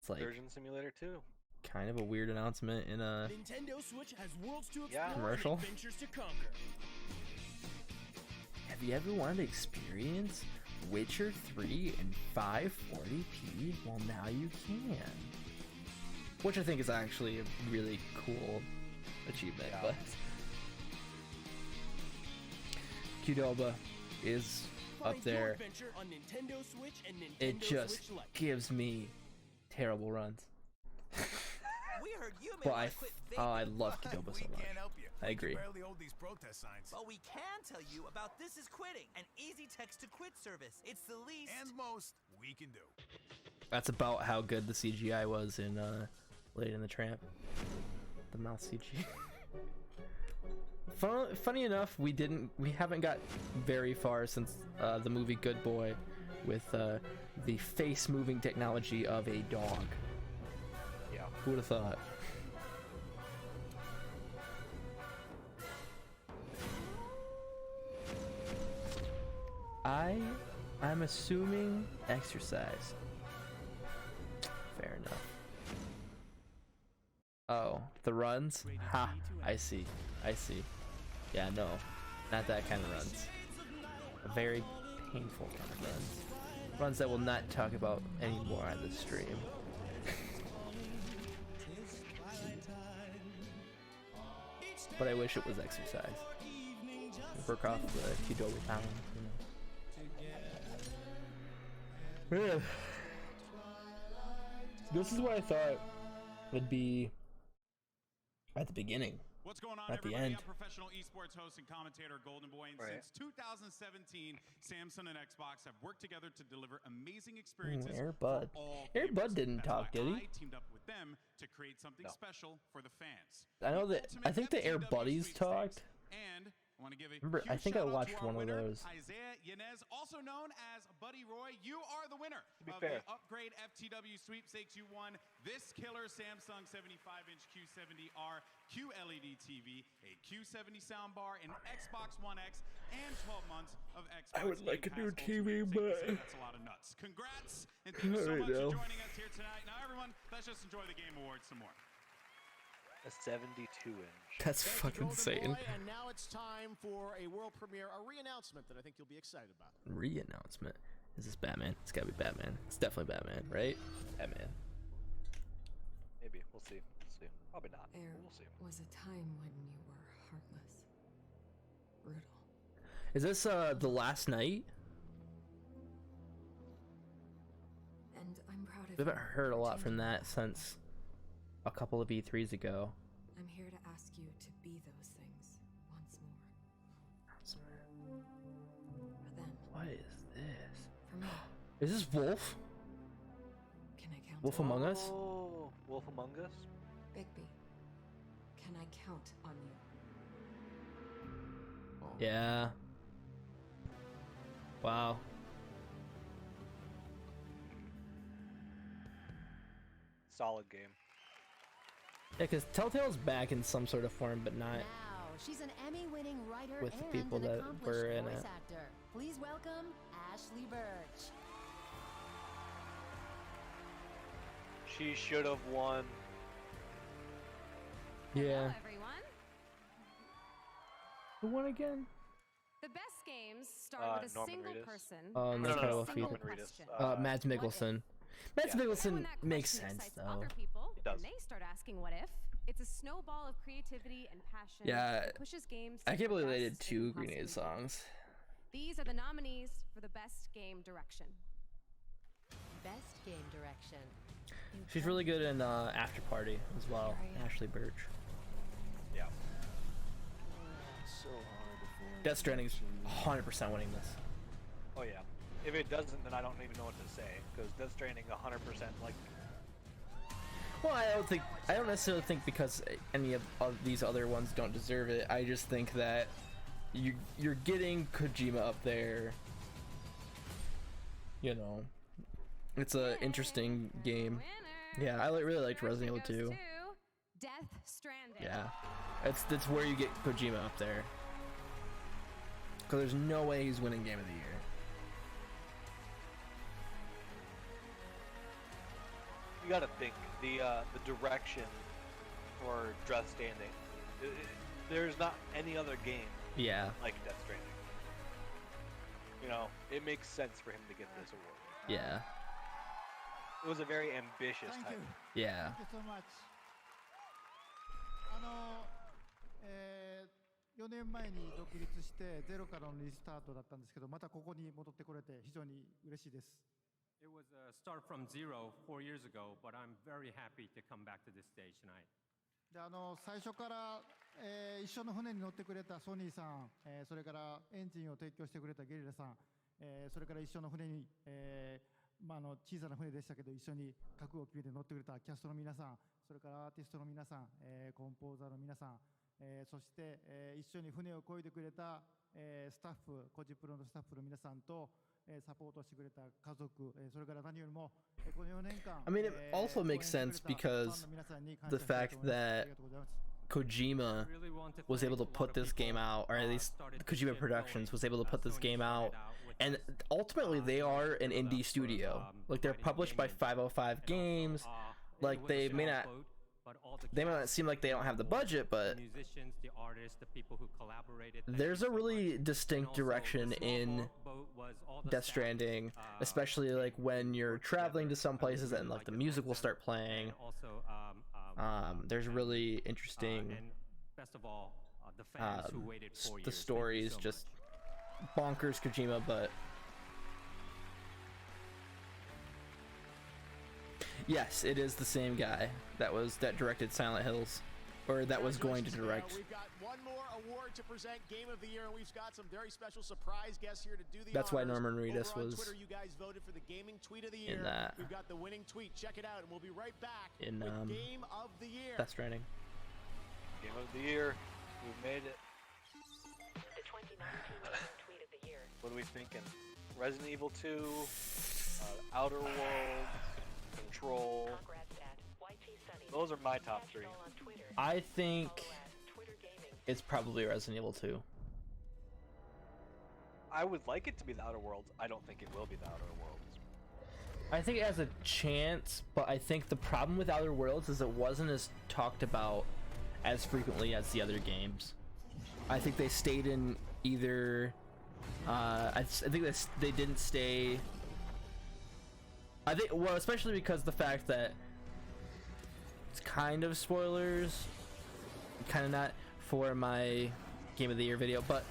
It's like Surgeon Simulator 2. kind of a weird announcement in a Nintendo Switch has worlds to Yeah. explore Commercial? and adventures to conquer. Have you ever wanted to experience Witcher 3 in 540p? Well, now you can. Which I think is actually a really cool achievement, but Qdoba is up Find your there. adventure on Nintendo Switch and Nintendo It just Switch Lite. gives me terrible runs. We heard you may But wanna quit vaping. I love Qdoba so much. I agree. barely hold these protest signs. But we can tell you about This Is Quitting, an easy text to quit service. It's the least and most we can do. That's about how good the CGI was in Lady and the Tramp. The mouth CG. Funny enough, we haven't got very far since the movie Good Boy with the face moving technology of a dog. Yeah. Who would have thought? I'm assuming exercise. Fair enough. Oh, the runs? Ha! I see. Yeah, no. Not that kind of runs. A very painful kind of runs. Runs that we'll not talk about anymore on the stream. But I wish it was exercise. Work off the Kidomi pound, you know. Man. This is what I thought would be at the beginning. What's going on, at the everybody? end. I'm professional esports host and commentator Golden Boy, and since 2017, Samsung and Xbox have worked together to deliver amazing experiences Air Bud. for all Air gamers. Bud didn't That's talk, why did he? I teamed up with them to create something special for the fans. I know that. I think the Air Buddies talked. And I want to give a Remember, I huge think I shout out watched to our one of winner, those. Isaiah Yanez, also known as Buddy Roy. You are the winner of fair. the Upgrade FTW sweepstakes. You won this killer Samsung 75-inch Q70R QLED TV, a Q70 soundbar, an Xbox One X, and 12 months of Xbox I would like a Game new Pass TV, Ultimate. Safe to but say that's a lot of nuts. Congrats, and thank you so Alright, much now. for joining us here tonight. Now, everyone, let's just enjoy the Game Awards some more. A 72-inch. That's fucking insane. And now it's time for a world premiere, a re-announcement that I think you'll be excited about. Re-announcement. Is this Batman? It's gotta be Batman. It's definitely Batman, right? Batman. Maybe. We'll see. Probably not. There We'll see. was a time when you were heartless, brutal. Is this the last night? And I'm proud of We haven't you heard a for lot from changing that since a couple of E3s ago. I'm here to ask you to be those things once more. For them. What is this? For me. Is this Wolf? Can I count Wolf on Among Us? Oh, Wolf Among Us? Bigby, can I count on you? Yeah. Wow. Solid game. Yeah, because Telltale's back in some sort of form, but not. Now, she's an Emmy-winning writer With the and people an that accomplished were in voice it. actor. Please welcome Ashley Birch. She should have won. Yeah. Hello, everyone. Who won again? The best games start with a Norman single Reedus. person. Oh, and no, a no, single Norman Reedus. question. Mads Mikkelsen. Mads Mikkelsen makes sense excites though. Other people, It does. and they start asking what if. It's a snowball of creativity and passion. Yeah, that pushes games. I to can't believe their they did best 2 can Grenade possibly be. songs. These are the nominees for the best game direction. Best game direction. She's really good in After Party as well. Ashley Birch. Yeah. So hard to find. Death Stranding's 100% winning this. Oh yeah. If it doesn't, then I don't even know what to say. Because Death Stranding 100% like. Well, I don't necessarily think because any of these other ones don't deserve it. I just think that you're getting Kojima up there. You know, it's a interesting game. Yeah, I really liked Resident Evil 2. Death Stranding. Yeah, that's where you get Kojima up there. Because there's no way he's winning Game of the Year. You gotta think the direction for Death Stranding. There's not any other game. Yeah. Like Death Stranding. You know, it makes sense for him to get this award. Yeah. It was a very ambitious title. Yeah. Thank you so much. 4年前に独立してゼロからのリスタートだったんですけど、またここに戻ってこれて非常に嬉しいです。It was a start from zero 4 years ago, but I'm very happy to come back to this stage tonight. で最初から、一緒の船に乗ってくれたソニーさん、それからエンジンを提供してくれたゲリラさん、それから一緒の船に、小さな船でしたけど一緒に覚悟を決めて乗ってくれたキャストの皆さん、それからアーティストの皆さん、コンポーザーの皆さん、そして、一緒に船を漕いでくれた、スタッフ、コジプロのスタッフの皆さんと、サポートしてくれた家族、それから何よりもこの4年間 I mean, it also makes sense because the fact that Kojima was able to put this game out, or at least Kojima Productions was able to put this game out, and ultimately they are an indie studio. Like, they're published by 505 Games. Like, they may not seem like they don't have the budget, but there's a really distinct direction in Death Stranding, especially like when you're traveling to some places and like the music will start playing. There's really interesting the stories, just bonkers Kojima, but yes, it is the same guy that directed Silent Hills, or that was going to direct. We've got one more award to present, Game of the Year, and we've got some very special surprise guests here to do the That's why honors. Norman Reedus Over on was Twitter, you guys voted for the Gaming Tweet of the Year. in that. We've got the winning tweet. Check it out, and we'll be right back In with Game of the Year. Death Stranding. Game of the Year. We've made it. The 2019 Tweet of the Year. What are we thinking? Resident Evil 2, Outer Worlds, Control. Those are my top 3. I think it's probably Resident Evil 2. I would like it to be the Outer Worlds. I don't think it will be the Outer Worlds. I think it has a chance, but I think the problem with Outer Worlds is it wasn't as talked about as frequently as the other games. I think they stayed in either I think they didn't stay. I think, well, especially because the fact that it's kind of spoilers, kind of not for my Game of the Year video, but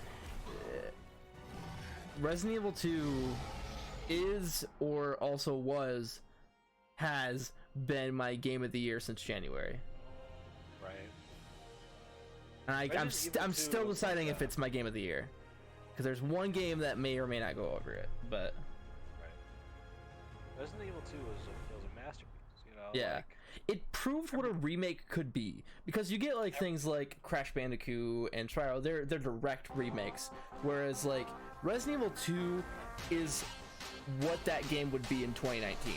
Resident Evil 2 is, or also has been my Game of the Year since January. Right. And I'm still deciding if it's my Game of the Year, because there's one game that may or may not go over it, but. Right. Resident Evil 2 was a masterpiece, you know. Yeah. Like, it proved what a remake could be, because you get like things like Crash Bandicoot and Spyro, they're direct remakes, whereas like Resident Evil 2 is what that game would be in 2019.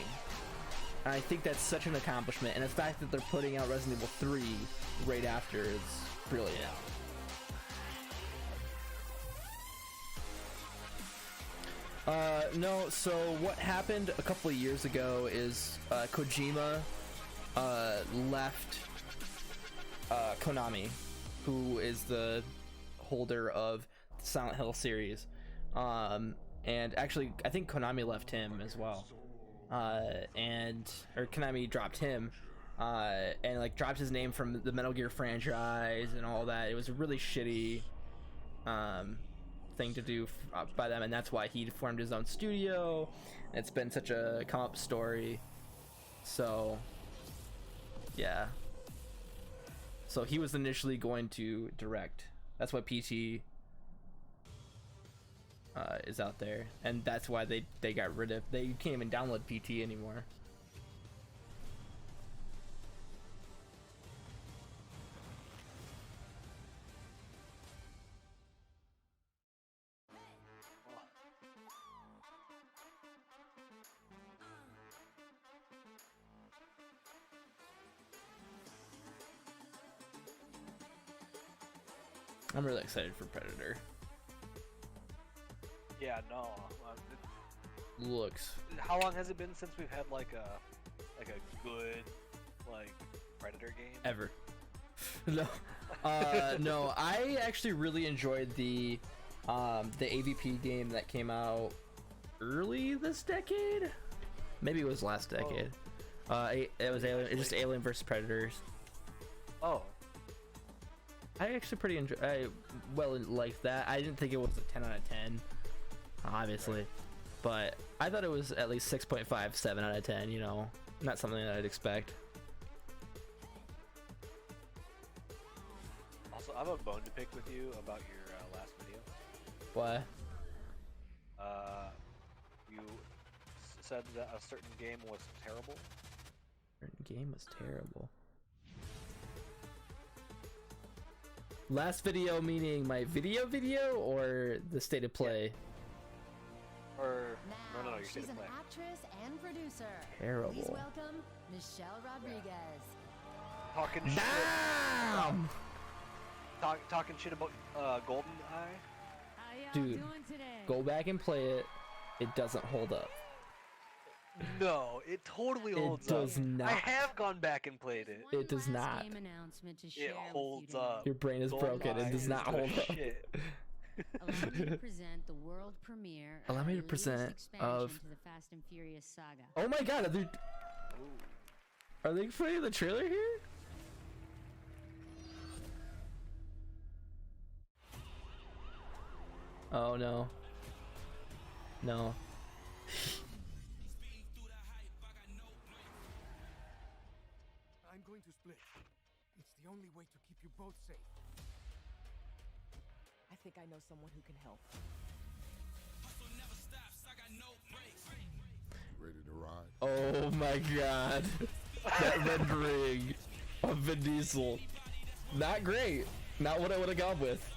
And I think that's such an accomplishment, and the fact that they're putting out Resident Evil 3 right after is brilliant. No, so what happened a couple of years ago is Kojima left Konami, who is the holder of the Silent Hill series, and actually I think Konami left him as well, or Konami dropped him, and like dropped his name from the Metal Gear franchise and all that. It was a really shitty thing to do by them, and that's why he formed his own studio. It's been such a come-up story. So yeah, so he was initially going to direct. That's why PT is out there, and that's why they got rid of. You can't even download PT anymore. I'm really excited for Predator. yeah, no. Looks. How long has it been since we've had like a good like Predator game? Ever. No. No, I actually really enjoyed the AVP game that came out early this decade. Maybe it was last decade. It was Alien, just Alien vs Predators. Oh. I actually liked that. I didn't think it was a 10 out of 10, obviously, but I thought it was at least 6.5, 7 out of 10. You know, not something that I'd expect. Also, I have a bone to pick with you about your last video. What? You said that a certain game was terrible. Certain game was terrible. Last video meaning my video or the state of play? Or no, Now, you're she's saying an play. actress and producer. Terrible. Please welcome Michelle Rodriguez. Talking shit. Damn! Talking shit about Golden Eye. Dude, go back and play it. It doesn't hold up. No, it totally holds It does up. not. I have gone back and played it. It does not. Game announcement to It share holds up. Your brain is Golden broken. It Eye does is not the hold up. shit. Allow me to present the world premiere Allow of me the to present latest expansion of- to the Fast and Furious saga. Oh my god, are they putting the trailer here? Oh no. No. I'm going to split. It's the only way to keep you both safe. I think I know someone who can help. Ready to ride? Oh my god. That rendering of Vin Diesel. Not great. Not what I would have gone with.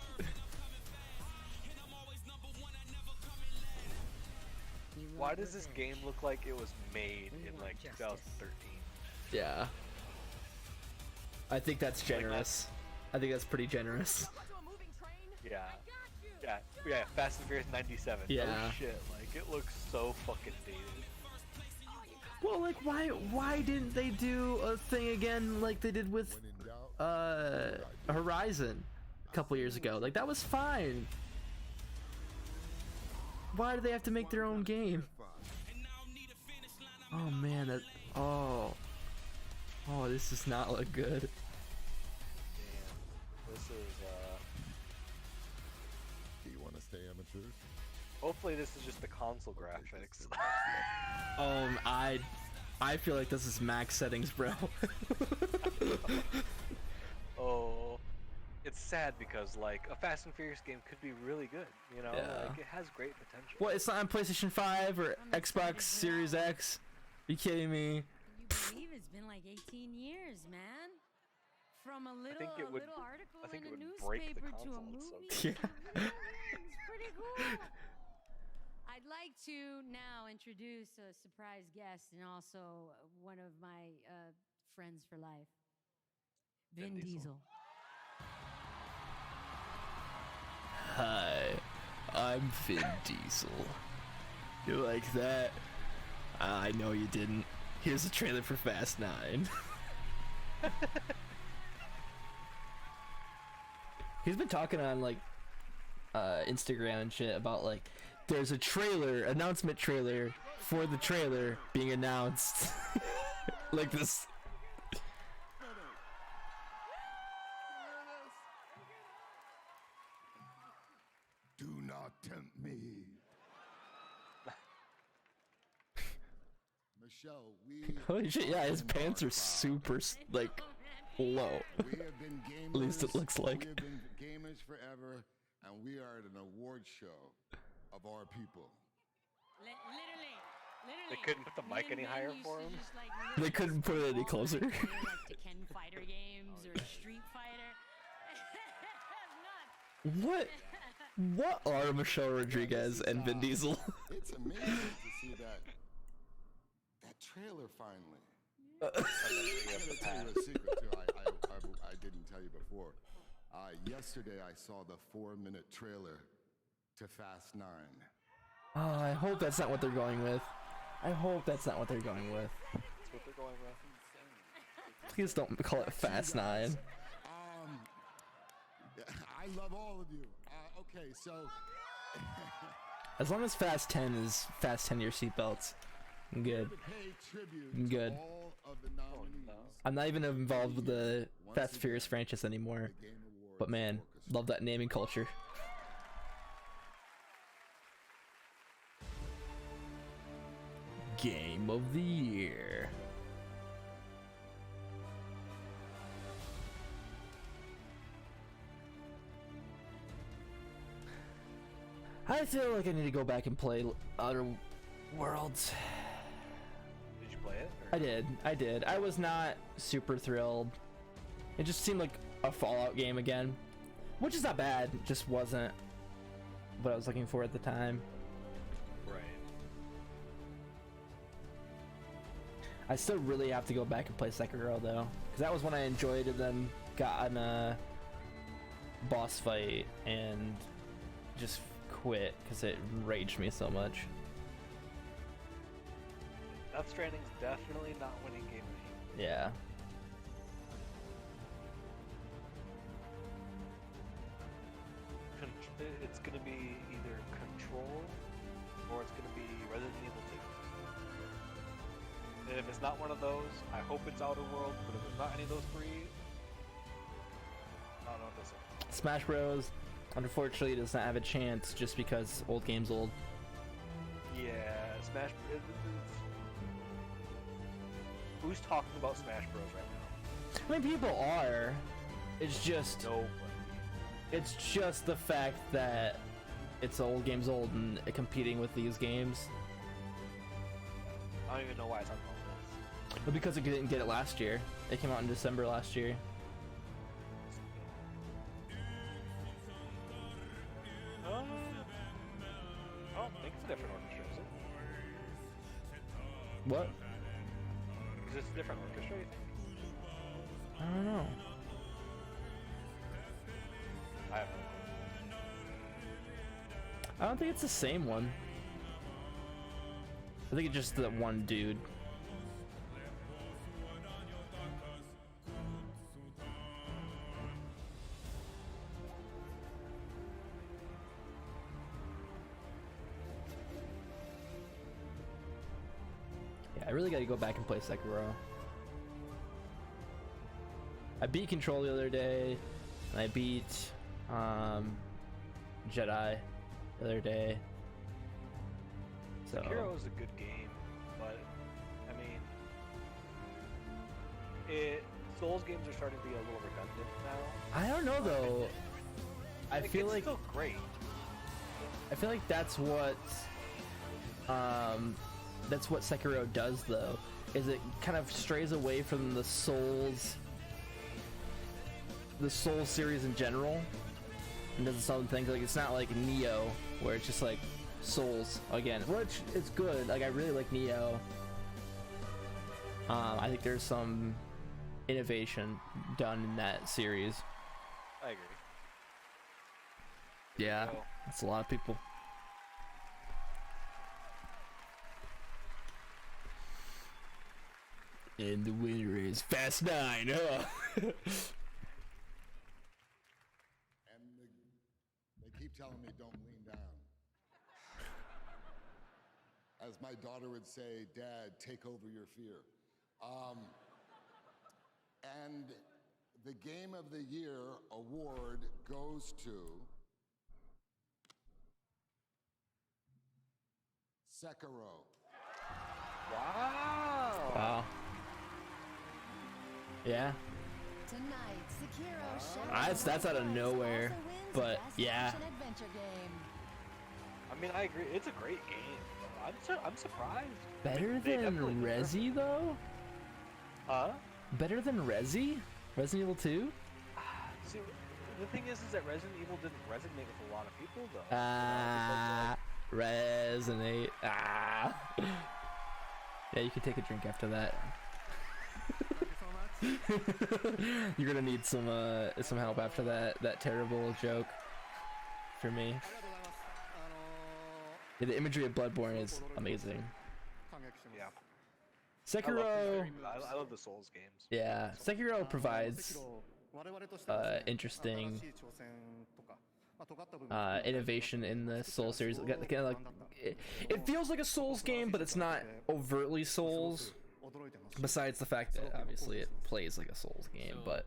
Why does this game look like it was made in like 2013? Yeah. I think that's generous. I think that's pretty generous. Yeah. Yeah, Fast and Furious 97. Yeah. Oh shit, like it looks so fucking dated. Well, like why didn't they do a thing again like they did with Horizon a couple years ago? Like that was fine. Why do they have to make their own game? Oh man, this does not look good. Damn. This is Do you want to stay amateurs? hopefully this is just the console graphics. I feel like this is max settings, bro. Oh, it's sad because like a Fast and Furious game could be really good, you know? Yeah. Like it has great potential. What? It's not on PlayStation 5 or Xbox Series X? Are you kidding me? I believe it's been like 18 years, man. From a little, think it would- little article I think in it a would break the newspaper to a console, it's so movie. good. Yeah. It's pretty cool. I'd like to now introduce a surprise guest and also one of my friends for life, Vin Diesel. Hi, I'm Vin Diesel. You like that? I know you didn't. Here's a trailer for Fast 9. He's been talking on like Instagram and shit about like there's a announcement trailer for the trailer being announced. Like this. Do not tempt me. Michelle, we Holy shit, yeah, his pants are super like low. We have been gamers. At least it looks like. We have been gamers forever, and we are at an award show of our people. They couldn't put the mic any higher for him. They couldn't put it any closer. Like Tekken Fighter games or Street Fighter. What are Michelle Rodriguez and Vin Diesel? It's amazing to see that trailer finally. I gotta tell you a secret too. I didn't tell you before. Yesterday I saw the 4-minute trailer to Fast 9. Oh, I hope that's not what they're going with. I hope that's not what they're going with. That's what they're going with. Please don't call it Fast 9. I love all of you. Okay, so As long as Fast 10 is fasten your seatbelts, I'm good. I'm good. I'm not even involved with the Fast and Furious franchise anymore. But man, love that naming culture. Game of the Year. I feel like I need to go back and play Outer Worlds. Did you play it? I did. I was not super thrilled. It just seemed like a Fallout game again. Which is not bad, it just wasn't what I was looking for at the time. Right. I still really have to go back and play Sekiro though, because that was one I enjoyed and then got on a boss fight and just quit because it enraged me so much. Death Stranding's definitely not winning Game of the Year. Yeah. It's gonna be either Control or it's gonna be Resident Evil 2. And if it's not one of those, I hope it's Outer Worlds, but if it's not any of those three, I don't know what to say. Smash Bros. Unfortunately does not have a chance just because old game's old. Yeah, Smash Bros. Who's talking about Smash Bros right now? I mean, people are. It's just Nobody. It's just the fact that it's old game's old and competing with these games. I don't even know why it's talking about this. Well, because it didn't get it last year. It came out in December last year. I don't think it's a different orchestra, is it? What? Is this a different orchestra, you think? I don't know. I don't think it's the same one. I think it's just that one dude. Yeah, I really gotta go back and play Sekiro. I beat Control the other day, and I beat Jedi the other day. So Sekiro is a good game, but I mean, Souls games are starting to be a little redundant now. I don't know though. I feel it's like still great. I feel like that's what Sekiro does though. Is it kind of strays away from the Souls series in general, and does some things like it's not like Neo where it's just like Souls again, which is good. Like I really like Neo. I think there's some innovation done in that series. I agree. Yeah, that's a lot of people. And the winner is Fast 9, huh? They keep telling me don't lean down. As my daughter would say, Dad, take over your fear. And the Game of the Year award goes to Sekiro. Wow. Yeah. Tonight, Sekiro That's out of nowhere, but yeah. I mean, I agree. It's a great game. I'm surprised. Better than Resi though? Huh? Better than Resi? Resident Evil 2? See, the thing is that Resident Evil didn't resonate with a lot of people though. Resonate. Yeah, you can take a drink after that. You're gonna need some help after that terrible joke for me. Yeah, the imagery of Bloodborne is amazing. Yeah. Sekiro. I love the Souls games. Yeah, Sekiro provides interesting innovation in the Souls series. It feels like a Souls game, but it's not overtly Souls. Besides the fact that obviously it plays like a Souls game, but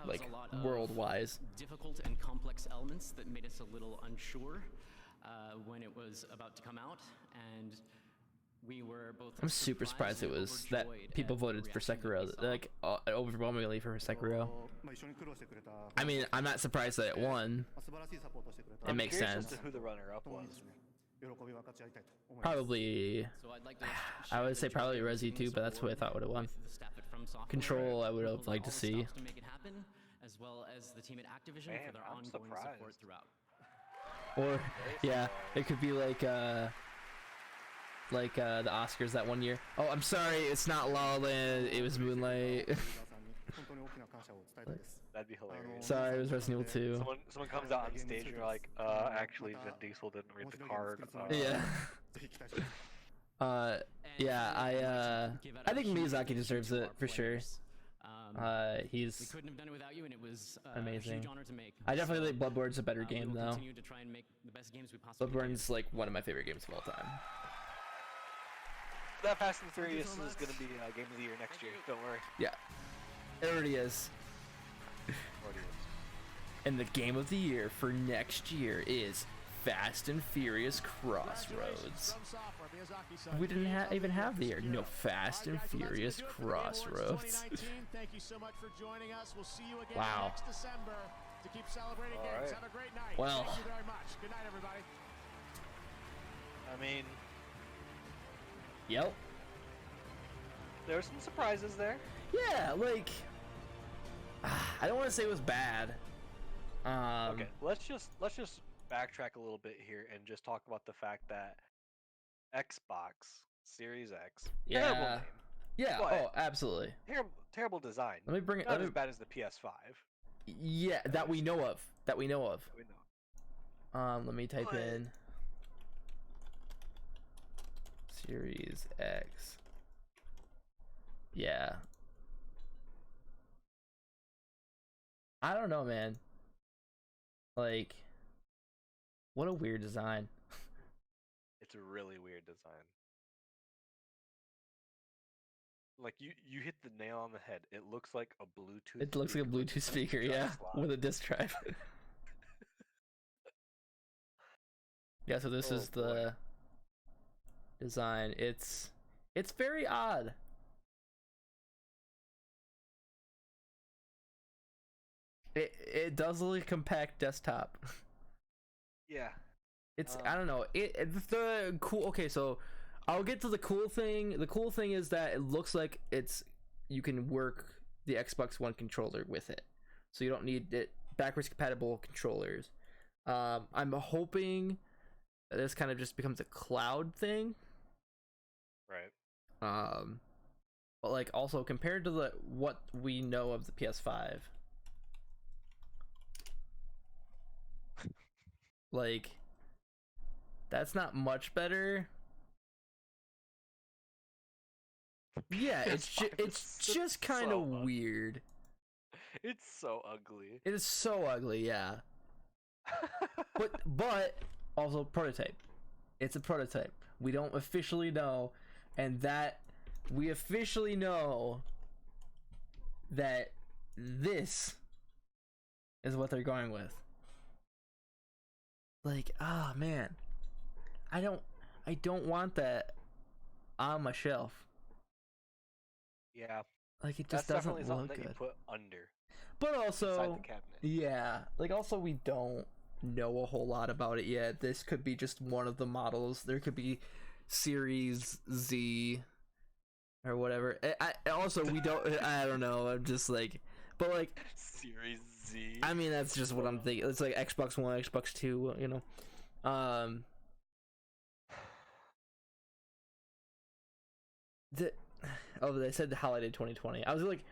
like world-wise. Difficult and complex elements that made us a little unsure when it was about to come out, and we were both. I'm super surprised it was that people voted for Sekiro, like overwhelmingly for Sekiro. I mean, I'm not surprised that it won. It makes sense. As to who the runner-up was. Probably, I would say probably Resi 2, but that's who I thought would have won. Control, I would have liked to see. As well as the team at Activision for their ongoing support throughout. Or, yeah, it could be like, like the Oscars that one year. Oh, I'm sorry, it's not La La Land. It was Moonlight. That'd be hilarious. Sorry, it was Resident Evil 2. Someone comes out on stage and you're like, actually Vin Diesel didn't read the card. Yeah. I think Miyazaki deserves it for sure. We couldn't have done it without you, and it was amazing. a huge honor to make. I definitely think Bloodborne's a better game though. Continue to try and make the best games we possibly can. Bloodborne's like one of my favorite games of all time. That Fast and Furious is gonna be Game of the Year next year. Don't worry. Yeah, it already is. And the Game of the Year for next year is Fast and Furious Crossroads. We didn't even have the year. No, Fast and Furious Crossroads. Thank you so much for joining us. We'll see you again Wow. next December to keep celebrating games. Have a great night. Well. Thank you very much. Good night, everybody. I mean, yep. There were some surprises there. Yeah, like I don't want to say it was bad. Okay, let's just backtrack a little bit here and just talk about the fact that Xbox Series X, terrible name. Yeah. Oh, absolutely. Terrible design. Let me bring it. Not as bad as the PS5. Yeah, that we know of. That we know of. We know. Let me type in Series X. Yeah. I don't know, man. Like, what a weird design. It's a really weird design. Like you hit the nail on the head. It looks like a Bluetooth. It looks like a Bluetooth speaker, yeah, with a disc drive. Yeah, so this is the design. It's very odd. It does look like a compact desktop. Yeah. It's I don't know. The cool. Okay, so I'll get to the cool thing. The cool thing is that it looks like you can work the Xbox One controller with it, so you don't need it backwards compatible controllers. I'm hoping that this kind of just becomes a cloud thing. Right. But like also compared to what we know of the PS5. Like, that's not much better. Yeah, it's just kind of weird. It's so ugly. It is so ugly, yeah. but also prototype. It's a prototype. We don't officially know, and that we officially know that this is what they're going with. Like, man, I don't want that on my shelf. Yeah. Like, it just doesn't look something good. That you put under. But also, inside the cabinet. Yeah, like also we don't know a whole lot about it yet. This could be just one of the models. There could be Series Z or whatever. We don't. I don't know. I'm just like, but like Series Z. I mean, that's just what I'm thinking. It's like Xbox One, Xbox 2, you know. They said the holiday 2020. I was like,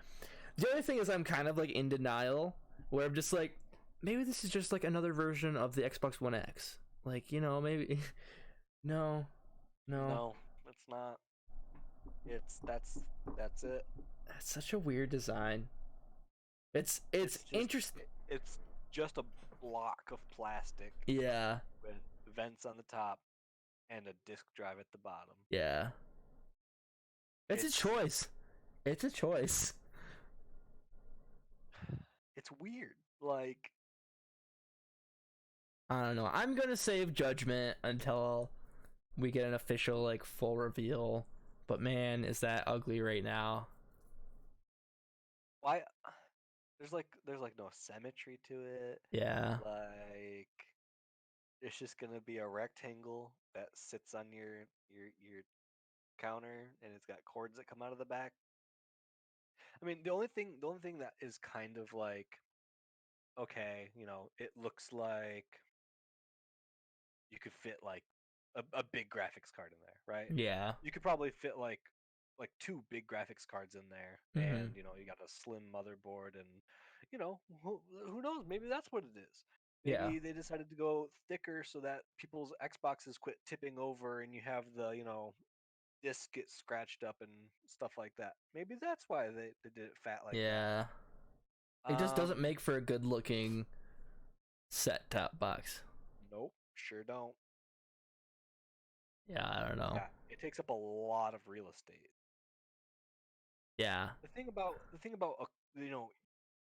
the other thing is I'm kind of like in denial, where I'm just like, maybe this is just like another version of the Xbox One X. Like, you know, maybe. No, it's not. That's it. That's such a weird design. It's interesting. It's just a block of plastic. Yeah. With vents on the top and a disk drive at the bottom. Yeah. It's a choice. It's a choice. It's weird. Like, I don't know. I'm gonna save judgment until we get an official, like, full reveal. But man, is that ugly right now. Why? There's like no symmetry to it. Yeah. Like, it's just gonna be a rectangle that sits on your counter, and it's got cords that come out of the back. I mean, the only thing that is kind of like, okay, you know, it looks like you could fit like a big graphics card in there, right? Yeah. You could probably fit like 2 big graphics cards in there, and you got a slim motherboard, and who knows? Maybe that's what it is. Maybe they decided to go thicker so that people's Xboxes quit tipping over, and you have the disc get scratched up and stuff like that. Maybe that's why they did it fat like that. Yeah. It just doesn't make for a good looking set top box. Nope, sure don't. Yeah, I don't know. Yeah, it takes up a lot of real estate. Yeah. The thing about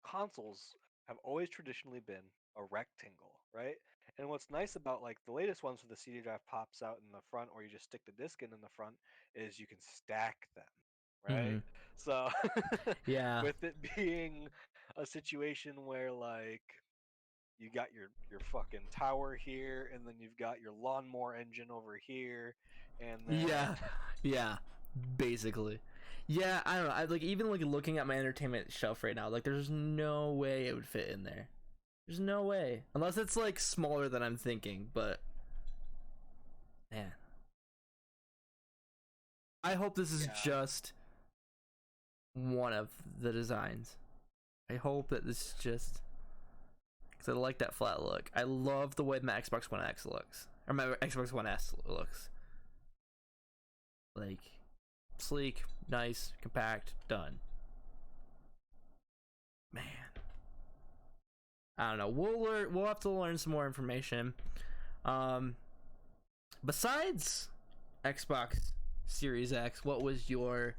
consoles have always traditionally been a rectangle, right? And what's nice about like the latest ones where the CD drive pops out in the front, or you just stick the disc in the front, is you can stack them, right? So yeah, with it being a situation where like you got your fucking tower here, and then you've got your lawnmower engine over here, and then yeah, basically. Yeah, I don't know. I like even like looking at my entertainment shelf right now. Like, there's no way it would fit in there. There's no way, unless it's like smaller than I'm thinking. But man, I hope this is just one of the designs. I hope that this is just because I like that flat look. I love the way my Xbox One X looks, or my Xbox One S looks. Like, sleek, nice, compact, done. Man, I don't know. We'll have to learn some more information. Besides Xbox Series X, what was your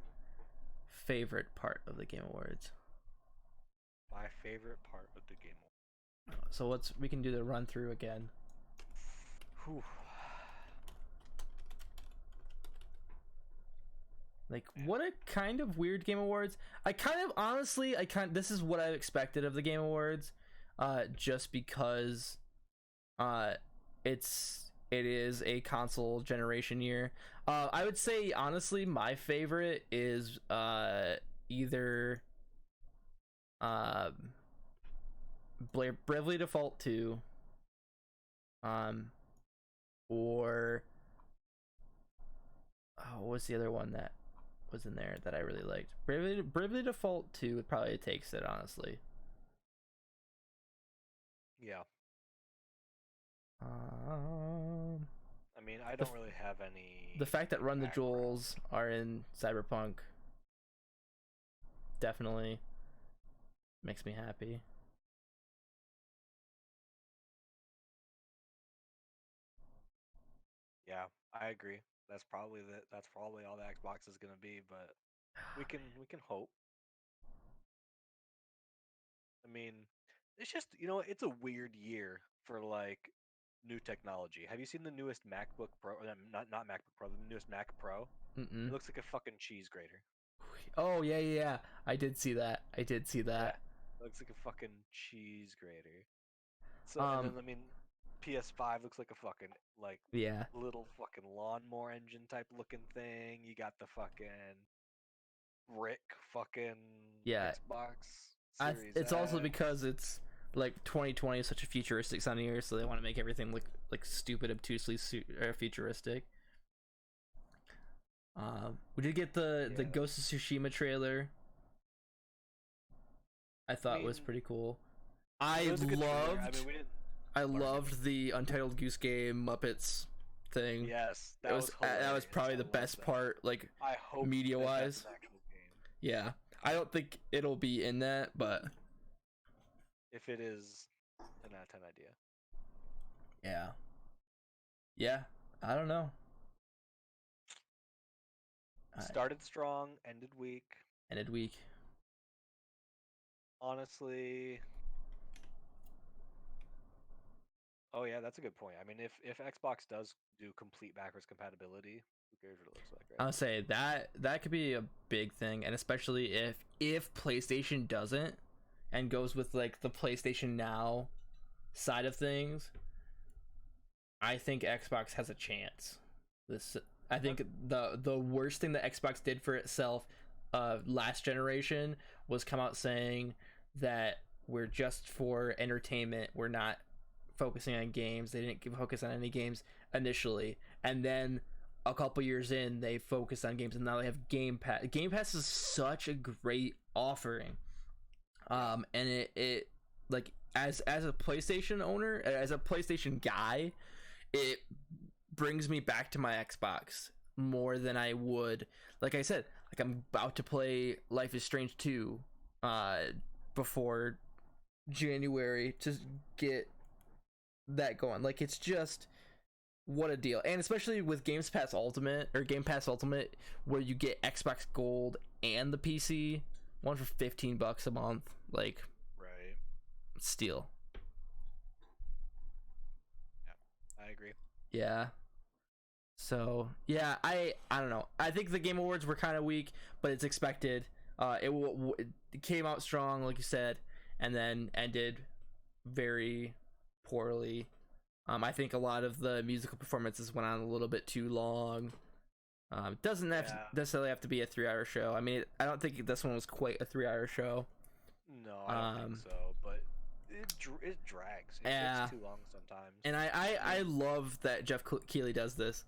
favorite part of the Game Awards? My favorite part of the Game Awards. So we can do the run through again. Whew. Like, what a kind of weird Game Awards. This is what I expected of the Game Awards, just because it is a console generation year. I would say honestly my favorite is either Bravely Default 2 or what's the other one that was in there that I really liked? Bravely Default 2 probably takes it, honestly. Yeah. I mean, I don't really have any. The fact that Run the Jewels are in Cyberpunk definitely makes me happy. Yeah, I agree. That's probably all the Xbox is gonna be, but we can hope. I mean, it's just it's a weird year for like new technology. Have you seen the newest MacBook Pro? Not MacBook Pro, the newest Mac Pro. Mm-mm. It looks like a fucking cheese grater. Oh yeah. I did see that. Yeah, it looks like a fucking cheese grater. So and then, I mean, PS5 looks like a fucking little fucking lawnmower engine type looking thing. You got the fucking brick fucking Xbox Series it's X. also because it's like 2020 is such a futuristic sounding year, so they want to make everything look like stupid, obtusely futuristic. We did get the Ghost of Tsushima trailer. I thought it was pretty cool. I loved the Untitled Goose Game Muppets thing. Yes, that was probably the best part, like, media wise. Yeah, I don't think it'll be in that, but if it is, 10 out of 10 idea. Yeah, I don't know. Started strong, ended weak. Honestly. Oh yeah, that's a good point. I mean, if Xbox does do complete backwards compatibility, who cares what it looks like, right? I'll say that could be a big thing, and especially if PlayStation doesn't and goes with like the PlayStation Now side of things, I think Xbox has a chance. I think the worst thing that Xbox did for itself last generation was come out saying that we're just for entertainment, we're not focusing on games. They didn't focus on any games initially, and then a couple years in, they focused on games, and now they have Game Pass. Game Pass is such a great offering, and it like as a PlayStation owner, as a PlayStation guy, it brings me back to my Xbox more than I would. Like I said, like I'm about to play Life is Strange 2 before January to get that going. Like, it's just what a deal. And especially with Game Pass Ultimate, where you get Xbox Gold and the PC one for $15 a month. Like, right, steal. Yeah, I agree. Yeah. So yeah, I don't know. I think the Game Awards were kind of weak, but it's expected. It came out strong, like you said, and then ended very poorly. I think a lot of the musical performances went on a little bit too long. It doesn't necessarily have to be a 3-hour show. I mean, I don't think this one was quite a 3-hour show. No, I don't think so, but it drags. It takes too long sometimes. And I love that Jeff Keighley does this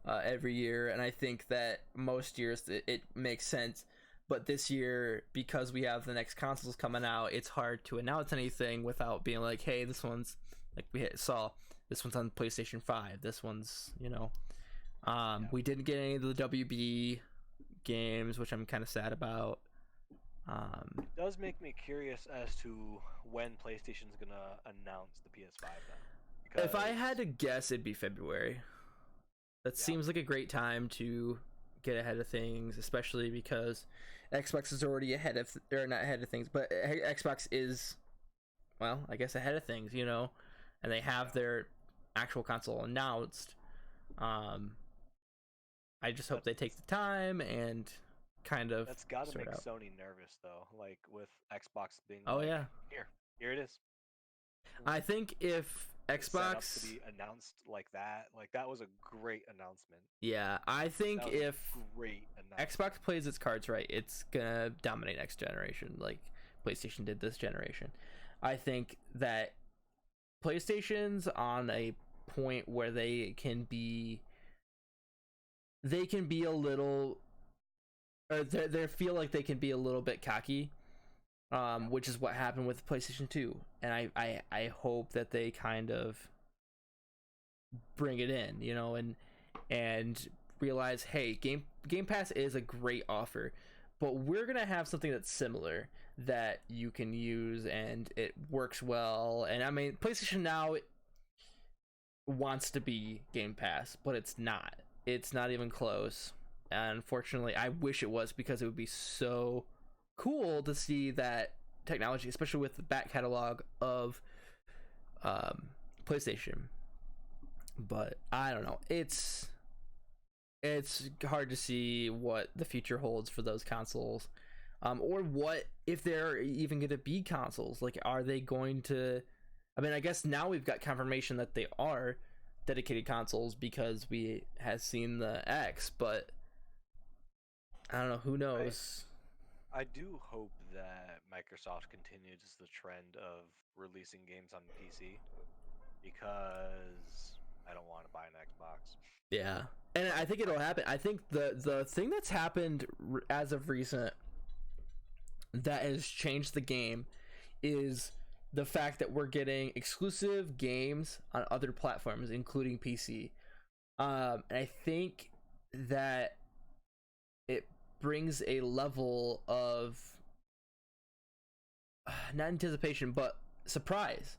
every year, and I think that most years it makes sense. But this year, because we have the next consoles coming out, it's hard to announce anything without being like, hey, this one's, like we saw, this one's on PlayStation 5. This one's, we didn't get any of the WB games, which I'm kind of sad about. It does make me curious as to when PlayStation's going to announce the PS5 then. Because... If I had to guess, it'd be February. That seems like a great time to get ahead of things, especially because Xbox is already ahead of, or not ahead of things, but Xbox is, well, I guess ahead of things, and they have their actual console announced. I just hope they take the time and kind of. That's got to make out. Sony nervous though, like with Xbox being. Oh, like, yeah. Here it is. I think if Xbox to be announced like that was a great announcement. Yeah, I think if great Xbox plays its cards right, it's gonna dominate next generation, like PlayStation did this generation. I think that PlayStation's on a point where they can be a little, or they feel like they can be a little bit cocky, which is what happened with PlayStation 2, and I hope that they kind of bring it in, and realize, hey, Game Pass is a great offer, but we're gonna have something that's similar that you can use and it works well. And I mean, PlayStation Now wants to be Game Pass, but it's not even close. And unfortunately, I wish it was, because it would be so cool to see that technology, especially with the back catalog of PlayStation. But I don't know, it's hard to see what the future holds for those consoles, or what if they're even going to be consoles. Like, are they going to, I mean, I guess now we've got confirmation that they are dedicated consoles because we have seen the X, but I don't know, who knows. I do hope that Microsoft continues the trend of releasing games on PC, because I don't want to buy an Xbox. Yeah, and I think it'll happen. I think the thing that's happened as of recent that has changed the game is the fact that we're getting exclusive games on other platforms, including PC. And I think that it brings a level of not anticipation but surprise,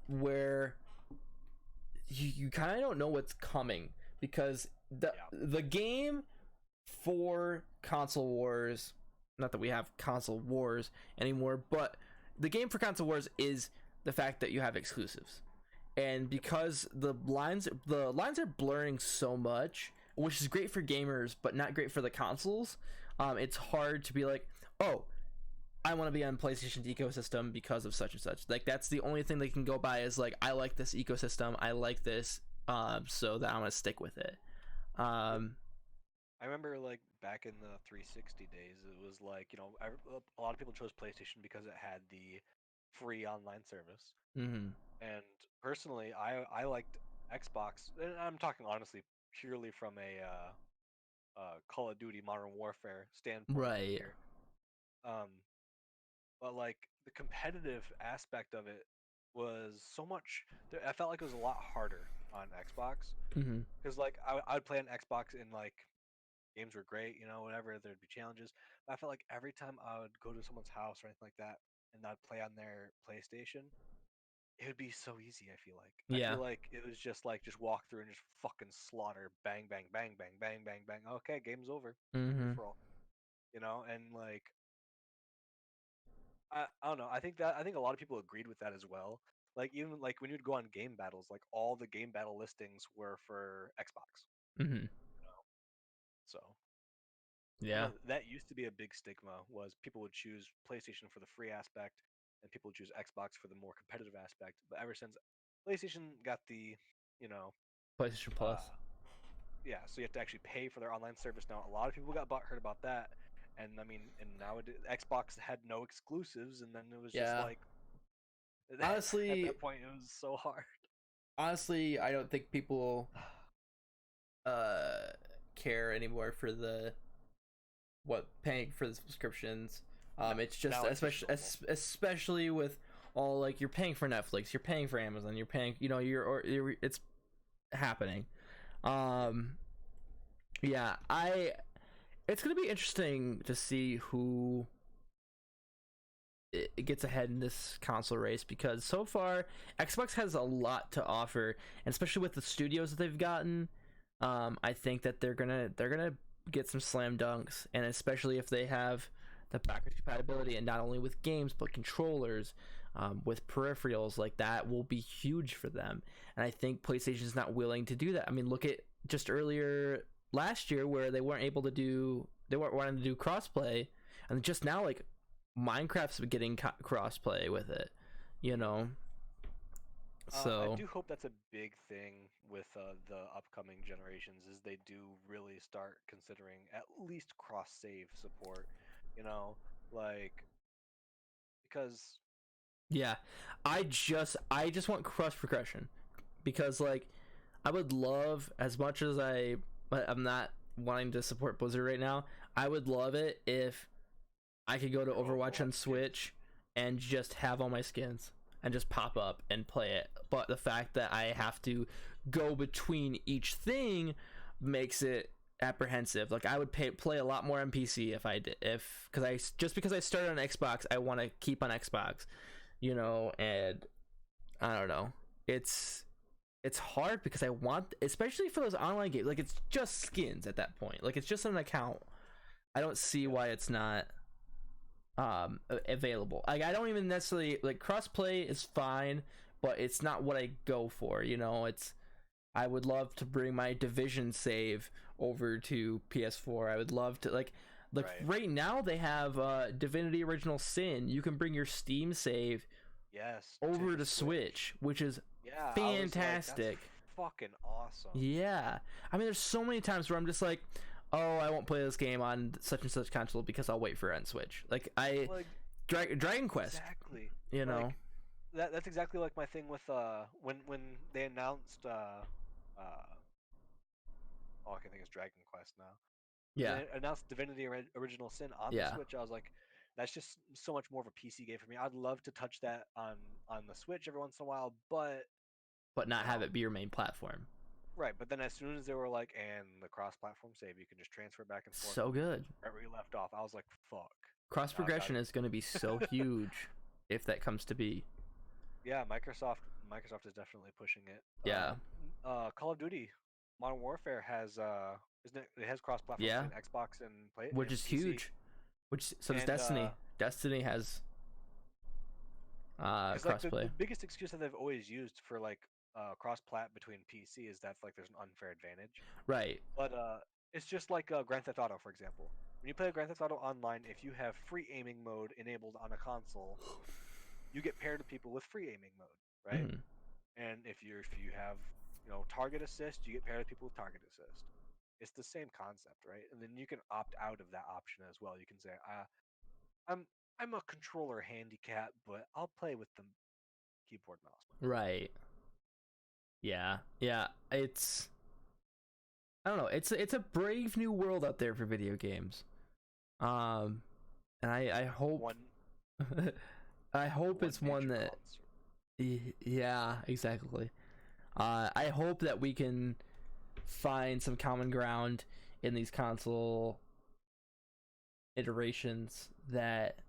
where you kind of don't know what's coming, because the game for console wars, not that we have console wars anymore, but the game for console wars is the fact that you have exclusives. And because the lines are blurring so much, which is great for gamers but not great for the consoles, it's hard to be like, oh, I want to be on PlayStation's ecosystem because of such and such. Like, that's the only thing they can go by, is like, I like this ecosystem, I like this, so that I'm gonna stick with it. I remember, like, back in the 360 days, it was like, a lot of people chose PlayStation because it had the free online service. Mm-hmm. And personally, I liked Xbox, and I'm talking honestly purely from a Call of Duty Modern Warfare standpoint Right. here. But like the competitive aspect of it was so much. I felt like it was a lot harder on Xbox because like I would play on Xbox and like games were great, whatever. There'd be challenges, but I felt like every time I would go to someone's house or anything like that, and I'd play on their PlayStation, it would be so easy. I feel like. I Yeah. feel like it was just walk through and just fucking slaughter, bang, bang, bang, bang, bang, bang, bang. Okay, game's over. Free for all. And like I don't know. I think a lot of people agreed with that as well. Like even like when you'd go on game battles, like all the game battle listings were for Xbox. So Yeah. that used to be a big stigma, was people would choose PlayStation for the free aspect and people would choose Xbox for the more competitive aspect. But ever since PlayStation got the, PlayStation Plus. Yeah, so you have to actually pay for their online service now. A lot of people got butthurt about that. And I mean, and nowadays Xbox had no exclusives, and then it was just like, honestly, at that point it was so hard. Honestly, I don't think people care anymore for paying for the subscriptions. It's just especially with all, like, you're paying for Netflix, you're paying for Amazon, you're paying, it's happening. Yeah, it's gonna be interesting to see who it gets ahead in this console race, because so far Xbox has a lot to offer, and especially with the studios that they've gotten, I think that they're gonna get some slam dunks, and especially if they have the backwards compatibility, and not only with games but controllers, with peripherals, like that will be huge for them. And I think PlayStation is not willing to do that. I mean, look at just earlier last year where they weren't wanting to do crossplay, and just now, like, Minecraft's getting crossplay with it, So I do hope that's a big thing with the upcoming generations, is they do really start considering at least cross save support, like, because yeah, I just want cross progression, because like I would love, as much as I'm not wanting to support Blizzard right now, I would love it if I could go to Overwatch on Switch and just have all my skins and just pop up and play it. But the fact that I have to go between each thing makes it apprehensive. Like, I would play a lot more on PC because I started on Xbox, I want to keep on Xbox, and I don't know. It's hard because I want, especially for those online games, like, it's just skins at that point. Like, it's just an account. I don't see why it's not available. Like, I don't even necessarily, like, crossplay is fine, but it's not what I go for. I would love to bring my Division save over to PS4. I would love to, like right now they have Divinity Original Sin. You can bring your Steam save over to Switch, which is fantastic. That's fucking awesome. Yeah, I mean, there's so many times where I'm just like, oh, I won't play this game on such and such console because I'll wait for it on Switch. Like, Dragon Quest. Exactly. Like, that's exactly like my thing with when they announced I can think it's Dragon Quest now. Yeah. They announced Divinity Original Sin on the Switch. I was like, that's just so much more of a PC game for me. I'd love to touch that on the Switch every once in a while, but not have it be your main platform. Right, but then as soon as they were like, and the cross-platform save, you can just transfer back and forth. So good. Right where you left off, I was like, fuck. Cross progression is going to be so huge if that comes to be. Yeah, Microsoft is definitely pushing it. Yeah. Call of Duty Modern Warfare has it has cross-platform between Xbox and Play, which is PC. huge. So does Destiny. Destiny has crossplay. Like the biggest excuse that they've always used for like cross-plat between PC is that like there's an unfair advantage. Right. But it's just like Grand Theft Auto, for example. When you play Grand Theft Auto online, if you have free aiming mode enabled on a console, you get paired with people with free aiming mode, right? And if you have target assist, you get paired with people with target assist. It's the same concept, right? And then you can opt out of that option as well. You can say, I'm a controller handicap, but I'll play with the keyboard mouse. Right. Yeah, it's, I don't know, it's a brave new world out there for video games. And I hope I hope it's one that yeah, exactly. I hope that we can find some common ground in these console iterations, that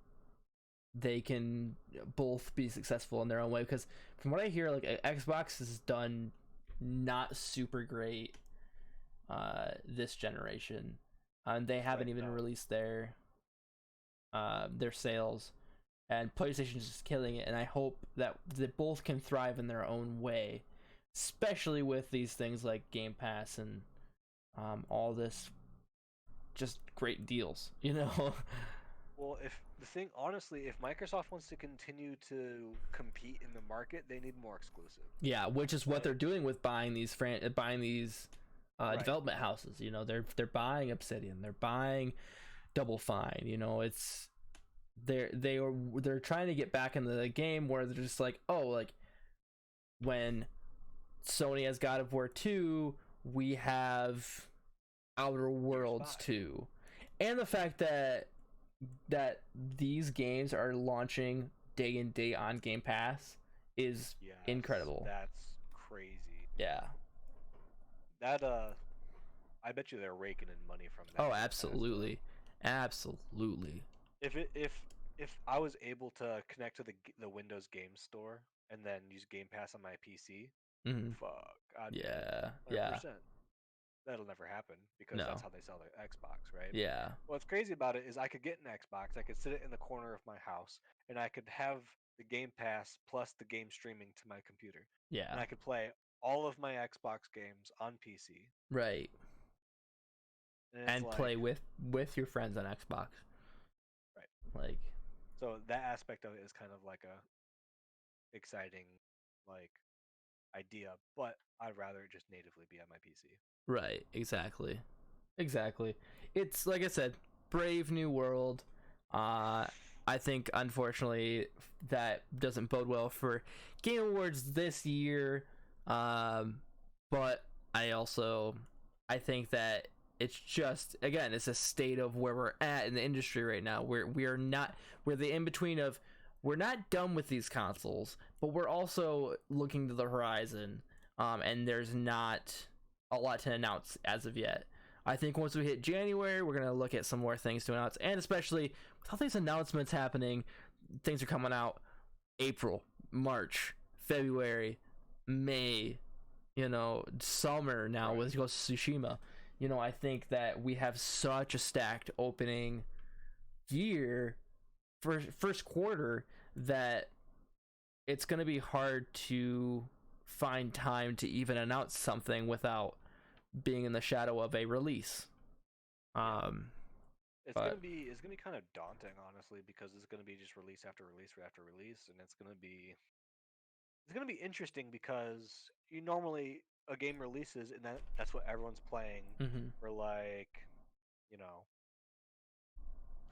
they can both be successful in their own way, because from what I hear, like, Xbox has done not super great this generation, and they haven't even released their sales, and PlayStation's just killing it, and I hope that they both can thrive in their own way, especially with these things like Game Pass and all this just great deals, you know. Well, honestly, if Microsoft wants to continue to compete in the market, they need more exclusive. Yeah, which is what they're doing with buying these development houses. You know, they're buying Obsidian, they're buying Double Fine. You know, it's they're trying to get back into the game where they're just like, oh, like when Sony has God of War 2, we have Outer Worlds 2, and the fact that these games are launching day and date on Game Pass is incredible. That's crazy. Yeah. That I bet you they're raking in money from that. Oh, absolutely, absolutely. If I was able to connect to the Windows Game Store and then use Game Pass on my PC, fuck, yeah. That'll never happen, because No. that's how they sell the Xbox, right? Yeah. What's crazy about it is I could get an Xbox, I could sit it in the corner of my house, and I could have the Game Pass plus the game streaming to my computer. Yeah. And I could play all of my Xbox games on PC. Right. And like, play with your friends on Xbox. Right. Like, so that aspect of it is kind of like a exciting, like, idea, but I'd rather it just natively be on my PC. right, exactly. It's, like I said, brave new world. I think, unfortunately, that doesn't bode well for Game Awards this year. But I think that it's just, again, it's a state of where we're at in the industry right now. We're the in between of, we're not done with these consoles, but we're also looking to the horizon. And there's not a lot to announce as of yet. I think once we hit January, we're gonna look at some more things to announce, and especially with all these announcements happening, things are coming out April, March, February, May, you know, summer now with Ghost of Tsushima. You know, I think that we have such a stacked opening year for first quarter that it's gonna be hard to find time to even announce something without being in the shadow of a release. It's gonna be kind of daunting, honestly, because it's gonna be just release after release after release, and it's gonna be interesting, because a game releases and that's what everyone's playing for, like, you know,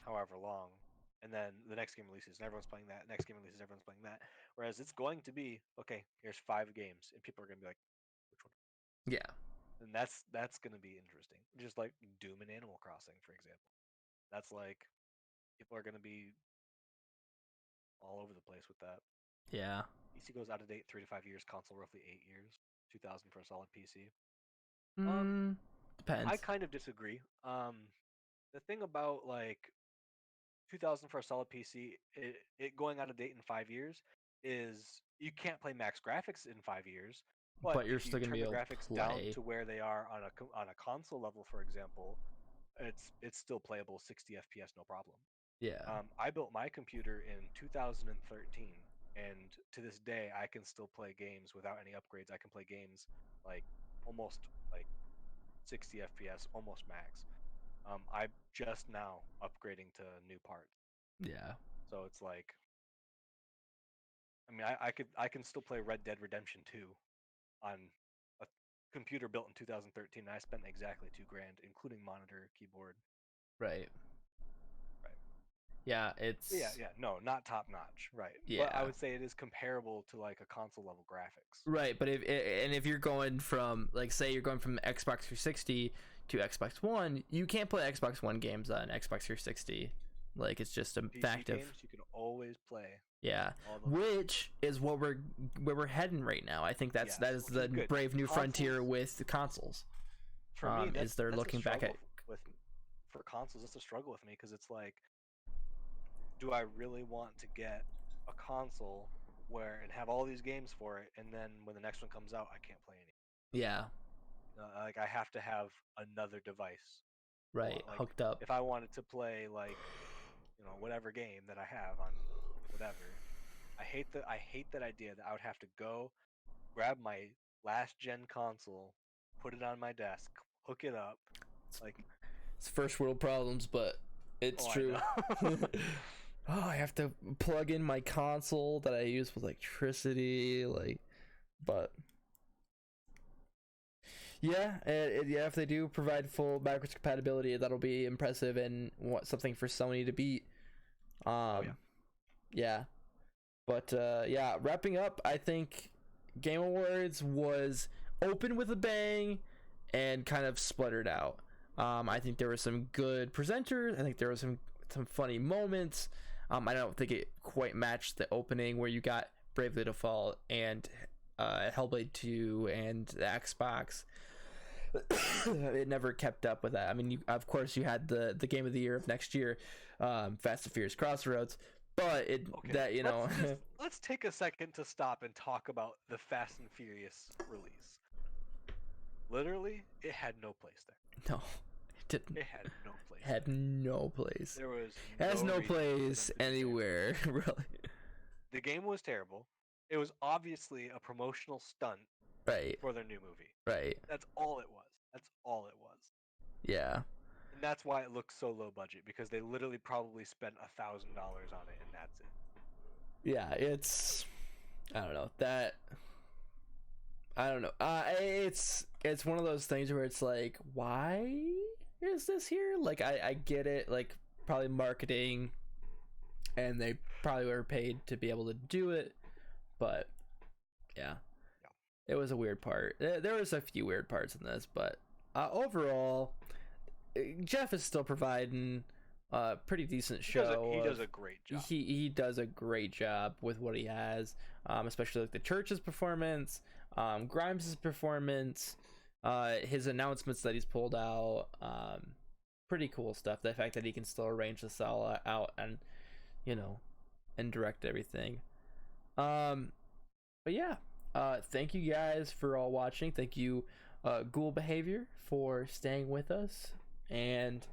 however long, and then the next game releases and everyone's playing that, next game releases, everyone's playing that, whereas it's going to be, okay, here's 5 games, and people are gonna be like, which one? Yeah. And that's gonna be interesting. Just like Doom and Animal Crossing, for example. That's like, people are gonna be all over the place with that. Yeah. PC goes out of date 3 to 5 years. Console roughly 8 years. 2000 for a solid PC. Depends. I kind of disagree. The thing about, like, 2000 for a solid PC, it going out of date in 5 years is you can't play max graphics in 5 years. But you're if still you gonna turn be the able graphics to down play. to where they are on a console level, for example, it's still playable 60 FPS, no problem. Yeah. I built my computer in 2013, and to this day I can still play games without any upgrades. I can play games like almost like 60 FPS, almost max. I'm just now upgrading to new parts. Yeah. So it's like, I mean, I can still play Red Dead Redemption 2 on a computer built in 2013. And I spent exactly $2,000, including monitor, keyboard. Right. Yeah, it's no, not top notch, right? Yeah. But I would say it is comparable to like a console level graphics. Right, but if you're going from, like, say you're going from Xbox 360 to Xbox One, you can't play Xbox One games on Xbox 360. Like, it's just a PC fact games, of you can always play. Yeah, which is what where we're heading right now. I think that is the good. brave new Consoles, frontier with the consoles. For me, is they're looking back at for consoles. It's a struggle with me because it's like, do I really want to get a console and have all these games for it, and then when the next one comes out, I can't play any? Yeah. Like I have to have another device. Right, like, hooked up. If I wanted to play like, whatever game that I have on whatever, I hate that idea that I would have to go grab my last gen console, put it on my desk, hook it up. Like, it's first world problems, but it's true. I have to plug in my console that I use with electricity, but yeah, if they do provide full backwards compatibility, that'll be impressive and something for Sony to beat. Yeah. But wrapping up, I think Game Awards was open with a bang and kind of spluttered out. I think there were some good presenters. I think there was some funny moments. I don't think it quite matched the opening where you got Bravely Default and Hellblade 2 and the Xbox. It never kept up with that. I mean, of course, you had the game of the year of next year, Fast and Furious Crossroads. But let's take a second to stop and talk about the Fast and Furious release. Literally, it had no place there. No, it didn't. It had no place. Had no place. There was. It has no place anywhere, really. The game was terrible. It was obviously a promotional stunt. Right. For their new movie. Right. That's all it was. Yeah. And that's why it looks so low budget, because they literally probably spent $1,000 on it, and that's it. Yeah, it's, I don't know, it's one of those things where it's like, why is this here? Like, I get it, like, probably marketing, and they probably were paid to be able to do it, but yeah. It was a weird part. There was a few weird parts in this, but overall, Jeff is still providing a pretty decent show. He does a great job. He does a great job with what he has, especially like the Church's performance, Grimes' performance, his announcements that he's pulled out. Pretty cool stuff. The fact that he can still arrange this all out and, and direct everything. But yeah. Thank you guys for all watching. Thank you, Ghoul Behavior, for staying with us. And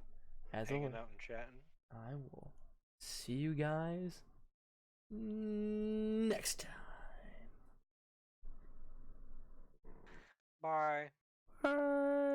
as hanging always, out and chatting. I will see you guys next time. Bye. Bye.